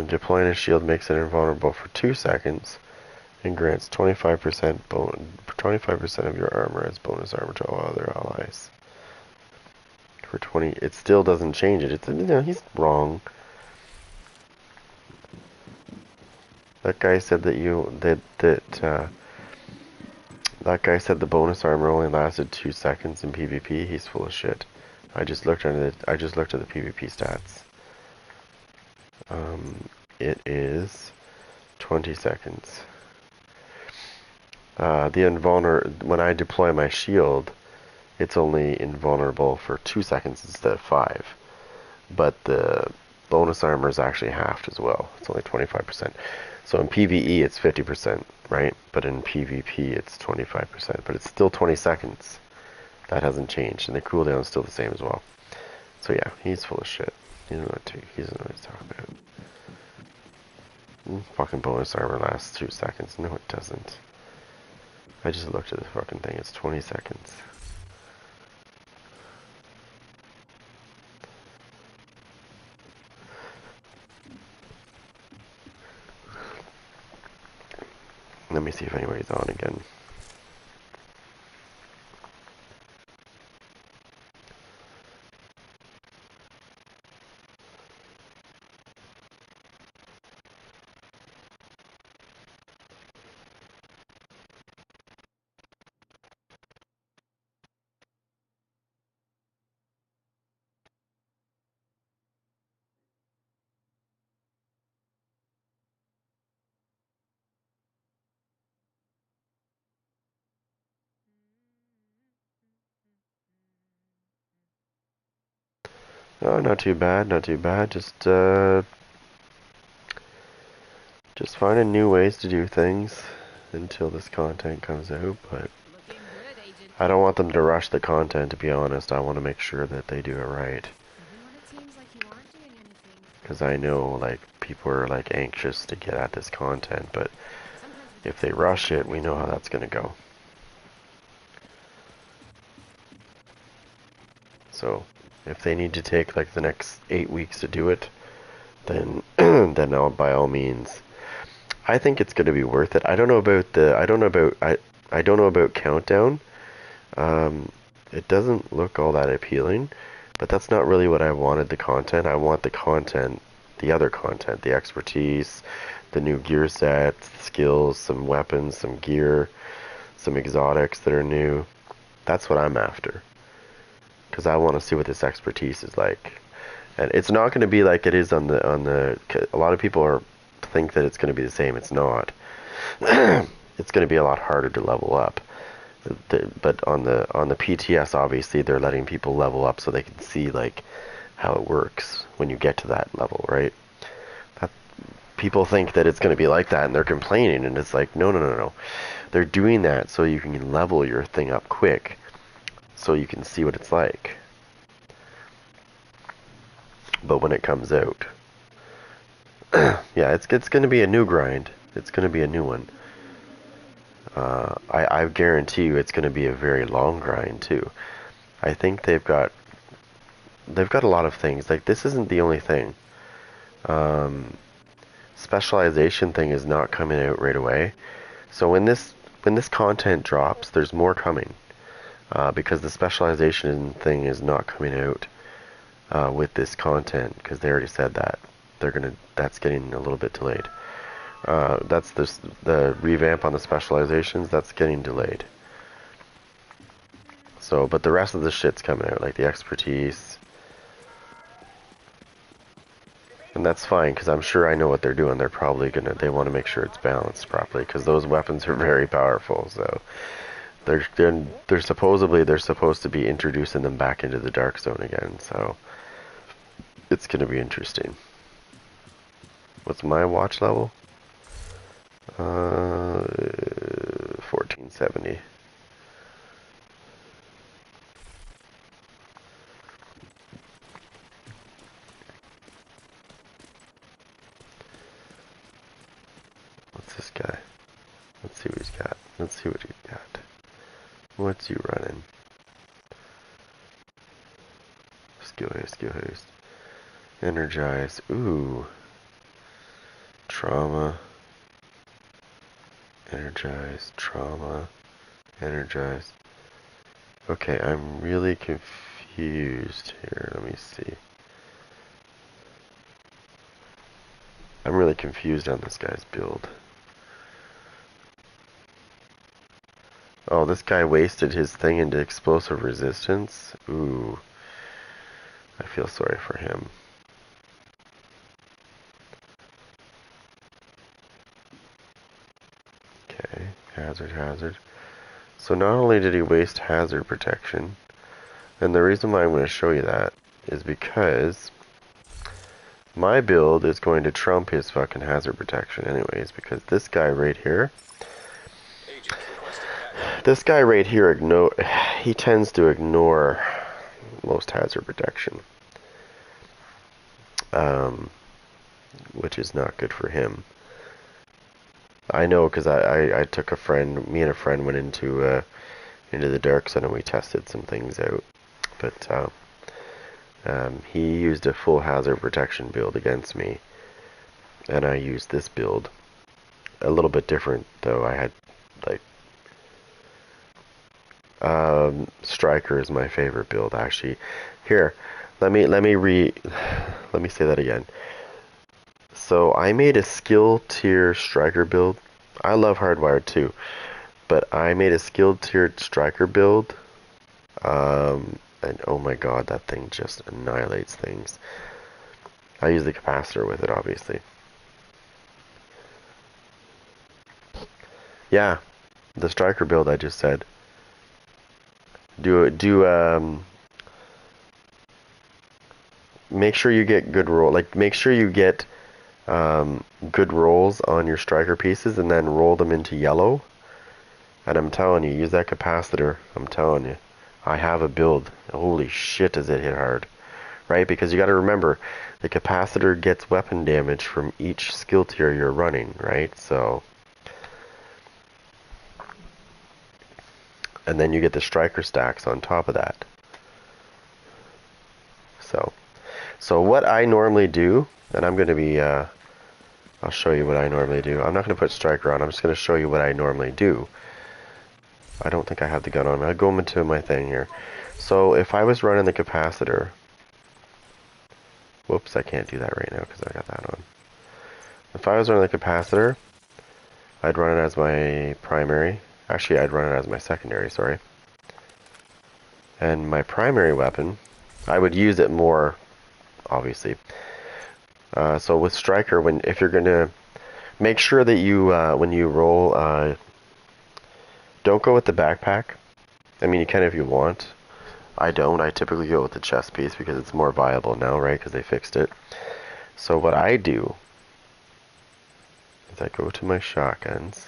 Deploying a shield makes it invulnerable for 2 seconds and grants 25% of your armor as bonus armor to all other allies. For 20, it still doesn't change it. It's, you know, he's wrong. That guy said that guy said the bonus armor only lasted 2 seconds in PvP. He's full of shit. I just looked at the PvP stats. It is 20 seconds. When I deploy my shield, it's only invulnerable for 2 seconds instead of 5. But the bonus armor is actually halved as well. It's only 25%. So in PvE it's 50%, right? But in PvP it's 25%. But it's still 20 seconds. That hasn't changed. And the cooldown is still the same as well. So yeah, he's full of shit. He doesn't know what he's talking about. Fucking bonus armor lasts 2 seconds. No, it doesn't. I just looked at the fucking thing. It's 20 seconds. Let me see if anybody's on again. Oh, not too bad, not too bad. Just finding new ways to do things until this content comes out, but I don't want them to rush the content, to be honest. I want to make sure that they do it right. Because I know, like, people are, like, anxious to get at this content, but if they rush it, we know how that's going to go. So, if they need to take, like, the next 8 weeks to do it, then, then I'll, by all means. I think it's going to be worth it. I don't know about Countdown. It doesn't look all that appealing, but that's not really what I wanted the content. I want the content, the other content, the expertise, the new gear sets, skills, some weapons, some gear, some exotics that are new. That's what I'm after. Because I want to see what this expertise is like. And it's not going to be like it is on the a lot of people think that it's going to be the same. It's not. It's going to be a lot harder to level up. But on the PTS, obviously they're letting people level up so they can see like how it works when you get to that level, right? People think that it's going to be like that and they're complaining, and it's like, no. They're doing that so you can level your thing up quick so you can see what it's like. But when it comes out, yeah, it's going to be a new grind. It's going to be a new one. I guarantee you it's going to be a very long grind too. I think they've got a lot of things. Like, this isn't the only thing. Specialization thing is not coming out right away. So when this content drops, there's more coming. Because the specialization thing is not coming out with this content, because they already said that that's getting a little bit delayed. That's the revamp on the specializations, that's getting delayed. So, but the rest of the shit's coming out, like the expertise. And that's fine, because I'm sure I know what they're doing. They want to make sure it's balanced properly, because those weapons are very powerful, so they're supposed to be introducing them back into the dark zone again, so it's going to be interesting. What's my watch level? 1470. What's this guy? Let's see what he's got. Let's see what he's got. What's you running? Skill haste. Energize. Ooh. Trauma. Energize. Trauma. Energize. Okay, I'm really confused here. Let me see. I'm really confused on this guy's build. Oh, this guy wasted his thing into explosive resistance? Ooh. I feel sorry for him. Okay, hazard. So not only did he waste hazard protection, and the reason why I'm going to show you that is because my build is going to trump his fucking hazard protection anyways, because this guy right here, he tends to ignore most hazard protection, which is not good for him. I know, because I took me and a friend went into the dark zone and we tested some things out, but he used a full hazard protection build against me, and I used this build, a little bit different though. I had like striker is my favorite build actually. Here, let me say that again. So I made a skill tier striker build. I love Hardwired too, but I made a skill tiered striker build. And oh my god, that thing just annihilates things. I use the capacitor with it, obviously. Yeah, the striker build I just said. Make sure you get good roll. Like, make sure you get good rolls on your striker pieces, and then roll them into yellow. And I'm telling you, use that capacitor. I'm telling you, I have a build. Holy shit, does it hit hard, right? Because you got to remember, the capacitor gets weapon damage from each skill tier you're running, right? So, and then you get the striker stacks on top of that. So what I normally do, and I'm going to be, I'll show you what I normally do. I'm not going to put striker on. I'm just going to show you what I normally do. I don't think I have the gun on. I'll go into my thing here. So if I was running the capacitor, whoops, I can't do that right now because I got that on. If I was running the capacitor, I'd run it as my primary. Actually, I'd run it as my secondary, sorry. And my primary weapon, I would use it more, obviously. So with striker, if you're gonna make sure that you when you roll, don't go with the backpack. I mean, you can if you want. I don't. I typically go with the chest piece because it's more viable now, right? Because they fixed it. So what I do is I go to my shotguns.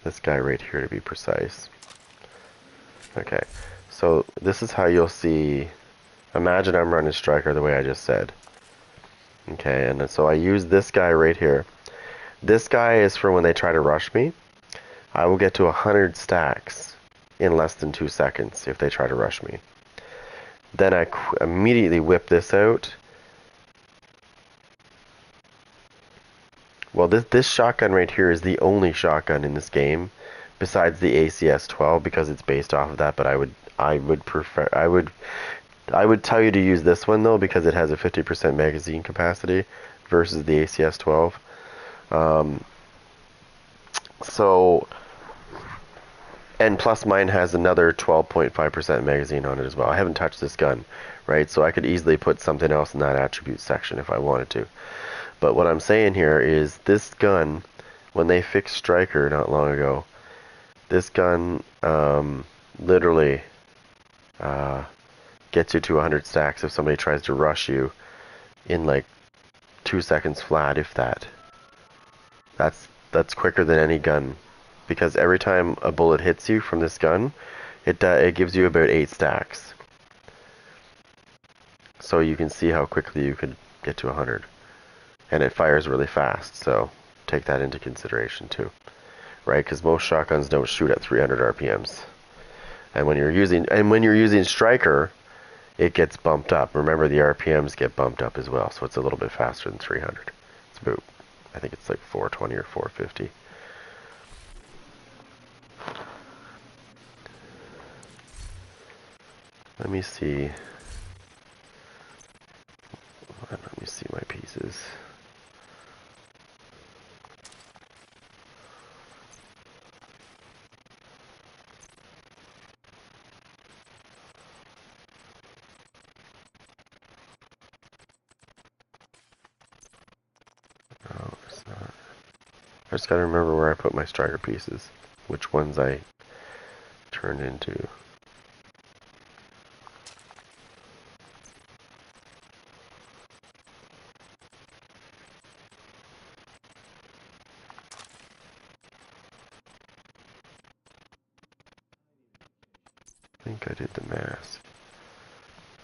This guy right here, to be precise. Okay. So this is how you'll see. Imagine I'm running striker the way I just said. Okay, and so I use this guy right here. This guy is for when they try to rush me. I will get to 100 stacks in less than 2 seconds if they try to rush me. Then I immediately whip this out. Well, this shotgun right here is the only shotgun in this game besides the ACS-12 because it's based off of that, but I would tell you to use this one though because it has a 50% magazine capacity versus the ACS-12. And plus mine has another 12.5% magazine on it as well. I haven't touched this gun, right? So I could easily put something else in that attribute section if I wanted to. But what I'm saying here is this gun, when they fixed striker not long ago, this gun literally gets you to 100 stacks if somebody tries to rush you in like 2 seconds flat, if that. That's quicker than any gun, because every time a bullet hits you from this gun, it gives you about 8 stacks. So you can see how quickly you could get to 100, and it fires really fast. So take that into consideration too, right? Because most shotguns don't shoot at 300 RPMs, and when you're using striker, it gets bumped up. Remember, the RPMs get bumped up as well, so it's a little bit faster than 300. It's about, I think it's like 420 or 450. Let me see. Let me see my pieces. No, it's not. I just gotta remember where I put my striker pieces. Which ones I turned into. I think I did the mask.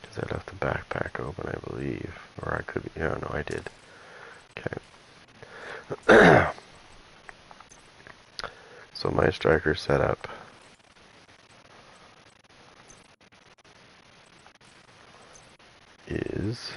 Because I left the backpack open, I believe. Or I could be, yeah, no, I did. Okay. So my striker setup is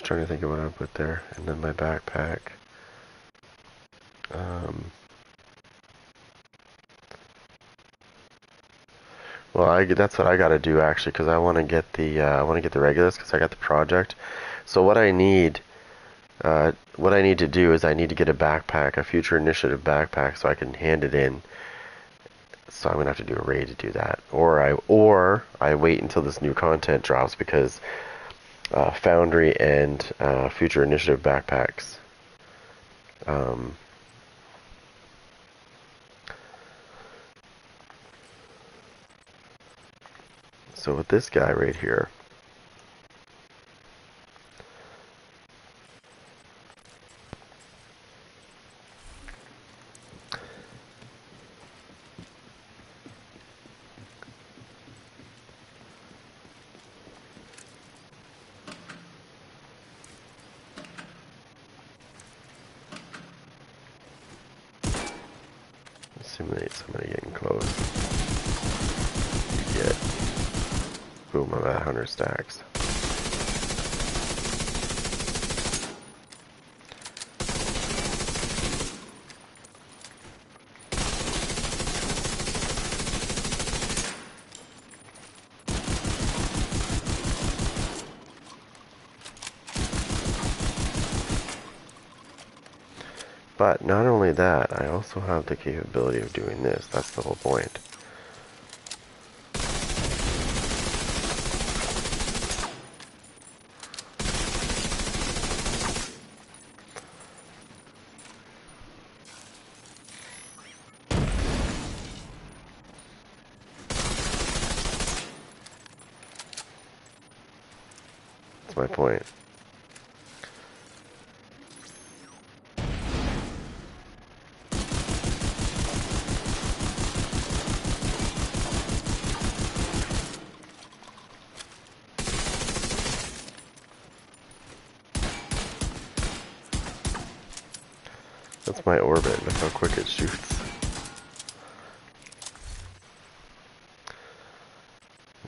trying to think of what I put there. And then my backpack. Well, that's what I gotta do actually, because I want to get the regulars, because I got the project. So what I need to do is I need to get a backpack, a future initiative backpack, so I can hand it in. So I'm gonna have to do a raid to do that, or I wait until this new content drops, because Foundry and future initiative backpacks. So with this guy right here, simulate somebody getting close. Get boom, I'm at 100 stacks. But not only that, I also have the capability of doing this. That's the whole point. That's my point. That's my orbit. Look how quick it shoots.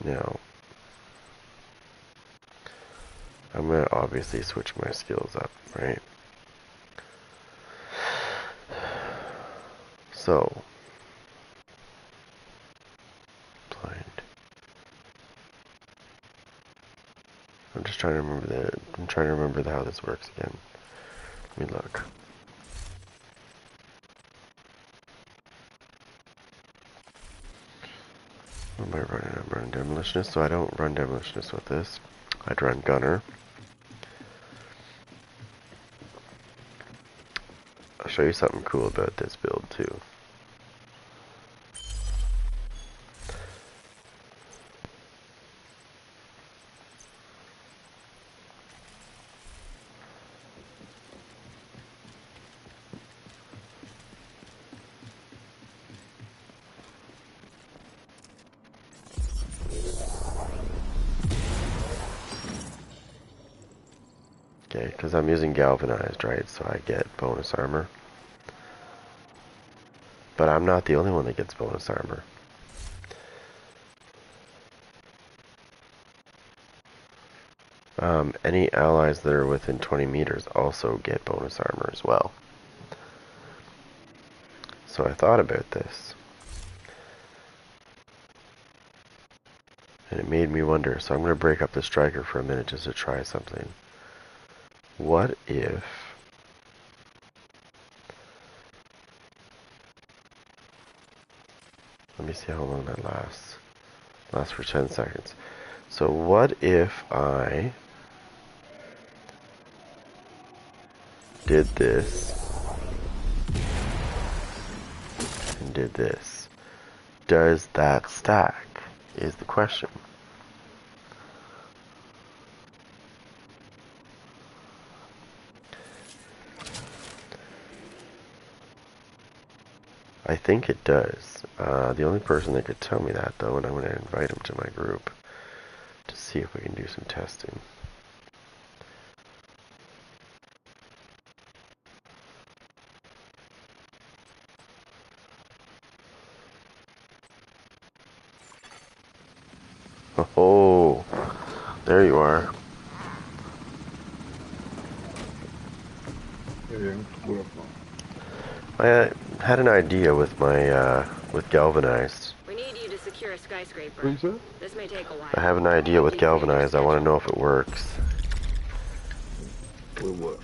Now, I'm going to obviously switch my skills up, right? So, blind. I'm trying to remember how this works again. Let me look. What am I running? I'm running Demolitionist, so I don't run Demolitionist with this. I'd run Gunner. I'll show you something cool about this build too. Okay, because I'm using galvanized, right? So I get bonus armor. But I'm not the only one that gets bonus armor. Any allies that are within 20 meters also get bonus armor as well. So I thought about this. And it made me wonder. So I'm going to break up the striker for a minute just to try something. What if... Let me see how long that lasts. Lasts for 10 seconds. So what if I did this and did this? Does that stack? Is the question. I think it does. The only person that could tell me that, though, and I'm going to invite him to my group to see if we can do some testing. Oh, there you are. Where from? I had an idea with my with galvanized. We need you to secure a skyscraper. What you said? This may take a while. I have an idea with Keep me in your galvanized. I want to schedule. know if it works. With what?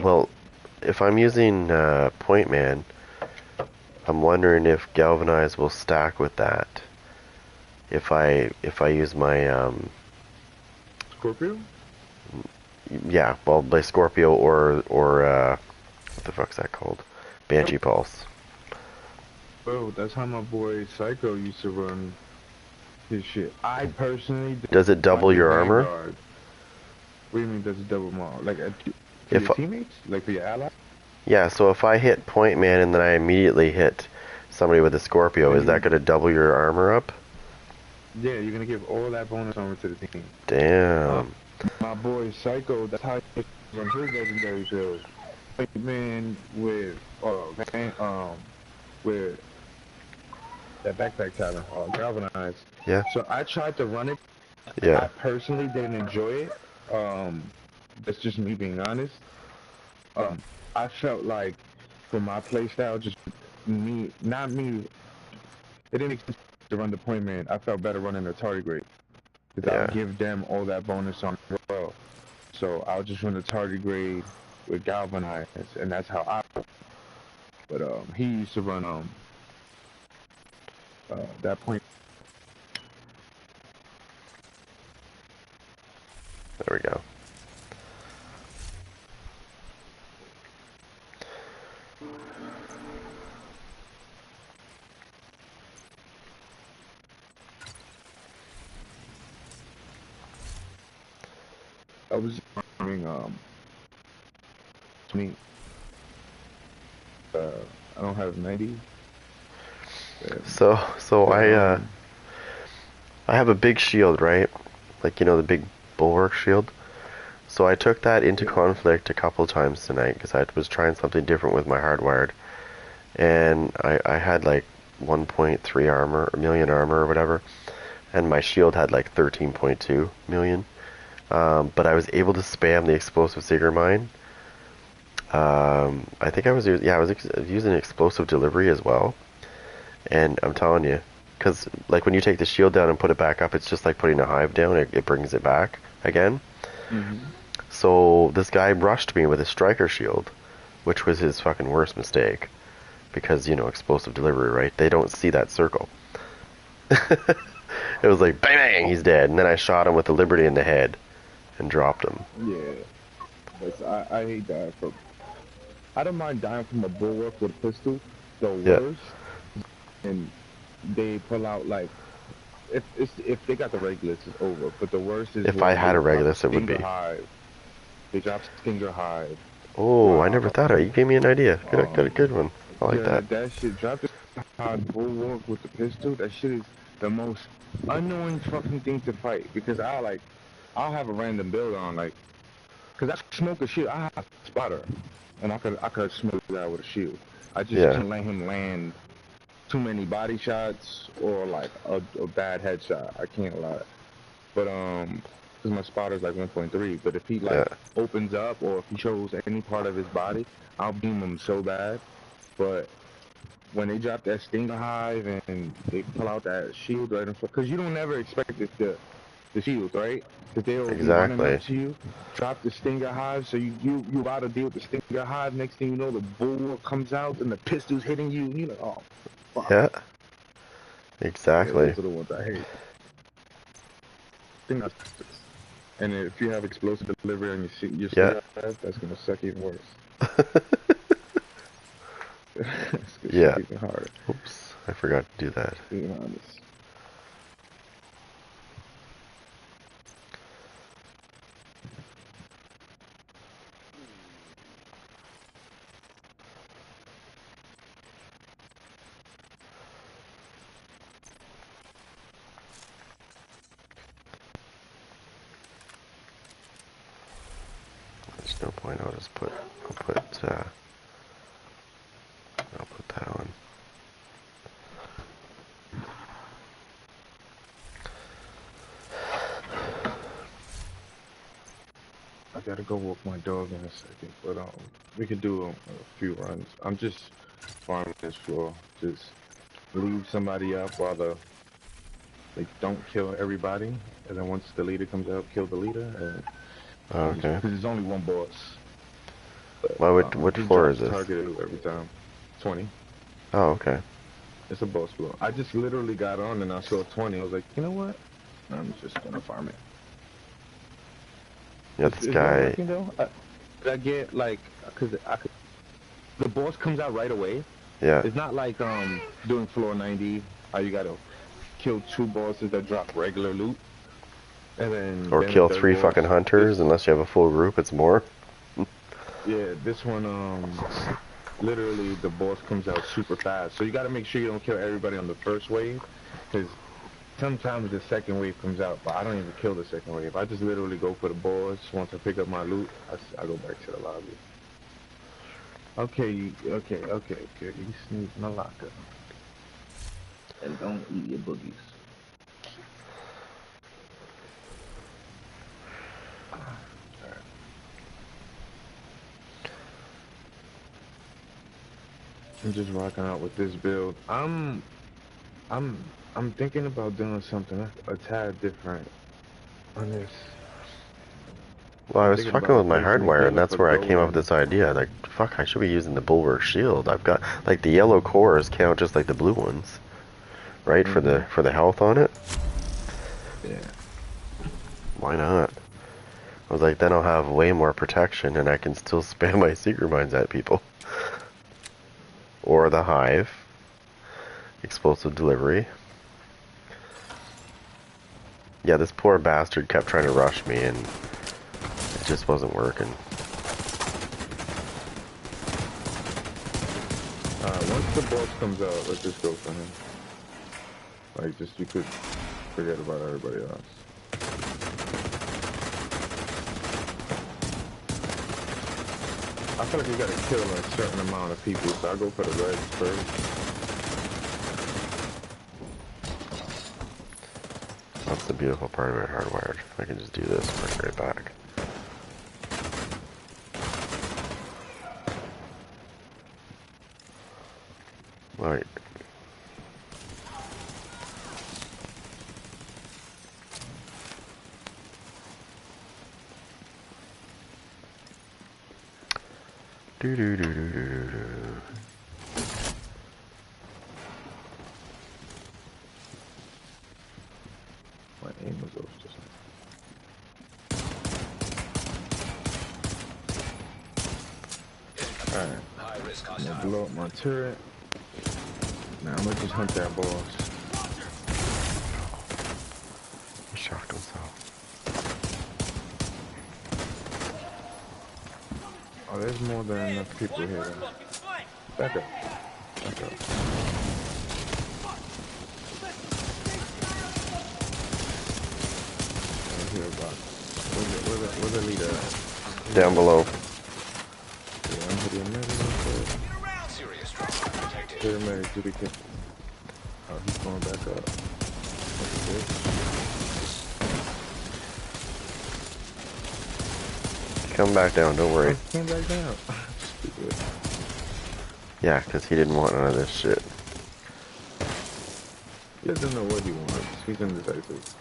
Well, if I'm using Point Man, I'm wondering if galvanized will stack with that. If I use my Scorpio? yeah, well, by Scorpio or what the fuck's that called? Banshee Pulse. Bro, that's how my boy Psycho used to run his shit. I personally Does it double like the your armor? Vanguard. What do you mean does it double my armor? Like for If your teammates? Like for your allies? Yeah, so if I hit Point Man and then I immediately hit somebody with a Scorpio, is that going to double your armor up? Yeah, you're gonna give all that bonus armor to the team. Damn. My boy Psycho, that's how he run his legendary build. Like man with with that backpack talent, galvanized. Yeah. So I tried to run it. I Yeah. personally didn't enjoy it. That's just me being honest. I felt like for my playstyle, just me, not me. It didn't make sense to run the point man. I felt better running the tardigrade because Yeah. I'll give them all that bonus on well. So I'll just run the tardigrade with galvanized, and that's how I. But he used to run that point. There we go. I was running me. I don't have 90. So I have a big shield, right? Like, you know, the big bulwark shield. So I took that into conflict a couple times tonight because I was trying something different with my hardwired. And I had like 1.3 armor, or million armor or whatever. And my shield had like 13.2 million. But I was able to spam the explosive Seeger mine. I think I was using explosive delivery as well. And I'm telling you, because like when you take the shield down and put it back up, it's just like putting a hive down. It brings it back again. Mm-hmm. So this guy rushed me with his striker shield, which was his fucking worst mistake. Because, you know, explosive delivery, right? They don't see that circle. It was like, bang, bang, he's dead. And then I shot him with the Liberty in the head and dropped him. Yeah, but I hate that. I don't mind dying from a bulwark with a pistol. The worst, and they pull out like if they got the Regulus, it's over. But the worst is If when I had they a drop Regulus, it would Stinger be. Hive. They drop Stinger Hive. Oh, I never thought of it. You gave me an idea. Good one. I like Yeah, that. that shit. Drop the Hive bulwark with the pistol. That shit is the most annoying fucking thing to fight because I'll have a random build on like. Cause I smoke a shield. I have a spotter, and I could smoke that with a shield. I just can't let him land too many body shots or like a bad headshot. I can't lie. But cause my spotter's like 1.3. But if he like opens up or if he shows any part of his body, I'll beam him so bad. But when they drop that Stinger Hive and they pull out that shield right in front, cause you don't ever expect it to. The shield, right? Because they'll be running up to you, drop the Stinger Hive, so you about to deal with the Stinger Hive. Next thing you know, the bulwark comes out and the pistol's hitting you, and you're like, oh, fuck. Yeah. Exactly. Yeah, those are the ones I hate. And if you have explosive delivery on your Stinger Hive, that's gonna suck even worse. It's gonna suck even harder. Oops, I forgot to do that. Being honest. There's no point. I'll put that on. I gotta go walk my dog in a second, but we could do a few runs. I'm just farming this floor. Just leave somebody up while like don't kill everybody, and then once the leader comes out, kill the leader, and Okay. because there's only one boss. But, Well, what he floor is drops this? targeted every time. 20. Oh, okay. It's a boss floor. I just literally got on and I saw 20. I was like, you know what? I'm just gonna farm it. Yeah, Is this that guy. working though? Did I get like, cause the boss comes out right away. Yeah. It's not like doing floor 90. How you gotta kill 2 bosses that drop regular loot, and Or then kill the 3 third boss. fucking hunters unless you have a full group. It's more. Yeah, this one literally the boss comes out super fast. So you gotta make sure you don't kill everybody on the first wave, cause sometimes the second wave comes out, but I don't even kill the second wave. I just literally go for the boss. Once I pick up my loot, I go back to the lobby. Okay, okay. You sneak my locker. And don't eat your boogies. I'm just rocking out with this build. I'm thinking about doing something a tad different on this. Well, I I'm was thinking fucking about with my replacing the hardwire, and that's Caliph where I with came up with Golem. this idea. Like, fuck, I should be using the Bulwark Shield. I've got like the yellow cores count just like the blue ones, right? For the health on it. Yeah. Why not? I was like, then I'll have way more protection, and I can still spam my secret mines at people. Or the hive, explosive delivery. Yeah, this poor bastard kept trying to rush me, and it just wasn't working. Once the boss comes out, let's just go for him. Like, just you could forget about everybody else. I feel like you gotta kill a certain amount of people, so I go for the reds first. That's the beautiful part of it, Hardwired. I can just do this and bring it right back. Alright. Do do do do do do do. My aim was off just now. Alright. High risk I'm gonna hostile. blow up my turret. Now I'm gonna just hunt that boss. He shocked himself. Oh, there's more than enough people here. Back up. Back up. Where's the leader at? Down below. Yeah, I'm hitting a medic. Serious trauma detected. Paramedic, do the kill. Oh, he's going back up. Come back down, don't worry. Came back down. Stupid. Yeah, because he didn't want none of this shit. He doesn't know what he wants. He's indecisive.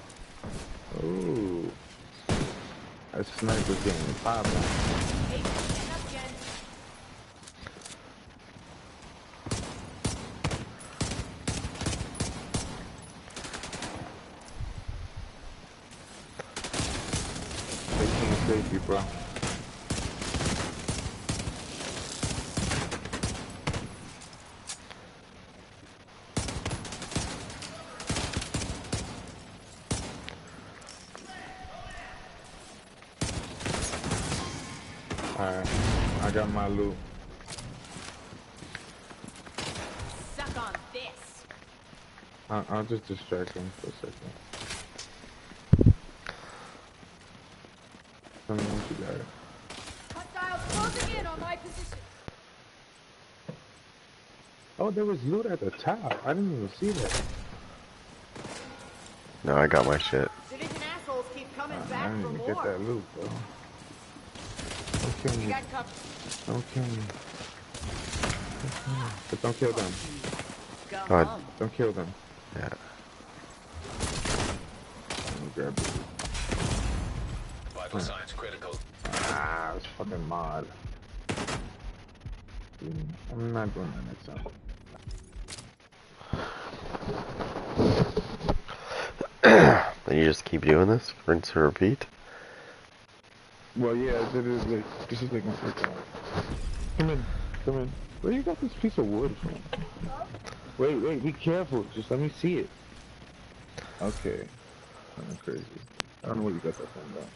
Oh. That sniper's getting popped. Safety, bro. Alright, I got my loot. Suck on this. I'll just distract him for a second. Tell me once you got it. Hostiles closing in on my position. Oh, there was loot at the top. I didn't even see that. No, I got my shit. Division assholes keep coming I back didn't for even more. get that loot, bro. Don't kill me. Don't kill me. But don't kill them. God. Don't kill them. Yeah. Let me grab it. Vital signs critical. Ah, it's fucking mod. I'm not doing that next time. Then you just keep doing this, rinse and repeat. Well, yeah, this is like my first time. Come in, come in. Where you got this piece of wood from? Wait, be careful. Just let me see it. Okay. I'm crazy. I don't know where you got that from, though.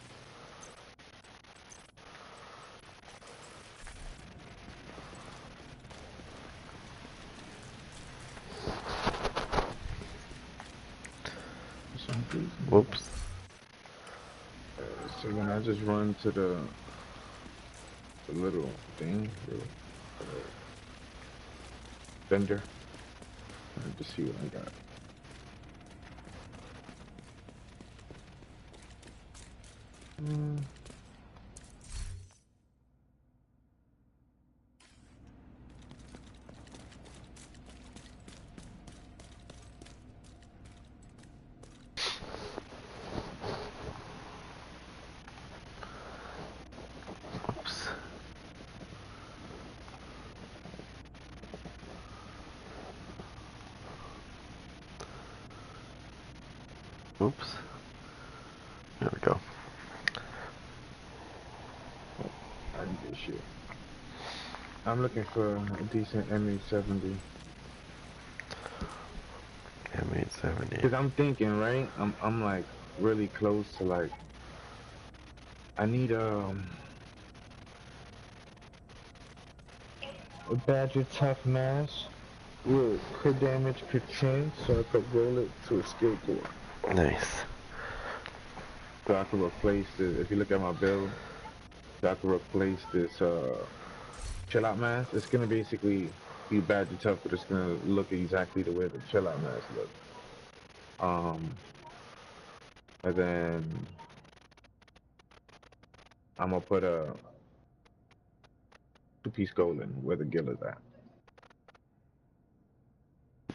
Whoops. So when I just run to the little thing, the vendor, and just see what I got. Whoops. Oops. There we go. I need this shit. I'm looking for a decent M870. M870. Cause I'm thinking, right? I'm like really close to like. I need a Badger Tough Mash with crit damage per 10, so I could roll it to a skill core. Nice. So I could replace this. If you look at my build, so I could replace this chill out mask. It's gonna basically be Badger Tough, but it's gonna look exactly the way the chill out mask looks. And then I'm gonna put a 2-piece golden where the gill is at.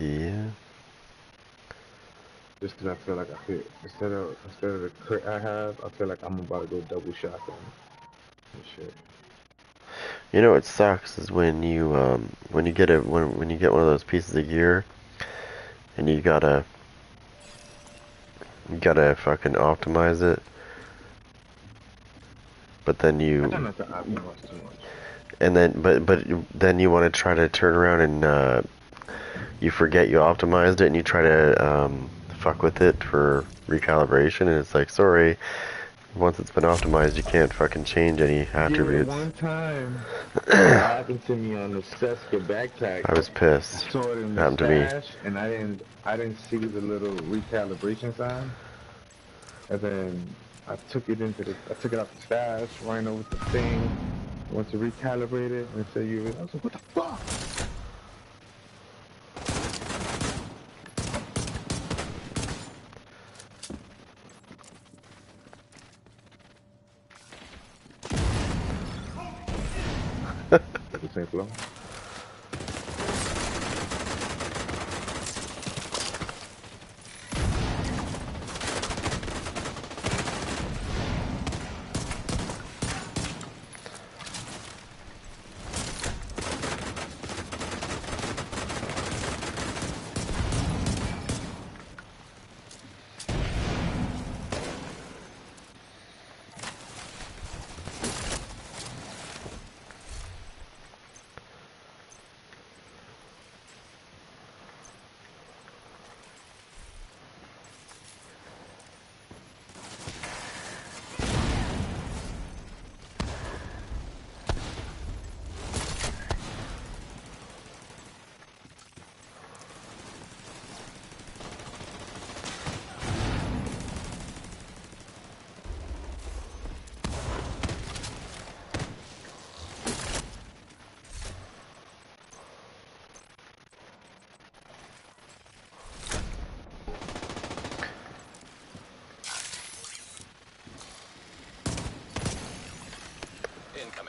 Yeah. Just because I feel like I feel instead of the crit I have, I feel like I'm about to go double shotgun and shit. You know what sucks is when you get when you get one of those pieces of gear and you gotta fucking optimize it, but then I you don't have to optimize too much. and then you want to try to turn around and you forget you optimized it and you try to fuck with it for recalibration, and it's like, sorry, once it's been optimized you can't fucking change any attributes. Yeah, one time it happened to me on the Seska backpack. I was I pissed. saw it in the Happened to me. stash and I didn't see the little recalibration sign. And then I took it out the stash, ran over the thing, went to recalibrate it, and said I was like, what the fuck? The same flow.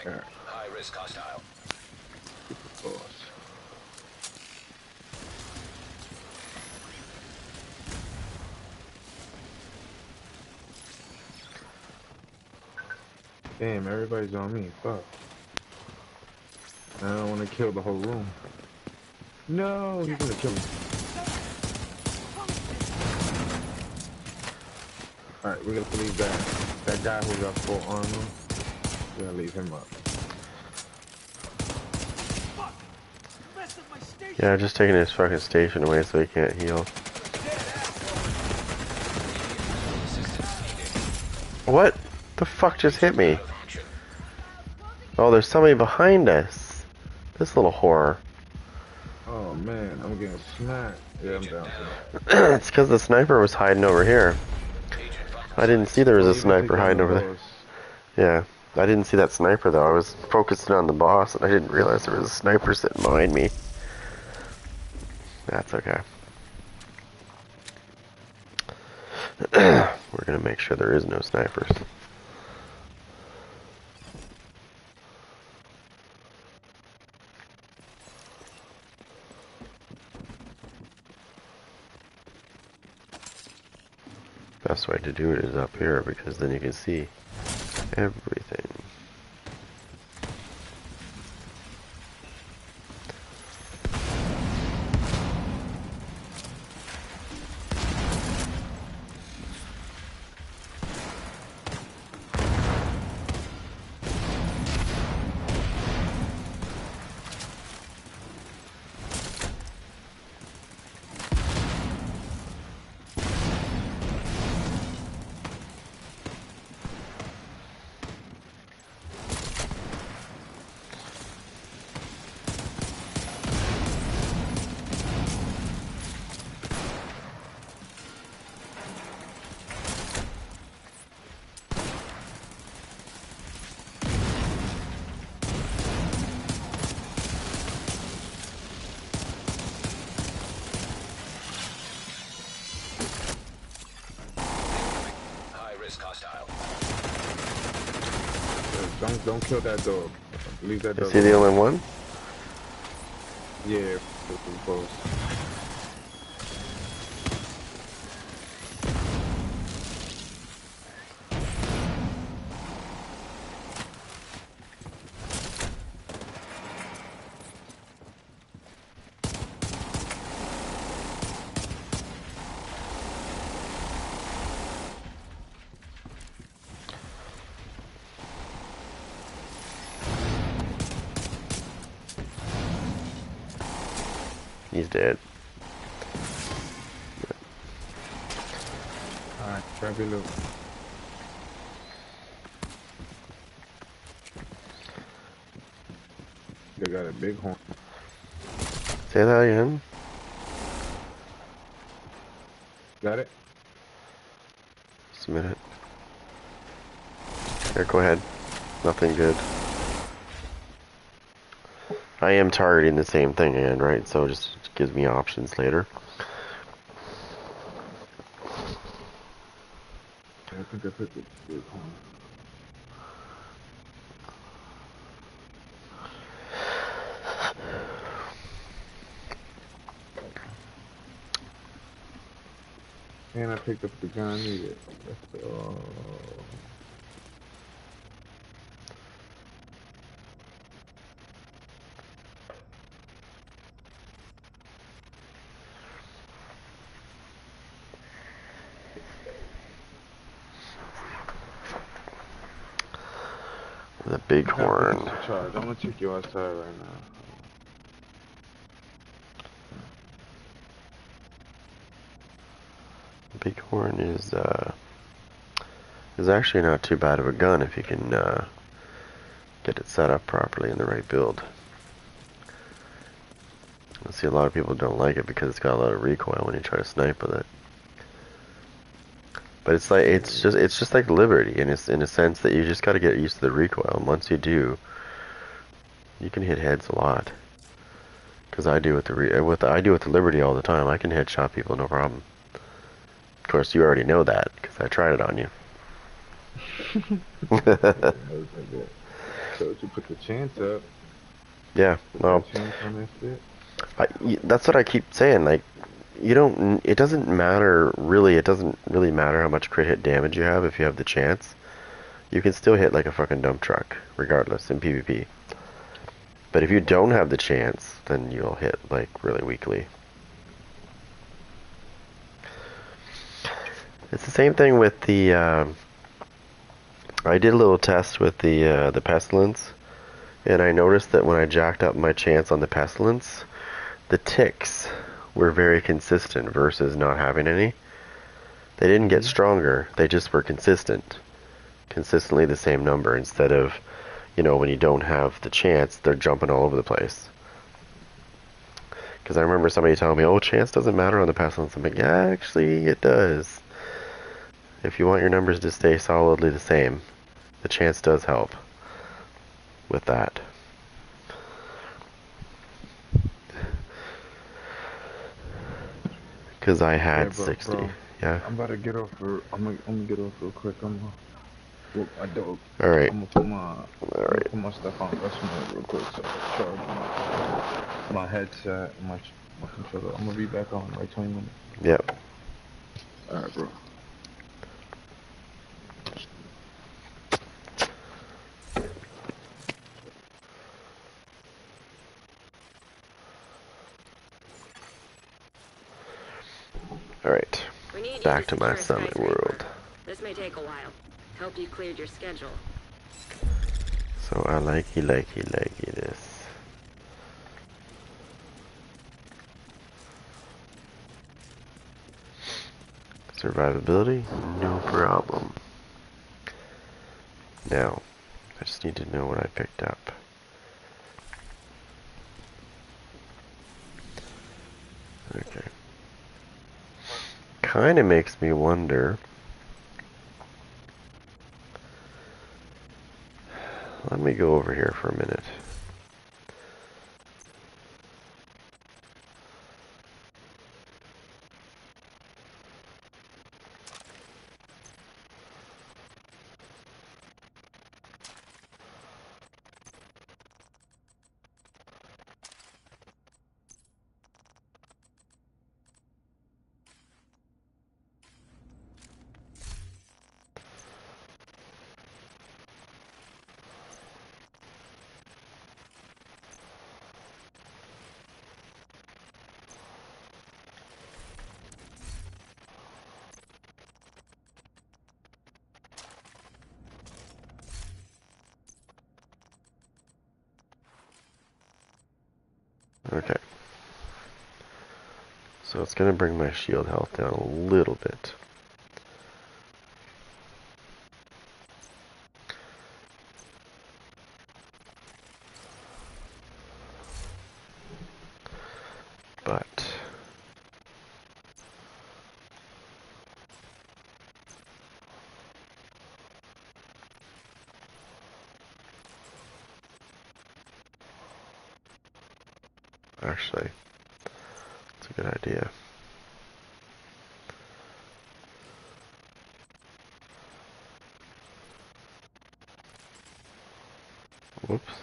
incoming. Yeah. High risk hostile. Boss. Damn, everybody's on me. Fuck. I don't want to kill the whole room. No, he's gonna kill me. Alright, we're gonna leave that guy who got full armor. We're gonna leave him up. Yeah, just taking his fucking station away so he can't heal. What the fuck just hit me? Oh, there's somebody behind us. This little whore. Oh man, I'm getting smacked. Yeah, I'm down for that. It's because the sniper was hiding over here. I didn't see there was a Well, you can take sniper down hiding the over there. boss. Yeah, I didn't see that sniper though. I was focusing on the boss and I didn't realize there was a sniper sitting behind me. That's okay. We're gonna make sure there is no snipers. Best way to do it is up here because then you can see everything. High risk hostile. Don't kill that dog. Leave that dog. Is he the only one? Yeah, both. He's dead. Alright, grab your loot. They got a big horn. Say that again. Got it? Just a minute. Here, go ahead. Nothing good. I am targeting the same thing again, right? So it just gives me options later. I think I put the big horn. And I picked up the gun I needed. Let's go. The bighorn. Charge. I'm gonna check you outside right now. Bighorn is actually not too bad of a gun if you can get it set up properly in the right build. I see a lot of people don't like it because it's got a lot of recoil when you try to snipe with it. But it's just like Liberty in a sense that you just got to get used to the recoil. And once you do, you can hit heads a lot. Because I do with the Liberty all the time. I can headshot people no problem. Of course, you already know that because I tried it on you. told you put the chance up. Yeah, Put well, that chance on that shit. that's what I keep saying. Like, you don't. It doesn't matter really. It doesn't really matter how much crit hit damage you have if you have the chance. You can still hit like a fucking dump truck, regardless in PvP. But if you don't have the chance, then you'll hit like really weakly. It's the same thing with the. I did a little test with the pestilence, and I noticed that when I jacked up my chance on the pestilence, the ticks were very consistent versus not having any. They didn't get stronger; they just were consistent, consistently the same number. Instead of, you know, when you don't have the chance, they're jumping all over the place. Because I remember somebody telling me, "Oh, chance doesn't matter on the pestilence." I'm like, "Yeah, actually, it does. If you want your numbers to stay solidly the same, the chance does help with that." Because I had Yeah, 60. bro. Yeah. I'm about to get off. I'm gonna get off real quick. I'm gonna walk my dog. All right. I'm gonna All right. put my stuff on rest mode real quick so I can charge my headset and my controller. I'm gonna be back on in like 20 minutes. Yep. Alright, bro. All right. We need you Back to to my secure a summit skyscraper. world. This may take a while. Hope you cleared your schedule. So I likey this. Survivability, no problem. Now, I just need to know what I picked up. Okay. Kind of makes me wonder. Let me go over here for a minute. Okay. So it's going to bring my shield health down a little bit. But actually, it's a good idea. Whoops.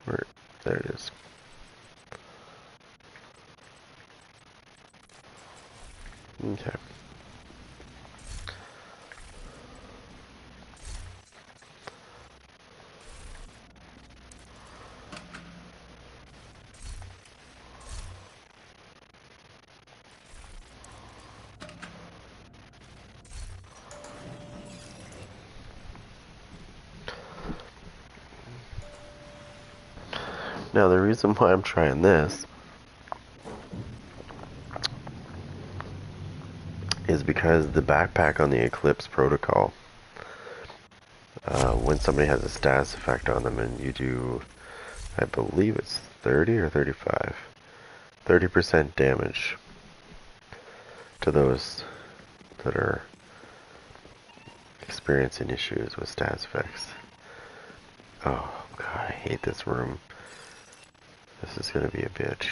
Where? There it is. Okay. Now the reason why I'm trying this is because the backpack on the Eclipse protocol, when somebody has a status effect on them and you do, I believe it's 30 or 35, 30% damage to those that are experiencing issues with status effects. Oh god, I hate this room. This is gonna be a bitch.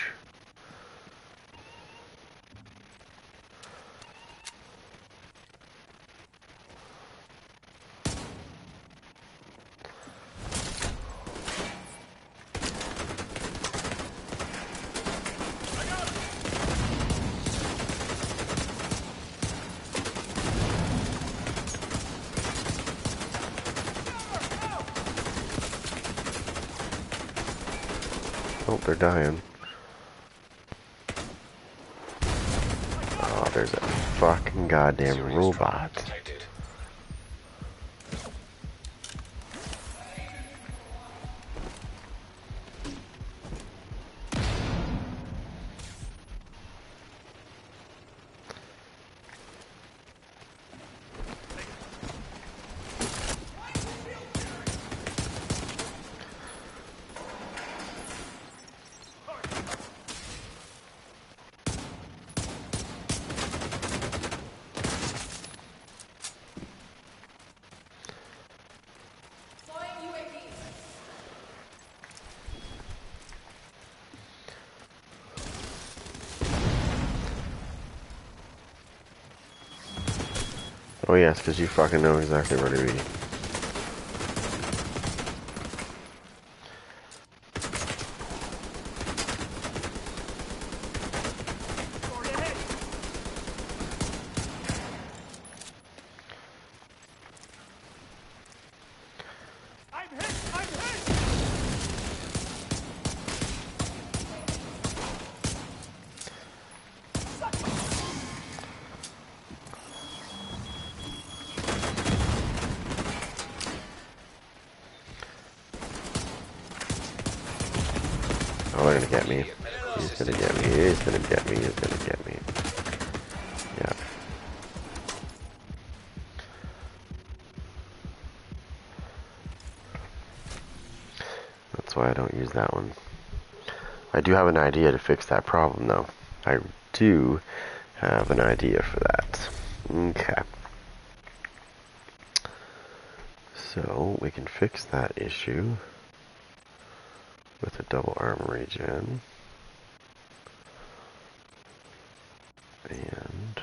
Oh, they're dying. Oh, there's a fucking goddamn robot. Detected. Oh yes, because you fucking know exactly where to be. Oh, they're gonna get me. He's gonna get me. He's gonna get me. He's gonna get me. Yeah. That's why I don't use that one. I do have an idea to fix that problem, though. I do have an idea for that. Okay. So, we can fix that issue with a double armor regen. And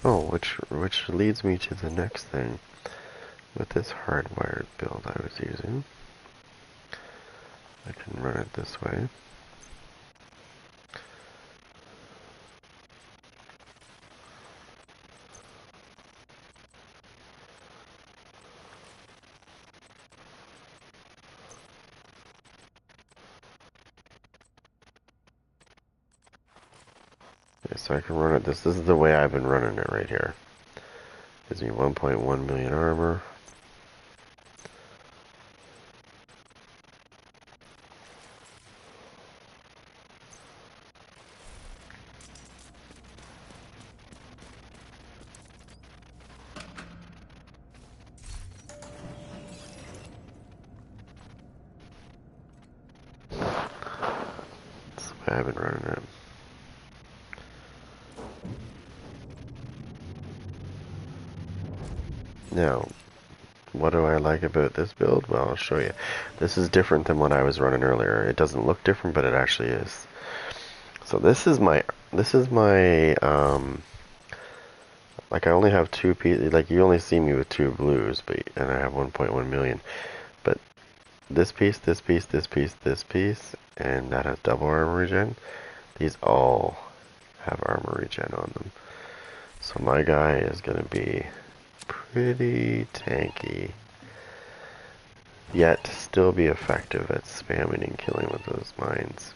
oh, which leads me to the next thing. With this hardwired build I was using, I can run it this way. Okay, so I can run it this is the way I've been running it right here. Gives me 1.1 million armor. That's the way I've been running it. Now, what do I like about this build? Well, I'll show you. This is different than what I was running earlier. It doesn't look different, but it actually is. So this is my like I only have two pieces, like you only see me with two blues, but and I have 1.1 million. But this piece, this piece, this piece, this piece, and that has double armor regen. These all have armor regen on them. So my guy is gonna be pretty tanky, yet still be effective at spamming and killing with those mines.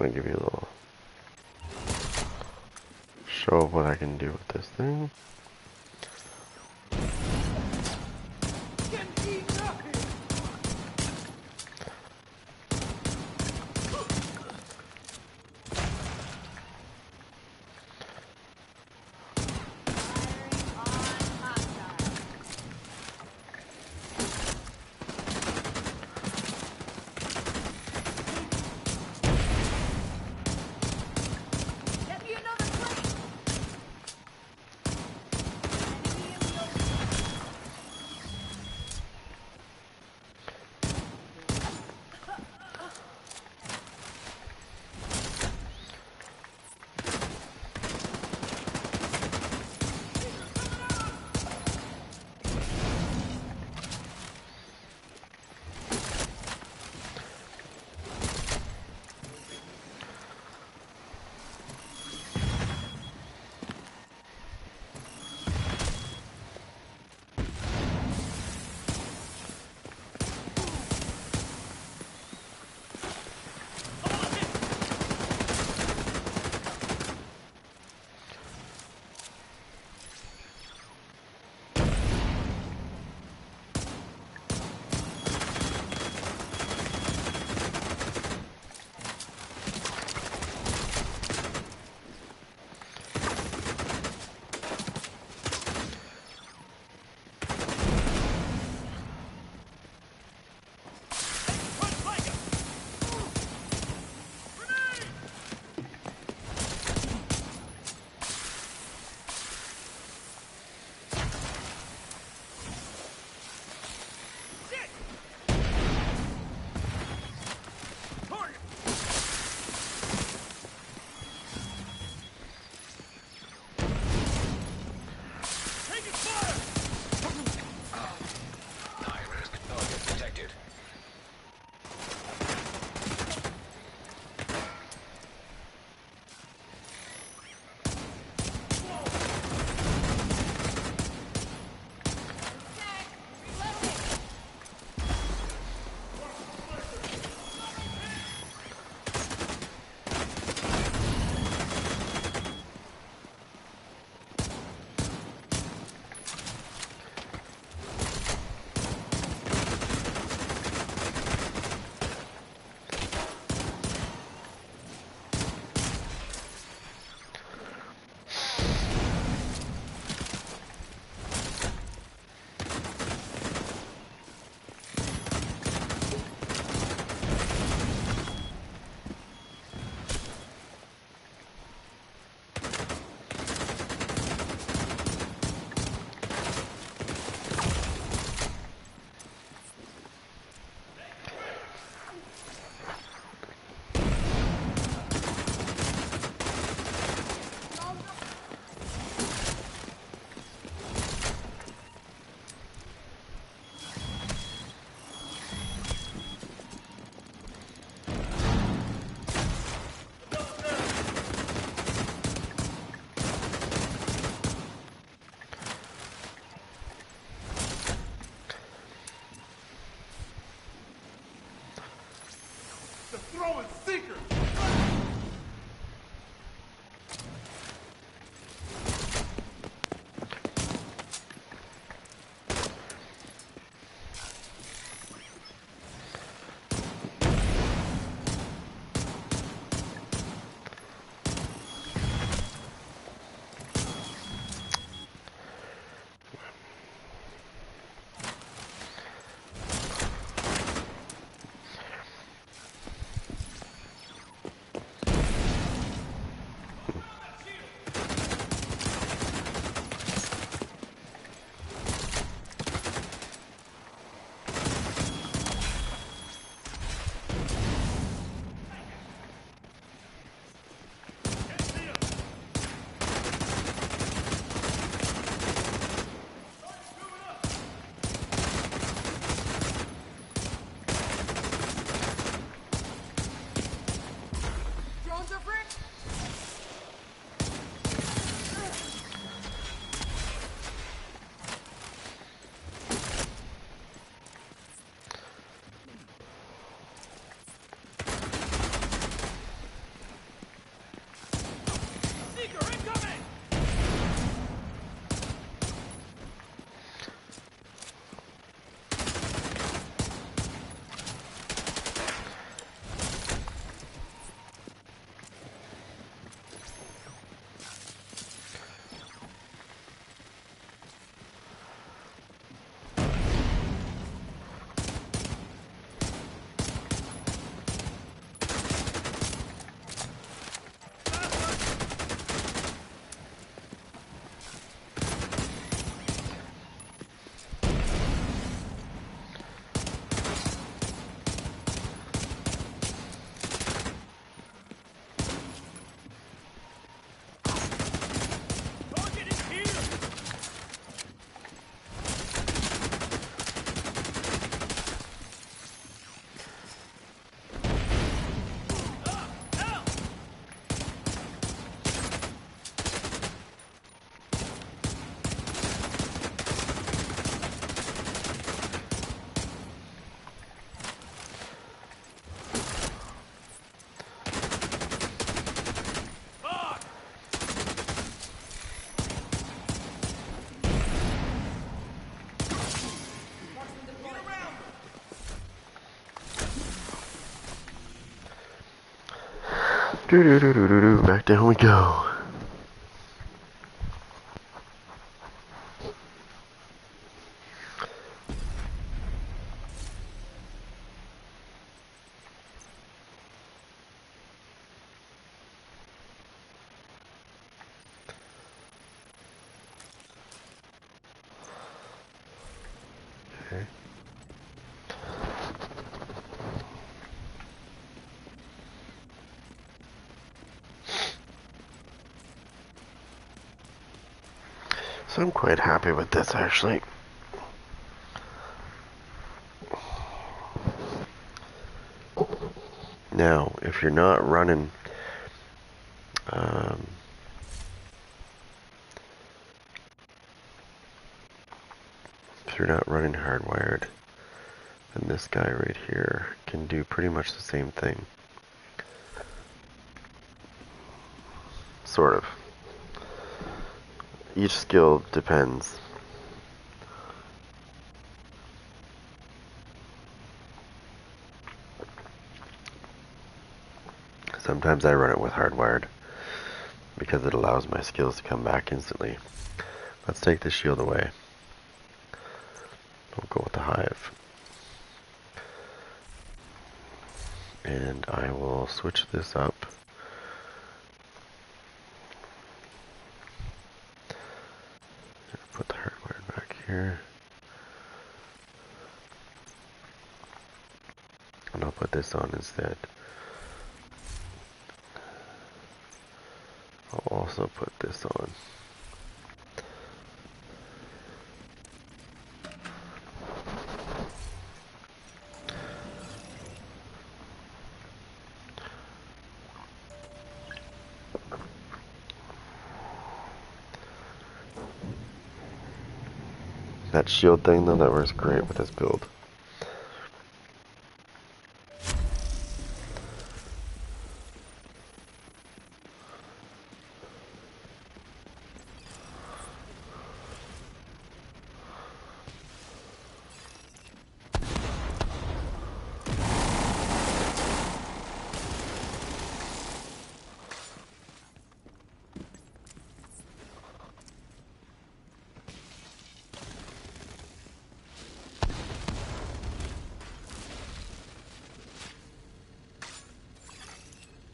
I'm gonna give you a little show of what I can do with this thing. Do do do do do do. Back down we go. Okay. So I'm quite happy with this actually. Now, if you're not running if you're not running hardwired, then this guy right here can do pretty much the same thing. Sort of. Each skill depends. Sometimes I run it with hardwired because it allows my skills to come back instantly. Let's take the shield away. We'll go with the hive. And I will switch this up. Put the hardwired back here. And I'll put this on instead. I'll also put this on. That shield thing though, that works great with this build.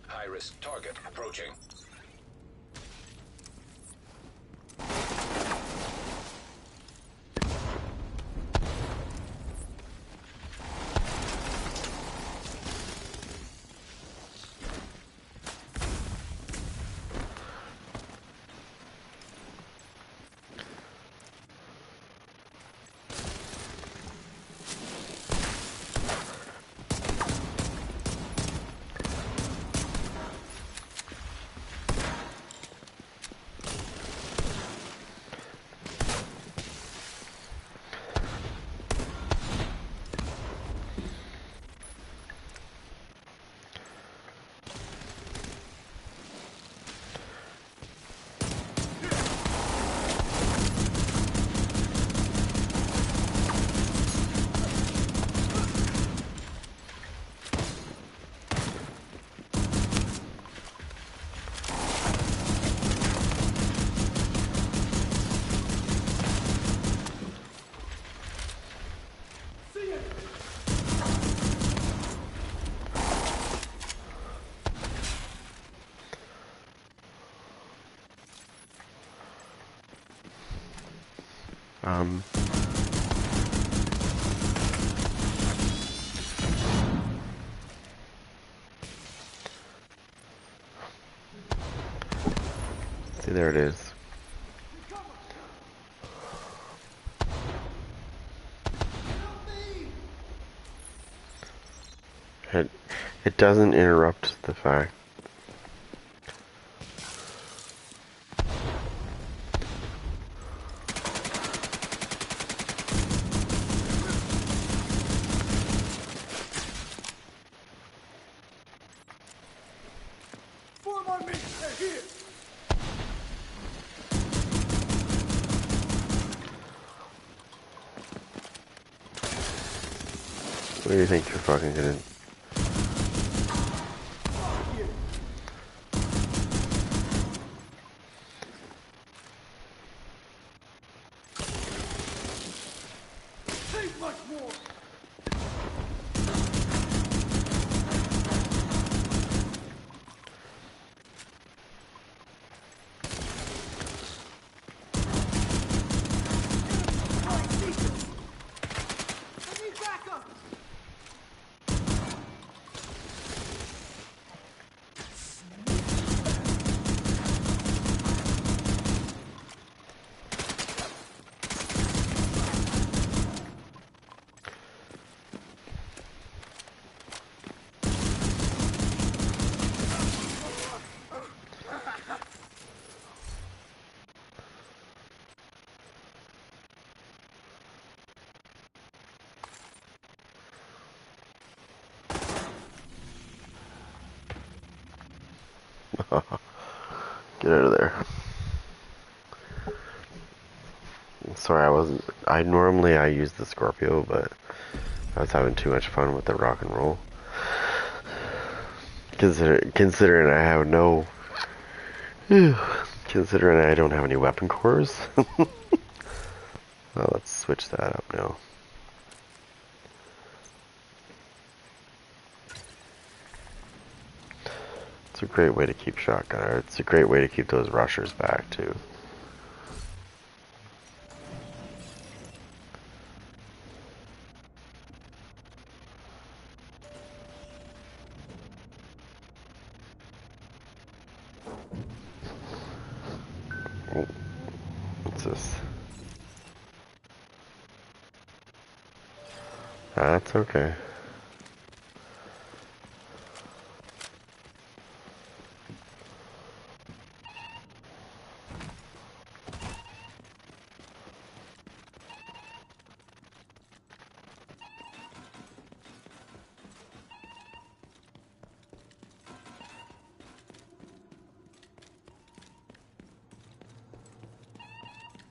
High-risk target approaching. See, there it is. It doesn't interrupt the fact. What do you think you're fucking gonna... Get out of there. Sorry, I normally use the Scorpio, but I was having too much fun with the rock and roll. Considering I have no... Considering I don't have any weapon cores. Well, let's switch that up now. It's a great way to keep shotgun. It's a great way to keep those rushers back, too. Oh, what's this? That's okay.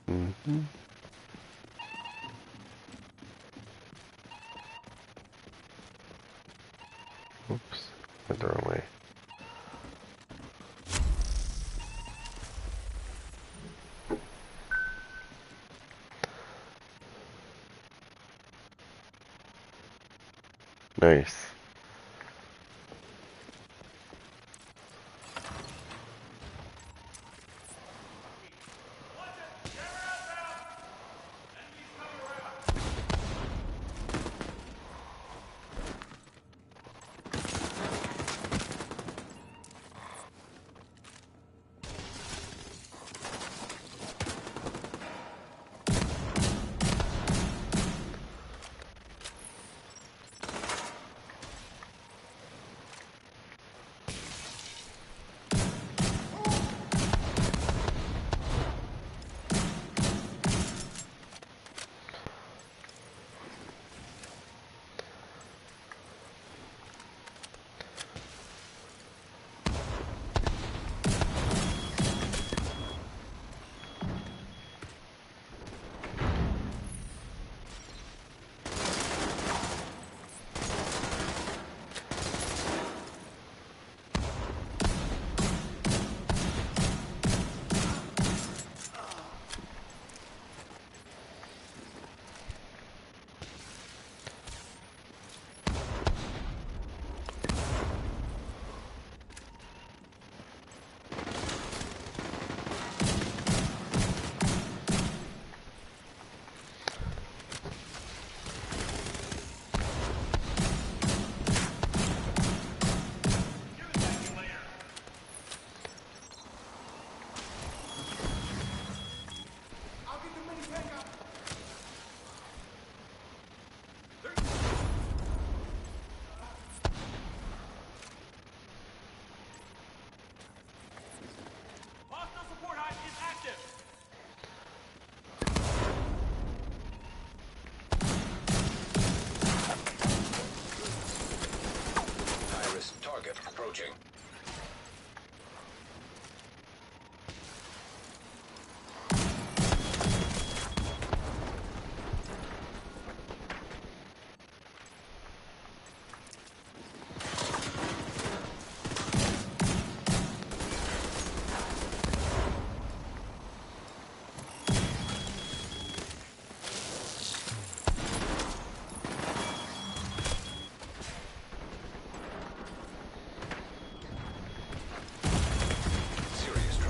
Mm-hmm. Oops, went the wrong way. Nice.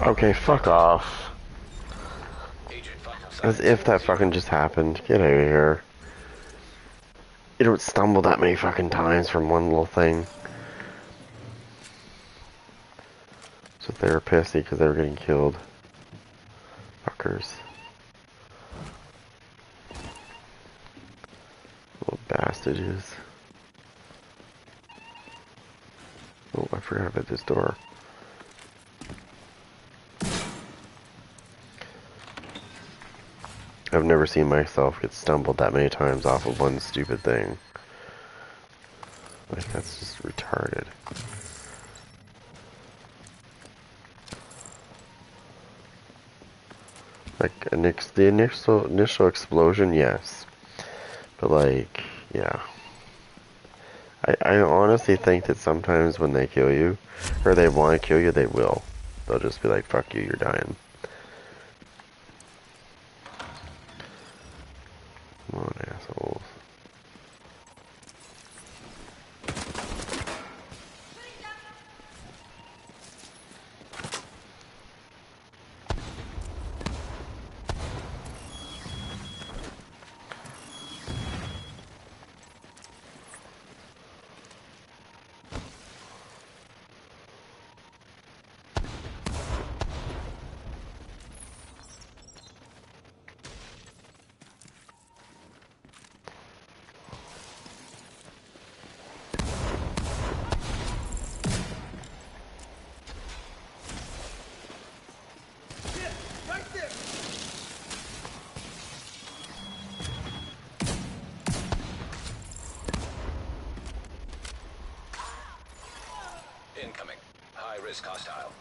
Okay, fuck off. Agent As if that fucking just happened. Get out of here. You don't stumble that many fucking times from one little thing. So they were pissy because they were getting killed. Fuckers. Little bastards. Oh, I forgot about this door. I've never seen myself get stumbled that many times off of one stupid thing. Like, that's just retarded. Like, the initial explosion, yes. But, like, yeah. I honestly think that sometimes when they kill you, or they want to kill you, they will. They'll just be like, fuck you, you're dying. Come on, assholes. incoming. High risk hostile.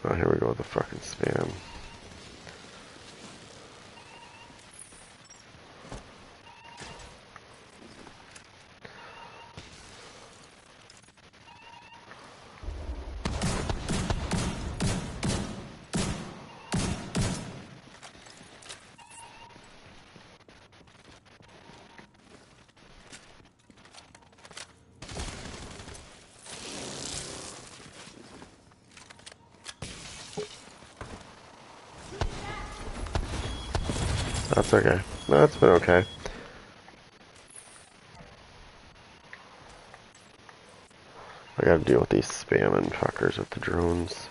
Oh, here we go with the fucking spam. That's okay. That's been okay. I gotta deal with these spamming fuckers with the drones.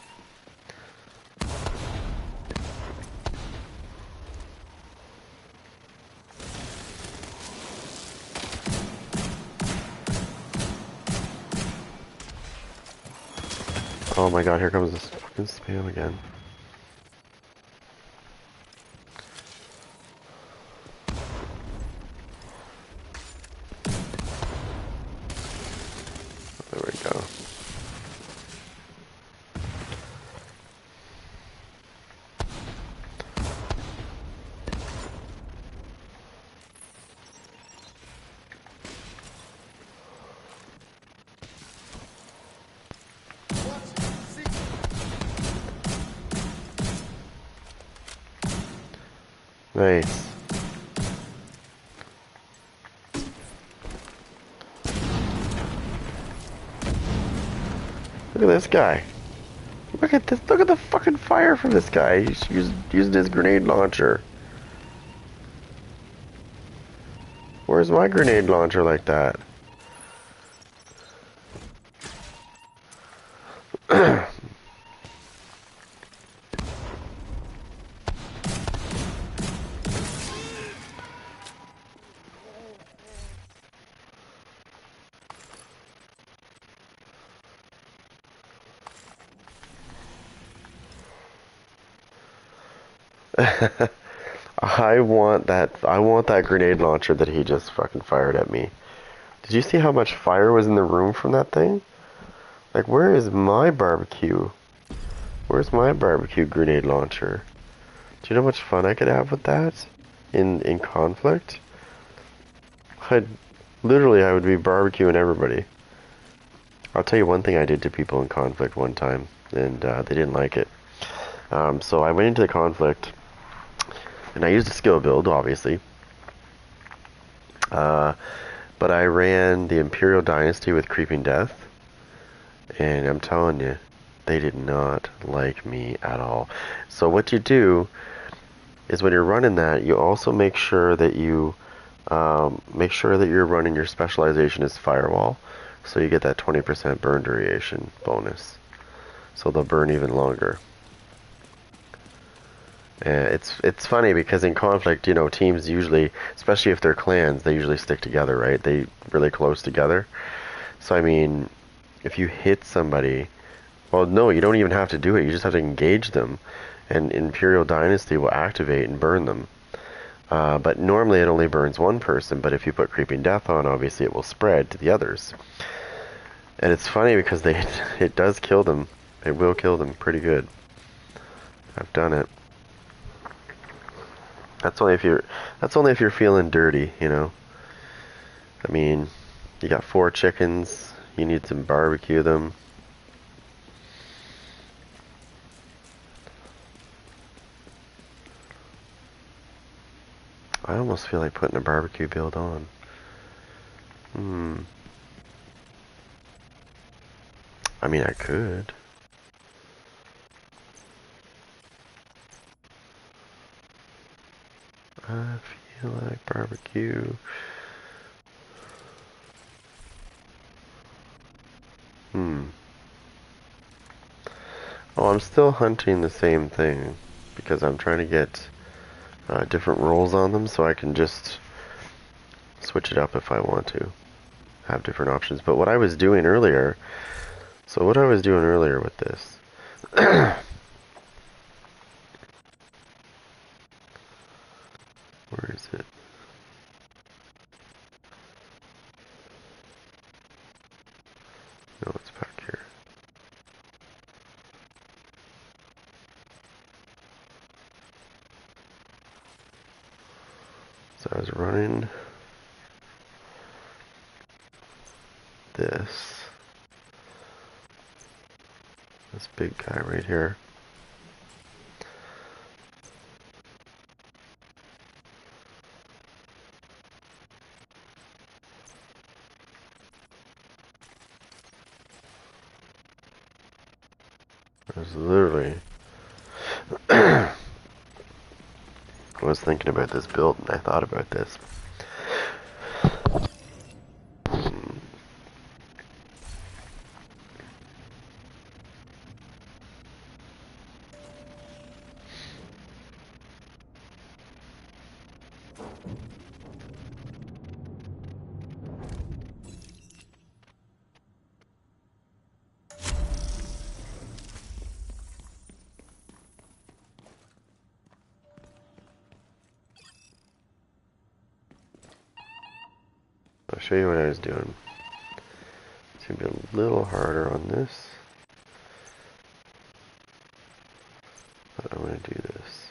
Oh my god, here comes this fucking spam again. There we go. Nice. Look at this guy. Look at this. Look at the fucking fire from this guy. He's using his grenade launcher. Where's my grenade launcher like that? I want that grenade launcher that he just fucking fired at me. Did you see how much fire was in the room from that thing? Like, where is my barbecue? Where's my barbecue grenade launcher? Do you know how much fun I could have with that? In conflict? I would be barbecuing everybody. I'll tell you one thing I did to people in conflict one time, and they didn't like it. So I went into the conflict, and I used a skill build, obviously. But I ran the Imperial Dynasty with Creeping Death, and I'm telling you, they did not like me at all. So what you do is when you're running that, you also make sure that you're running your specialization as Firewall, so you get that 20% burn duration bonus. So they'll burn even longer. It's funny because in conflict, you know, teams usually, especially if they're clans, they usually stick together, right? They really close together. So I mean, if you hit somebody, well, no, you don't even have to do it. You just have to engage them, and Imperial Dynasty will activate and burn them. But normally it only burns one person, but if you put Creeping Death on, obviously it will spread to the others. And it's funny because it does kill them. It will kill them pretty good. I've done it. That's only if you're feeling dirty, you know. I mean, you got 4 chickens, you need to barbecue them. I almost feel like putting a barbecue build on. I mean, I could. I feel like barbecue. Oh, I'm still hunting the same thing because I'm trying to get different rolls on them so I can just switch it up if I want to. Have different options. But what I was doing earlier, with this, where is it? No, it's back here. So I was running this big guy right here. I was literally I was thinking about this build and I thought about this. I'll show you what I was doing. It's going to be a little harder on this. But I'm going to do this.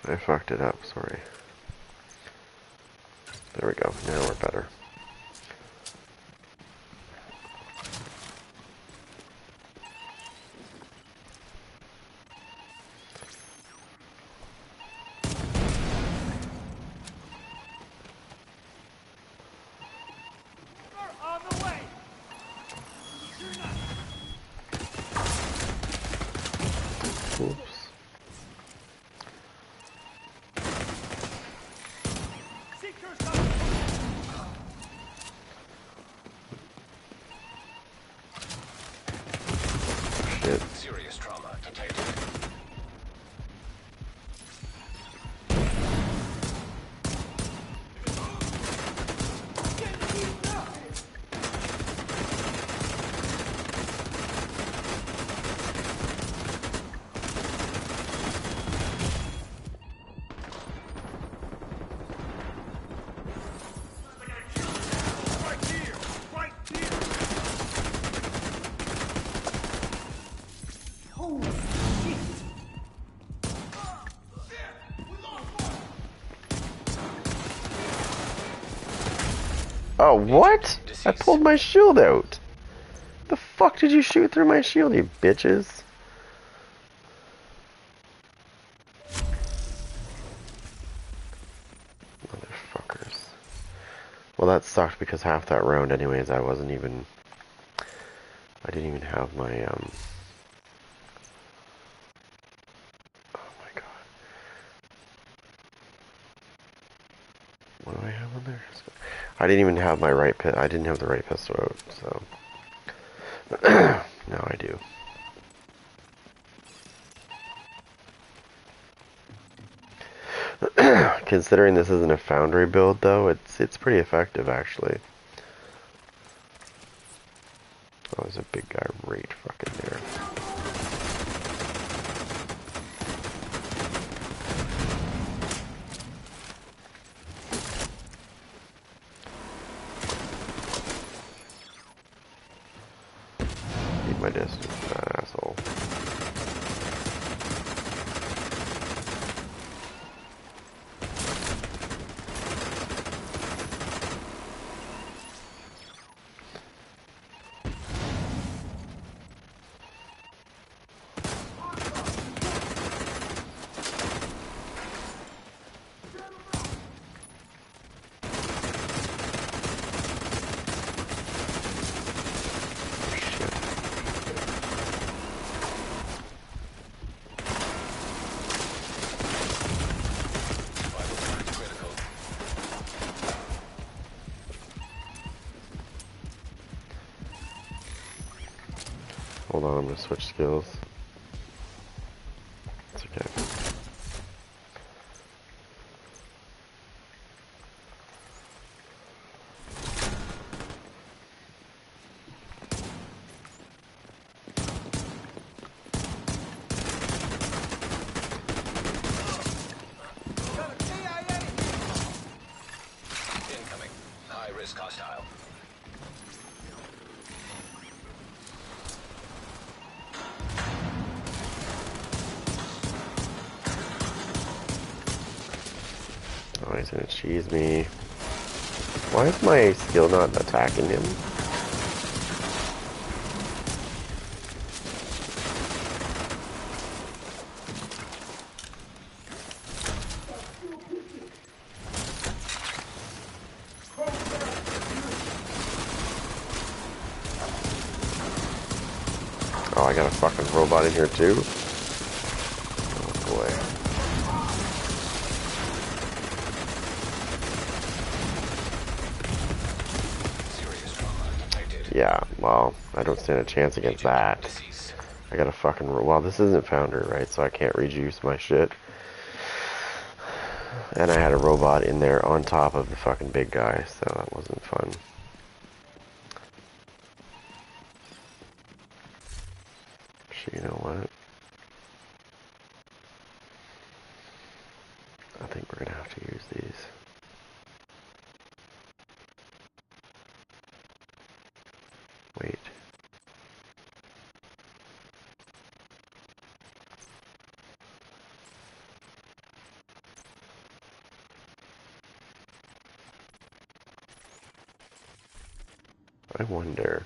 I fucked it up, sorry. There we go, now we're better. Oops. Shit. Serious trauma detected. Oh, what? I pulled my shield out. The fuck did you shoot through my shield, you bitches? Motherfuckers. Well, that sucked because half that round anyways, I didn't even have my, oh my god. What do I have on there? I didn't even have my I didn't have the right pistol out, so. Now I do. Considering this isn't a foundry build though, it's pretty effective actually. Oh, there's a big guy right fucking there. Keep my distance, that asshole. Hold on, I'm gonna switch skills. It's okay. Incoming. High risk hostile. Oh, he's gonna cheese me. Why is my skill not attacking him? Oh, I got a fucking robot in here too? Oh boy. Serious trauma detected. Yeah, well, I don't stand a chance against that. Deceased. I got a fucking well, this isn't Founder, right? So I can't rejuice my shit. And I had a robot in there on top of the fucking big guy, so that wasn't fun. Actually, you know what? I think we're gonna have to use these. Wait. I wonder.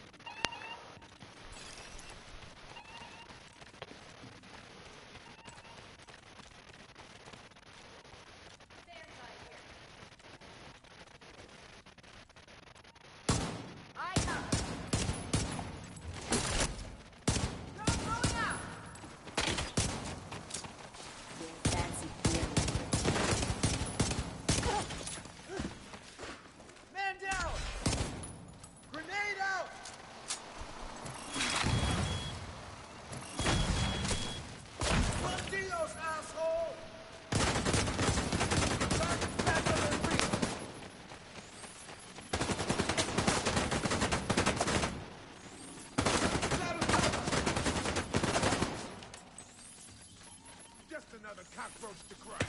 Man down! Grenade out! Bandidos, asshole! Target's back on their feet. Just another cockroach to crush.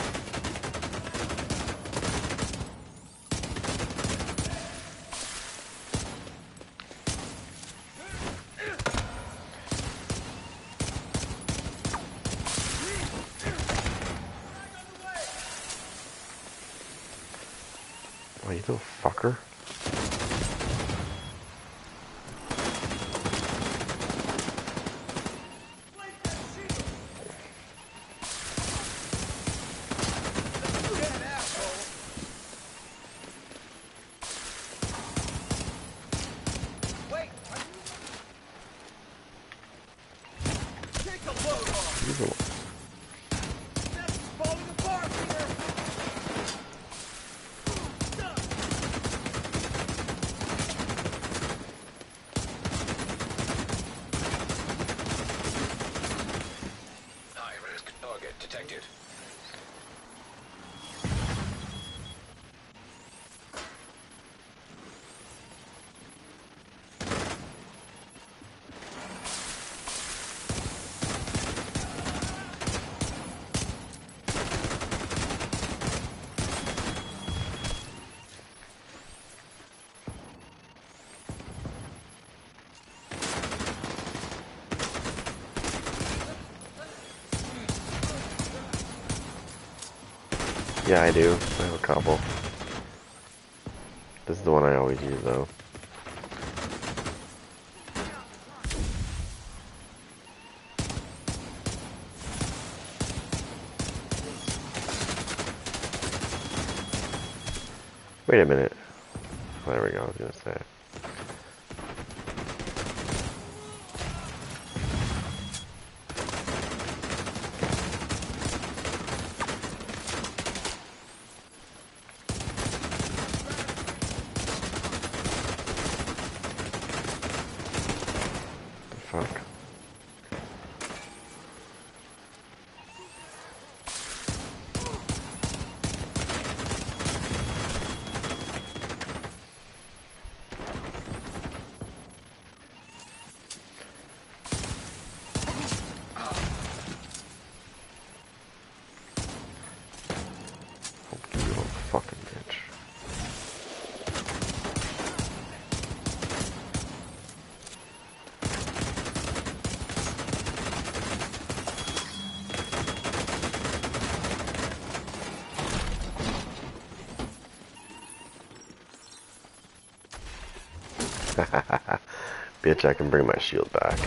Oh, you little fucker. Take a load off! You little... That's falling apart here! High-risk target detected. Yeah, I do. I have a couple. This is the one I always use, though. Wait a minute. There we go, I was gonna say. The fuck? You little fucking bitch. Bitch, I can bring my shield back.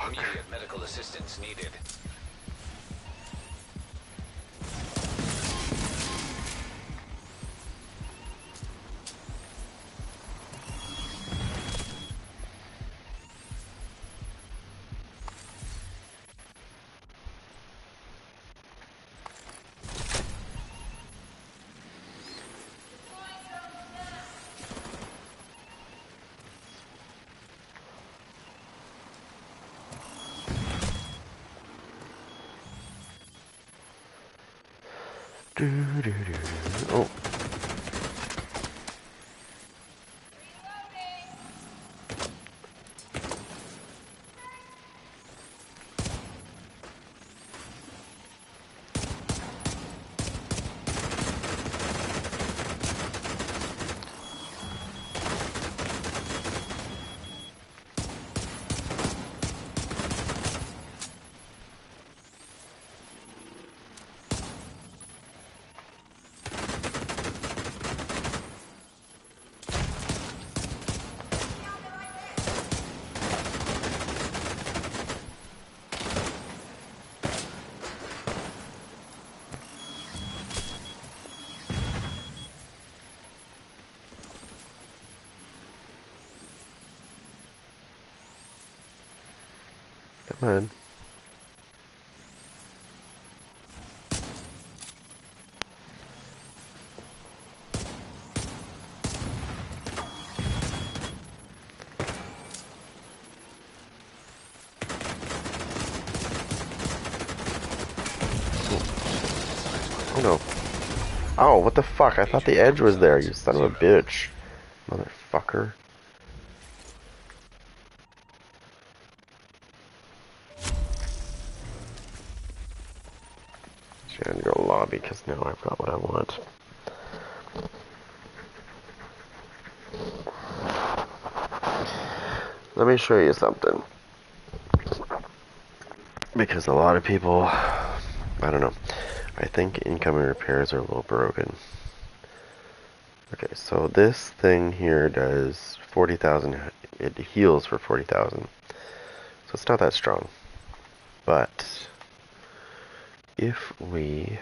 Immediate medical assistance needed. Oh. Come on. Oh no. Oh, what the fuck? I thought the edge was there, you son of a bitch. Motherfucker. Actually, I need to go lobby because now I've got what I want. Let me show you something. Because a lot of people, I don't know, I think incoming repairs are a little broken. Okay, so this thing here does 40,000, it heals for 40,000. So it's not that strong. But if we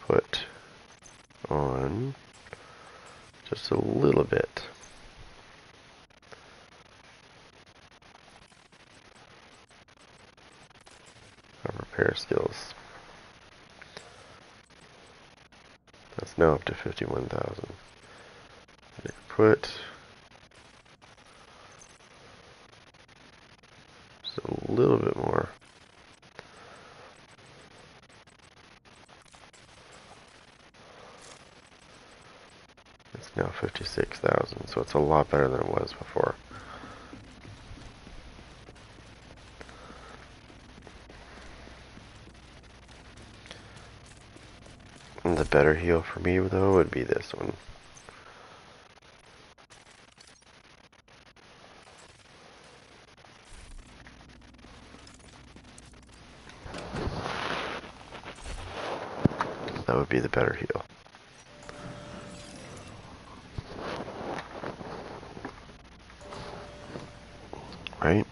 put on just a little bit of repair skills, that's now up to 51,000. Put just a little bit more. It's now 56,000, so it's a lot better than it was before. And the better heal for me, though, would be this one. That would be the better heal. Right?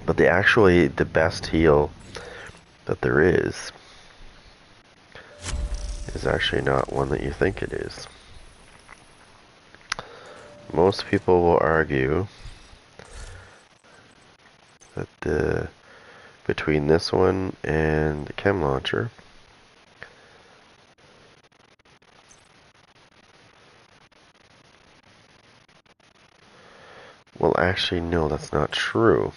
But the best heal that there is actually not one that you think it is. Most people will argue that between this one and the chem launcher, well, actually, no, that's not true.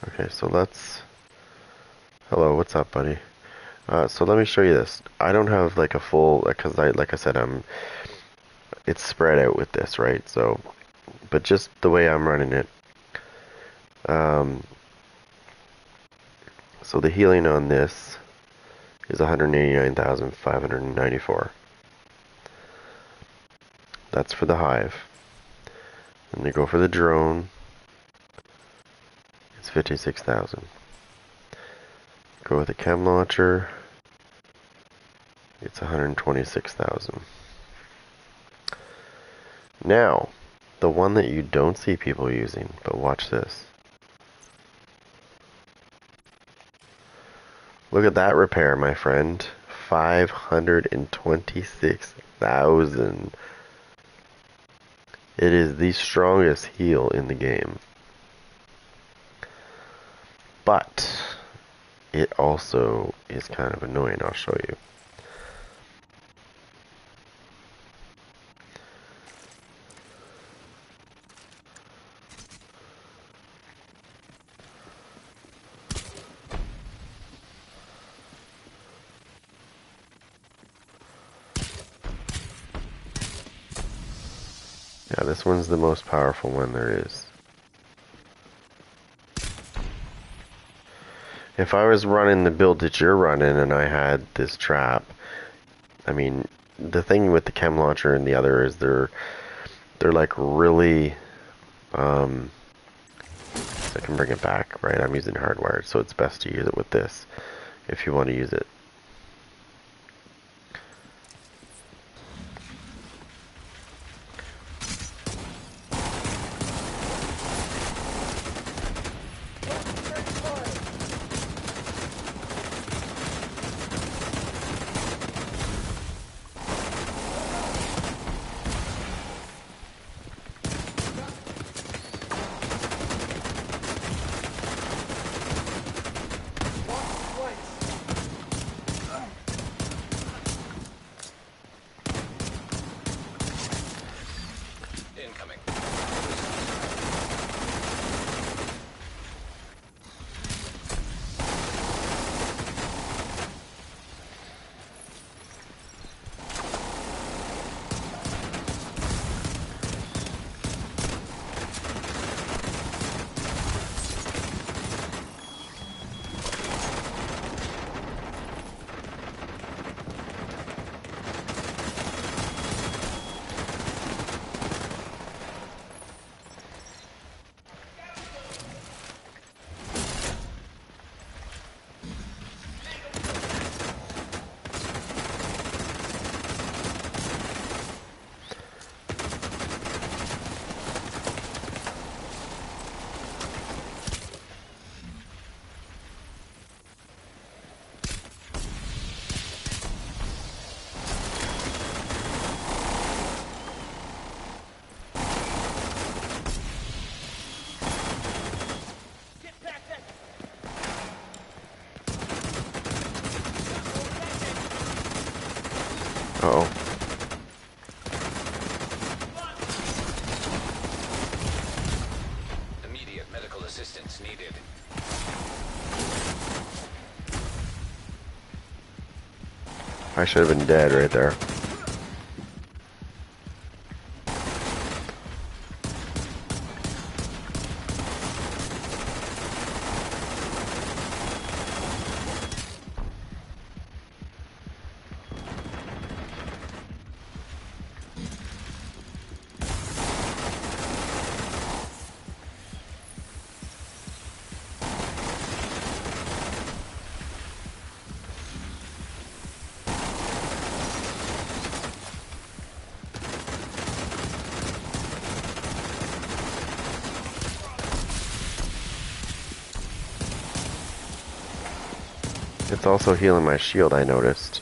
Okay, so let's... Hello, what's up, buddy? So let me show you this. I don't have like a full, because like I said, it's spread out with this, right? So, but just the way I'm running it, so the healing on this is 189,594. That's for the hive. And you go for the drone, it's 56,000. Go with the chem launcher, it's 126,000. Now, the one that you don't see people using, but watch this. Look at that repair, my friend. 526,000. It is the strongest heal in the game. But it also is kind of annoying. I'll show you. Yeah, this one's the most powerful one there is. If I was running the build that you're running and I had this trap, I mean, the thing with the chem launcher and the other is they're like really, so I can bring it back, right? I'm using hardwired, so it's best to use it with this if you want to use it. Incoming. Uh-oh. Immediate medical assistance needed. I should have been dead right there. It's also healing my shield, I noticed.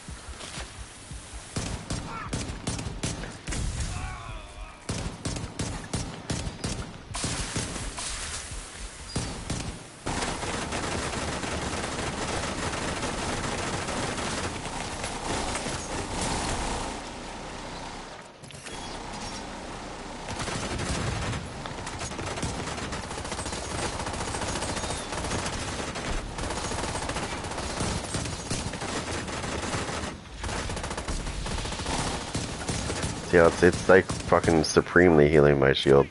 Yeah, it's like fucking supremely healing my shield.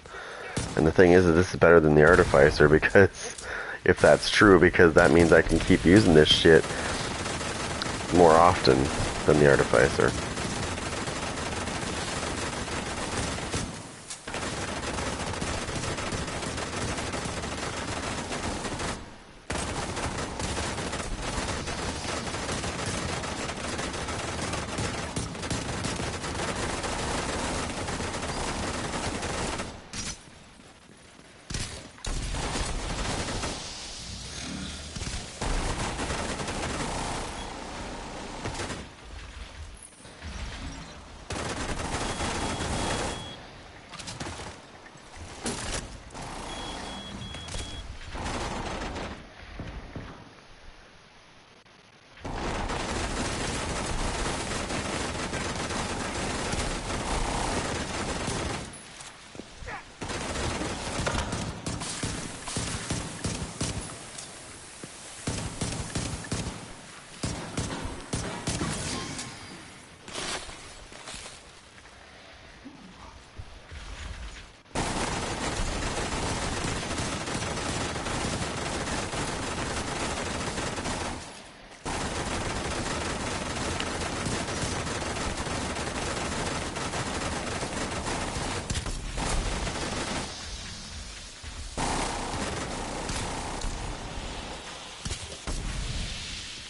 And the thing is that this is better than the Artificer, because if that's true, because that means I can keep using this shit more often than the Artificer.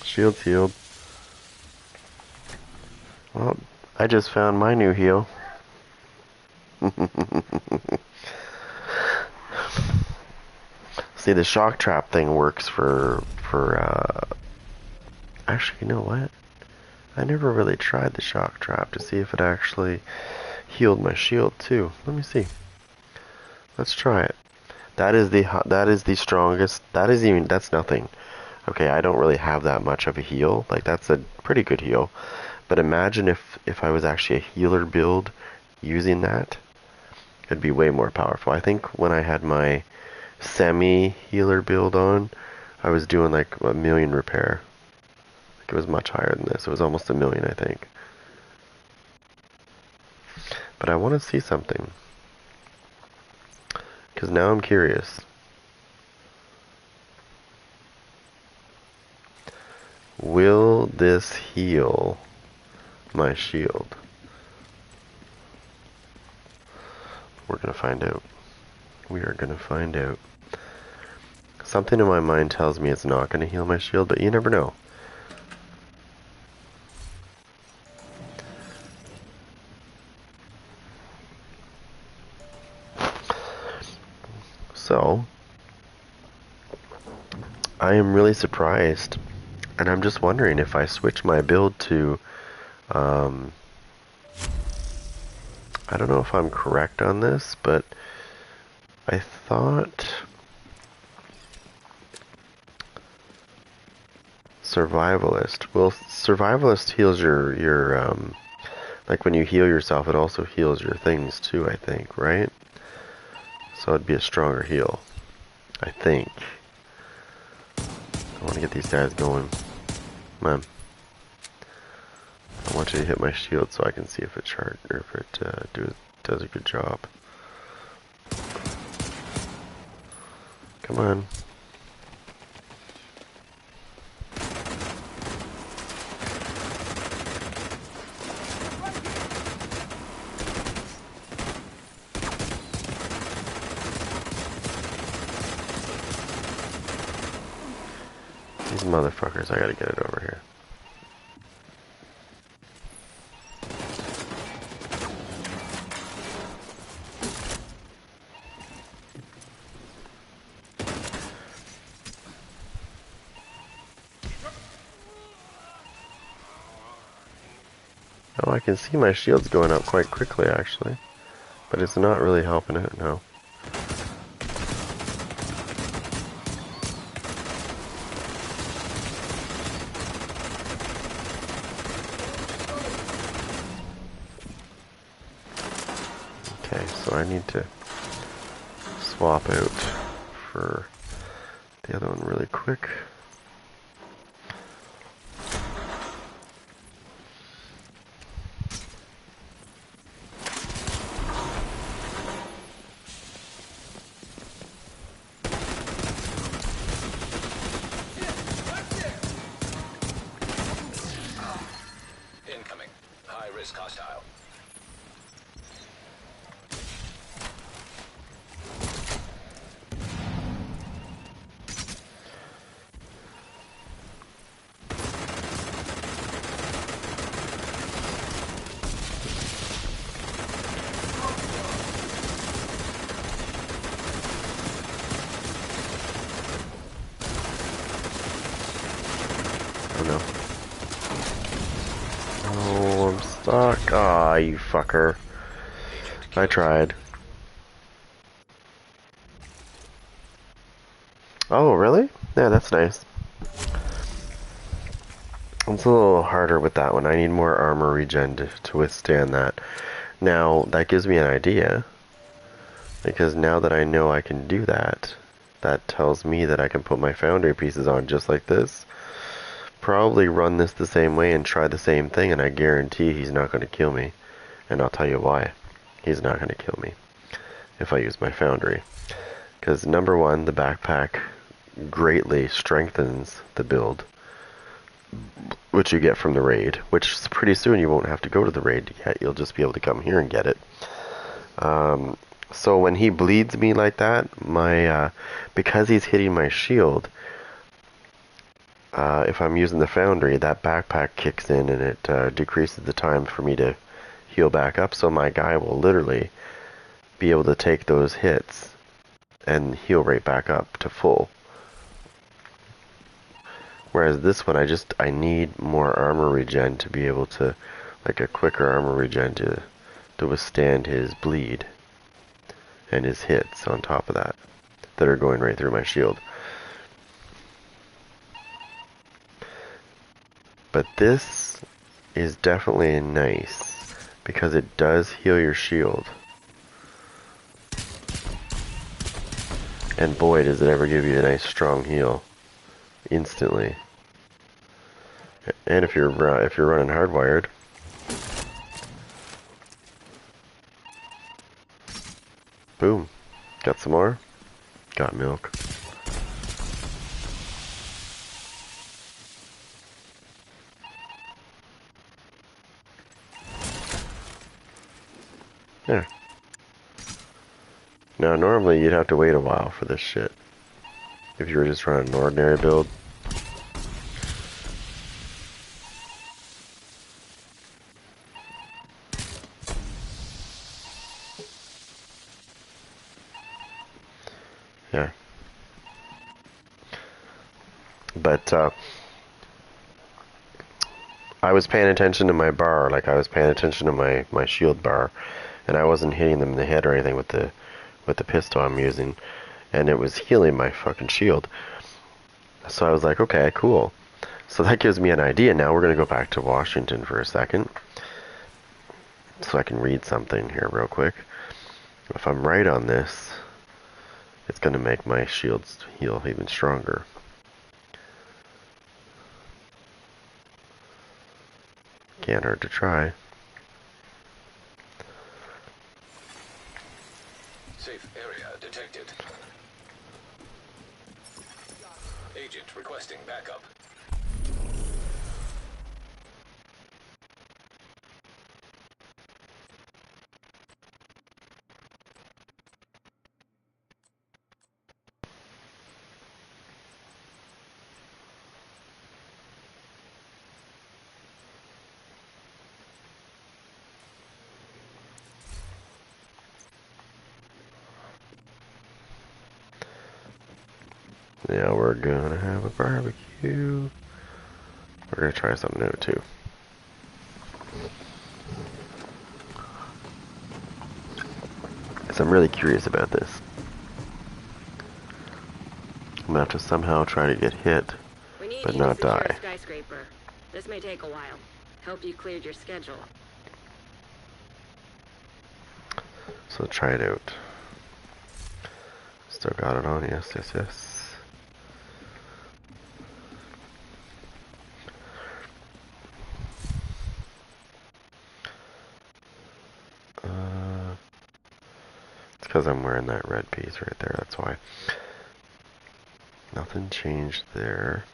Shield's healed. Well, I just found my new heal. See, the shock trap thing works for actually, you know what? I never really tried the shock trap to see if it actually healed my shield too. Let me see. Let's try it. That is the strongest. That's nothing. Okay, I don't really have that much of a heal. Like, that's a pretty good heal. But imagine if I was actually a healer build using that, it'd be way more powerful. I think when I had my semi-healer build on, I was doing like 1,000,000 repair. Like, it was much higher than this. It was almost 1,000,000, I think. But I want to see something. Because now I'm curious. Will this heal my shield? We're going to find out. We are going to find out. Something in my mind tells me it's not going to heal my shield, but you never know. So, I am really surprised, and I'm just wondering if I switch my build to, I don't know if I'm correct on this, but I thought Survivalist. Well, Survivalist heals your like when you heal yourself, it also heals your things too, I think, right? So it'd be a stronger heal, I think. I want to get these guys going. Come on. I want you to hit my shield so I can see if it does a good job. Come on. These motherfuckers, I gotta get it over here. Oh, I can see my shield's going up quite quickly, actually. But it's not really helping it, no. Okay, so I need to swap out for the other one really quick. Incoming. High risk hostile. Oh no. Oh, I'm stuck. Aw, you fucker. I tried. Oh, really? Yeah, that's nice. It's a little harder with that one. I need more armor regen to withstand that. Now, that gives me an idea. Because now that I know I can do that, that tells me that I can put my foundry pieces on just like this. Probably run this the same way and try the same thing, and I guarantee he's not going to kill me. And I'll tell you why. He's not going to kill me if I use my foundry. Because number one, the backpack greatly strengthens the build, which you get from the raid, which pretty soon you won't have to go to the raid to get. You'll just be able to come here and get it. So when he bleeds me like that, because he's hitting my shield, if I'm using the foundry, that backpack kicks in and it decreases the time for me to heal back up, so my guy will literally be able to take those hits and heal right back up to full. Whereas this one, I need more armor regen to be able to, like a quicker armor regen to withstand his bleed and his hits on top of that are going right through my shield. But this is definitely nice because it does heal your shield. And boy, does it ever give you a nice strong heal instantly. And if you're running hardwired, boom, got some more, got milk. There. Now normally you'd have to wait a while for this shit if you were just running an ordinary build. Yeah. But I was paying attention to my bar, like I was paying attention to my shield bar, and I wasn't hitting them in the head or anything with the pistol I'm using, and it was healing my fucking shield. So I was like, okay, cool. So that gives me an idea. Now we're gonna go back to Washington for a second, so I can read something here real quick. If I'm right on this, it's gonna make my shields heal even stronger. Can't hurt to try. Safe area detected. Agent requesting backup. Now we're gonna have a barbecue. We're gonna try something new too. So I'm really curious about this. I'm gonna have to somehow try to get hit, We need but you to not secure die. a skyscraper. This may take a while. Hope you cleared your schedule. So try it out. Still got it on, yes, yes, yes. It's because I'm wearing that red piece right there, that's why. Nothing changed there.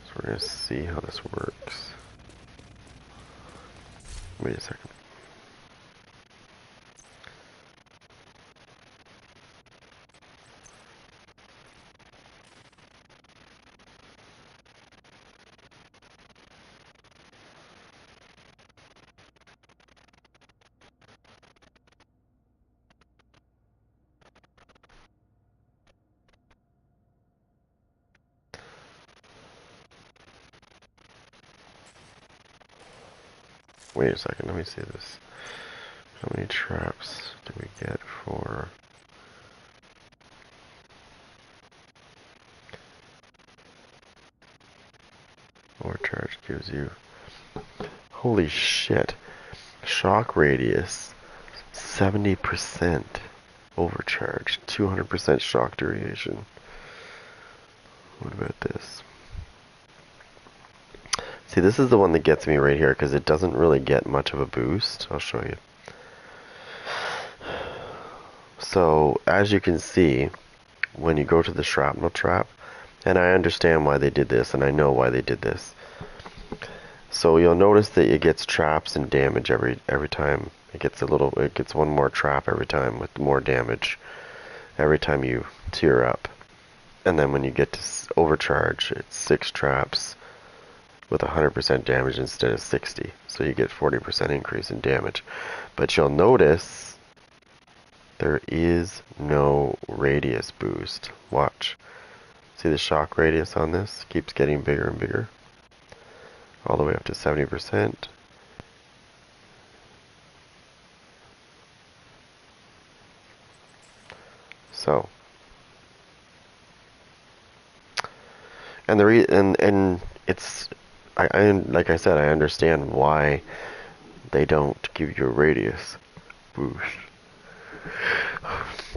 So we're gonna see how this works. Wait a second. Wait a second, let me see this. How many traps do we get for... Overcharge gives you... Holy shit. Shock radius. 70% overcharge. 200% shock duration. What about this? See, this is the one that gets me right here because it doesn't really get much of a boost. I'll show you. So, as you can see, when you go to the shrapnel trap, and I understand why they did this, and I know why they did this. So you'll notice that it gets traps and damage every time. It gets one more trap every time with more damage every time you tear up. And then when you get to overcharge, it's 6 traps with 100% damage instead of 60. So you get 40% increase in damage. But you'll notice there is no radius boost. Watch. See the shock radius on this? Keeps getting bigger and bigger. All the way up to 70%. So. And and it's I like I said, I understand why they don't give you a radius boost.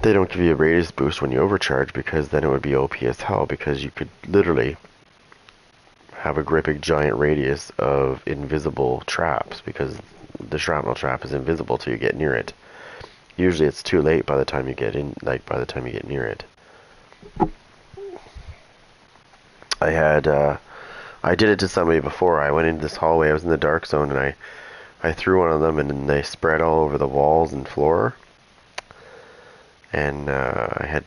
They don't give you a radius boost when you overcharge, because then it would be OP as hell, because you could literally have a gripping giant radius of invisible traps, because the shrapnel trap is invisible till you get near it. Usually it's too late by the time you get in, like by the time you get near it. I did it to somebody before. I went into this hallway, I was in the dark zone, and I threw one of them, and then they spread all over the walls and floor. And I had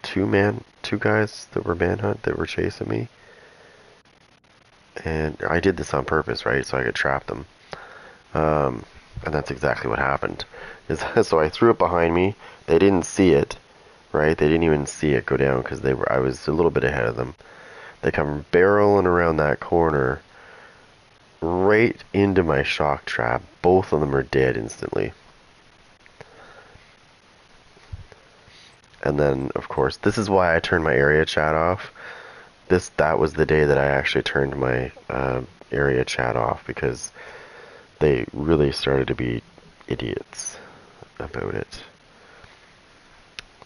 two guys that were manhunt that were chasing me. And I did this on purpose, right? So I could trap them. And that's exactly what happened. So I threw it behind me. They didn't see it, right? They didn't even see it go down, because I was a little bit ahead of them. They come barreling around that corner, right into my shock trap. Both of them are dead instantly. And then, of course, this is why I turned my area chat off. That was the day that I actually turned my area chat off, because they really started to be idiots about it.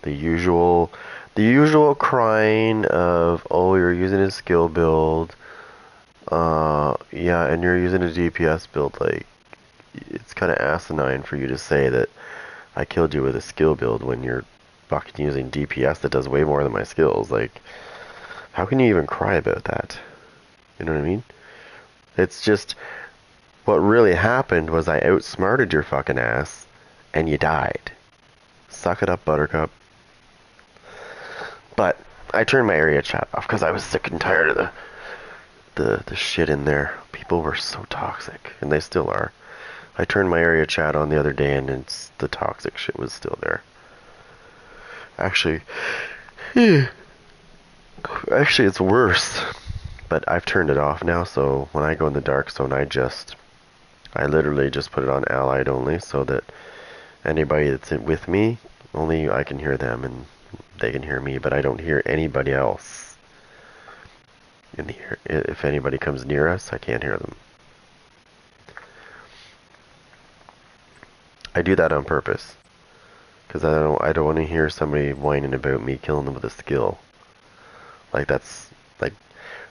The usual crying of, oh, you're using a skill build, yeah, and you're using a DPS build. Like, it's kind of asinine for you to say that I killed you with a skill build when you're fucking using DPS that does way more than my skills. Like, how can you even cry about that? You know what I mean? It's just, what really happened was I outsmarted your fucking ass, and you died. Suck it up, Buttercup. But I turned my area chat off because I was sick and tired of the shit in there. People were so toxic, and they still are. I turned my area chat on the other day, and the toxic shit was still there. Actually, it's worse. But I've turned it off now, so when I go in the dark zone, I literally just put it on allied only, so that anybody that's with me, only I can hear them, and they can hear me, but I don't hear anybody else in here. If anybody comes near us, I can't hear them. I do that on purpose, because I don't want to hear somebody whining about me killing them with a skill. Like, that's like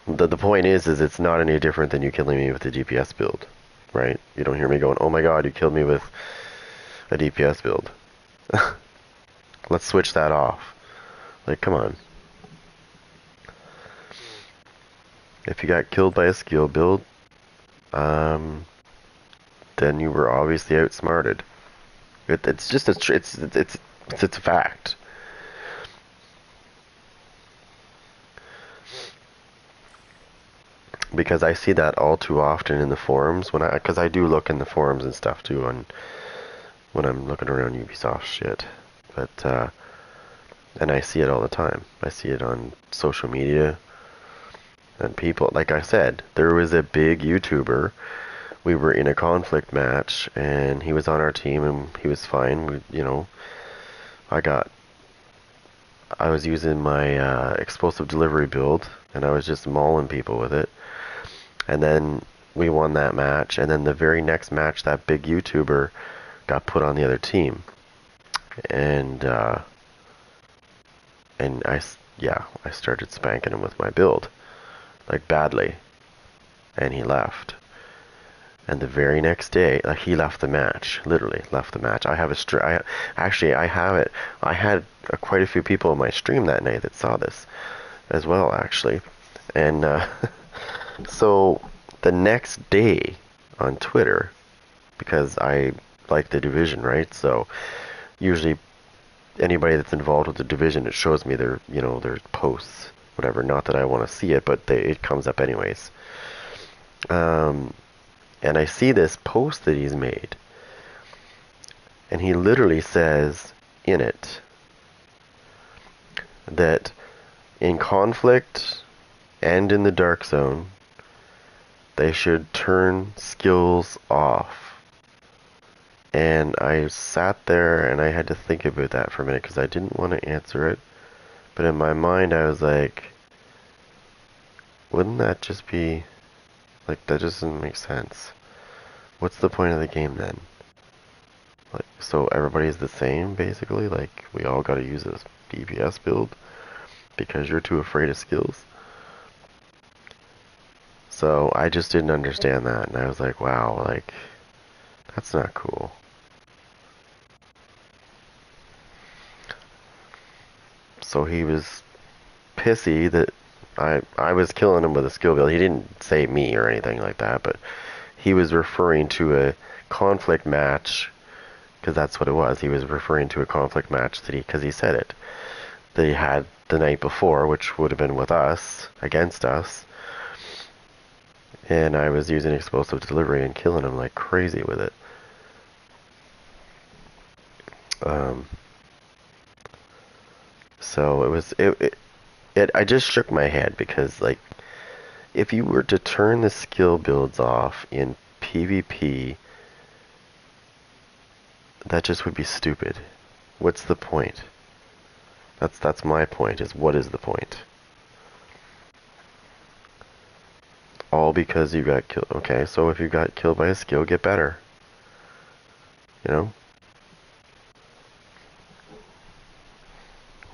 the point is it's not any different than you killing me with a DPS build, right? You don't hear me going, oh my god, you killed me with a DPS build. Let's switch that off. Like, come on. If you got killed by a skill build, then you were obviously outsmarted. It's just it's a fact. Because I see that all too often in the forums because I do look in the forums and stuff too when I'm looking around Ubisoft shit. But and I see it all the time. I see it on social media. And people, like I said, there was a big YouTuber. We were in a conflict match, and he was on our team, and he was fine. I was using my explosive delivery build, and I was just mauling people with it. And then we won that match, and then the very next match, that big YouTuber got put on the other team. And I started spanking him with my build, like badly, and he left. And the very next day, like, he left the match, literally left the match. I have I have it. I had quite a few people in my stream that night that saw this as well, actually. And so the next day on Twitter, because I like the division, right? So usually anybody that's involved with the division, it shows me their, you know, their posts, whatever. Not that I want to see it, but it comes up anyways. And I see this post that he's made, and he literally says in it that in conflict and in the dark zone, they should turn skills off. And I sat there and I had to think about that for a minute because I didn't want to answer it. But in my mind I was like, wouldn't that just be, like, that just doesn't make sense. What's the point of the game then? Like, so everybody's the same basically? Like, we all gotta use a DPS build because you're too afraid of skills? So I just didn't understand that, and I was like, wow, like, that's not cool. So he was pissy that I was killing him with a skill build. He didn't say me or anything like that, but he was referring to a conflict match, because that's what it was. He was referring to a conflict match that because he said it, that he had the night before, which would have been with us, against us. And I was using explosive delivery and killing him like crazy with it. So it was, I just shook my head because, like, if you were to turn the skill builds off in PvP, that just would be stupid. What's the point? That's my point, is what is the point? All because you got killed. Okay, so if you got killed by a skill, get better. You know?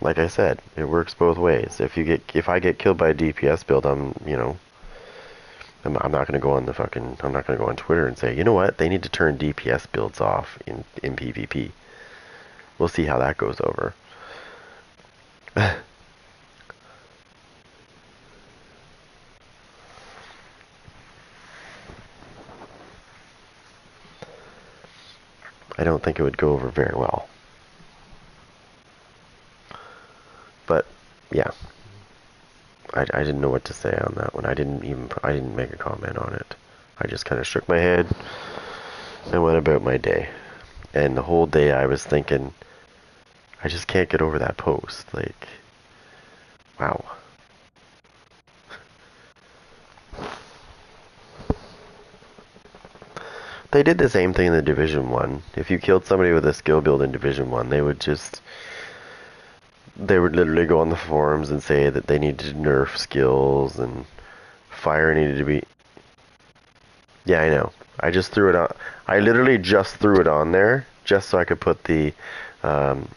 Like I said, it works both ways. If I get killed by a DPS build, I'm not gonna go on I'm not gonna go on Twitter and say, you know what, they need to turn DPS builds off in PvP. We'll see how that goes over. I don't think it would go over very well. But yeah, I didn't know what to say on that one. I didn't make a comment on it. I just kind of shook my head and went about my day. And the whole day I was thinking, I just can't get over that post. Like, wow. They did the same thing in the Division 1. If you killed somebody with a skill build in Division 1, they would literally go on the forums and say that they needed to nerf skills and fire needed to be... Yeah, I know. I just threw it on. I literally just threw it on there just so I could put the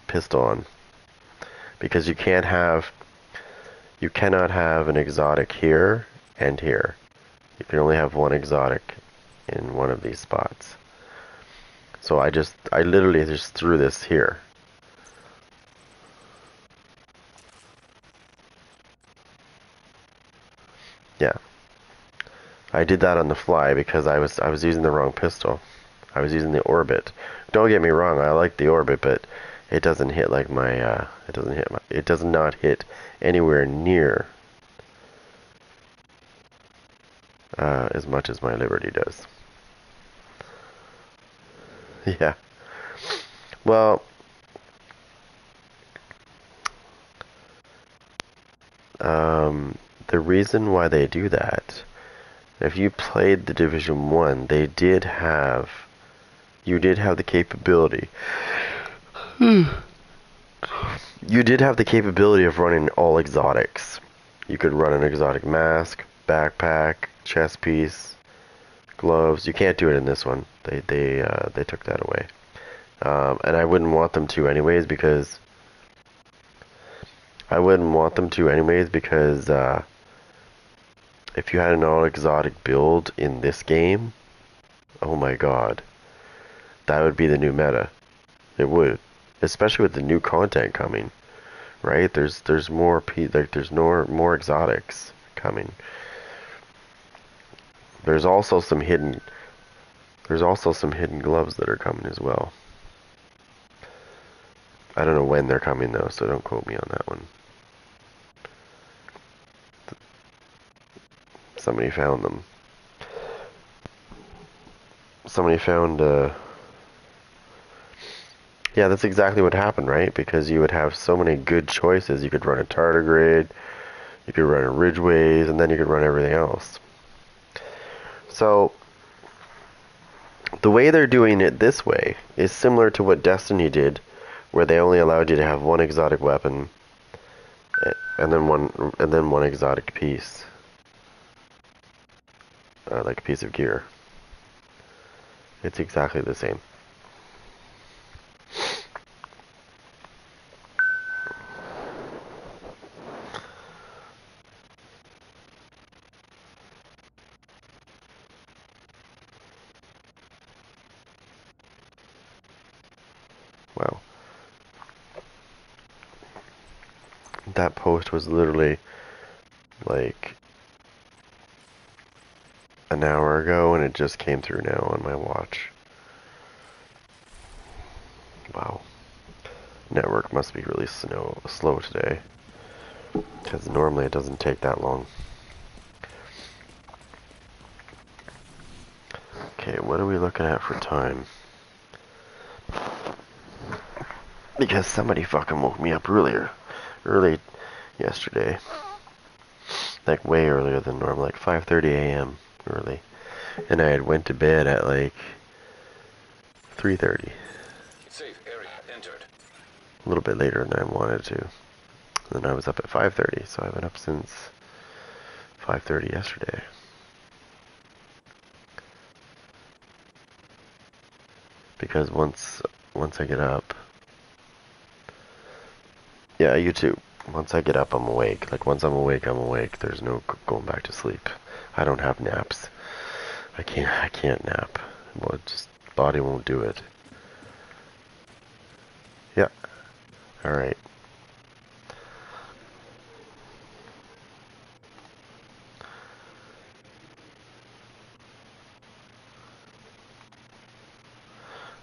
pistol on. Because you cannot have an exotic here and here. You can only have one exotic in one of these spots. So I literally just threw this here. Yeah. I did that on the fly because I was using the wrong pistol. I was using the Orbit. Don't get me wrong, I like the Orbit, but it doesn't hit like my it does not hit anywhere near as much as my Liberty does. Yeah. Well, the reason why they do that, if you played the Division 1, you did have the capability. You did have the capability of running all exotics. You could run an exotic mask, backpack, chest piece, gloves. You can't do it in this one. They took that away. And I wouldn't want them to anyways because if you had an all exotic build in this game, oh my god, that would be the new meta. It would, especially with the new content coming, right? There's more more exotics coming. There's also some hidden gloves that are coming as well. I don't know when they're coming though, so don't quote me on that one. Somebody found them. Somebody found, yeah, that's exactly what happened, right? Because you would have so many good choices. You could run a tardigrade, you could run a ridgeways, and then you could run everything else. So, the way they're doing it this way is similar to what Destiny did, where they only allowed you to have one exotic weapon and then one exotic piece, like a piece of gear. It's exactly the same. Wow. That post was literally like an hour ago, and it just came through now on my watch. Wow. Network must be really slow today, because normally it doesn't take that long. Okay, what are we looking at for time? Because somebody fucking woke me up early yesterday. Like way earlier than normal, like 5:30 a.m. early. And I had went to bed at like 3:30. Safe area entered. A little bit later than I wanted to. And then I was up at 5:30, so I've been up since 5:30 yesterday. Because once I get up, yeah, you too. Once I get up, I'm awake. Like once I'm awake, I'm awake. There's no going back to sleep. I don't have naps. I can't nap. Well, just body won't do it. Yeah. All right.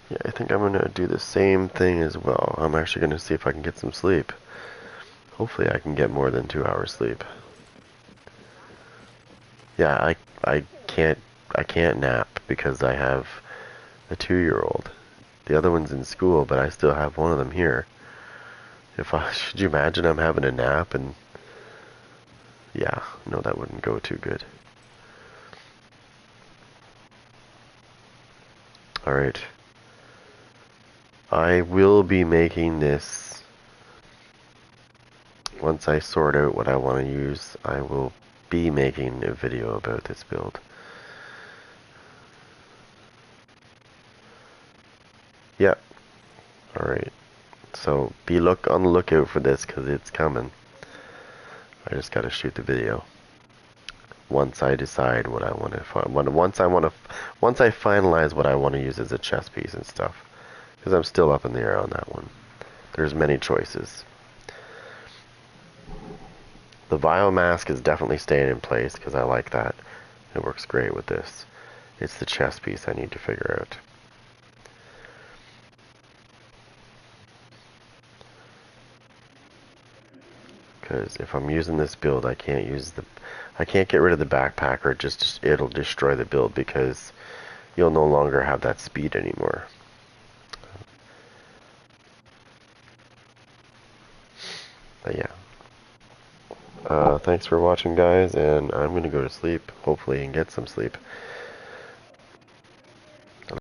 Yeah, I think I'm gonna do the same thing as well. I'm actually gonna see if I can get some sleep. Hopefully I can get more than 2 hours sleep. Yeah, I can't nap because I have a 2-year-old. The other one's in school, but I still have one of them here. Should you imagine I'm having a nap and yeah, no, that wouldn't go too good. Alright. I will be making this, once I sort out what I want to use, I will be making a video about this build. Yep. Alright. So be on the lookout for this because it's coming. I just gotta shoot the video. Once I decide what I want to once I finalize what I want to use as a chess piece and stuff. Because I'm still up in the air on that one. There's many choices. The Vile Mask is definitely staying in place because I like that. It works great with this. It's the chess piece I need to figure out. Because if I'm using this build, I can't get rid of the backpack, or it'll destroy the build because you'll no longer have that speed anymore. But yeah. Thanks for watching, guys, and I'm gonna go to sleep, hopefully, and get some sleep.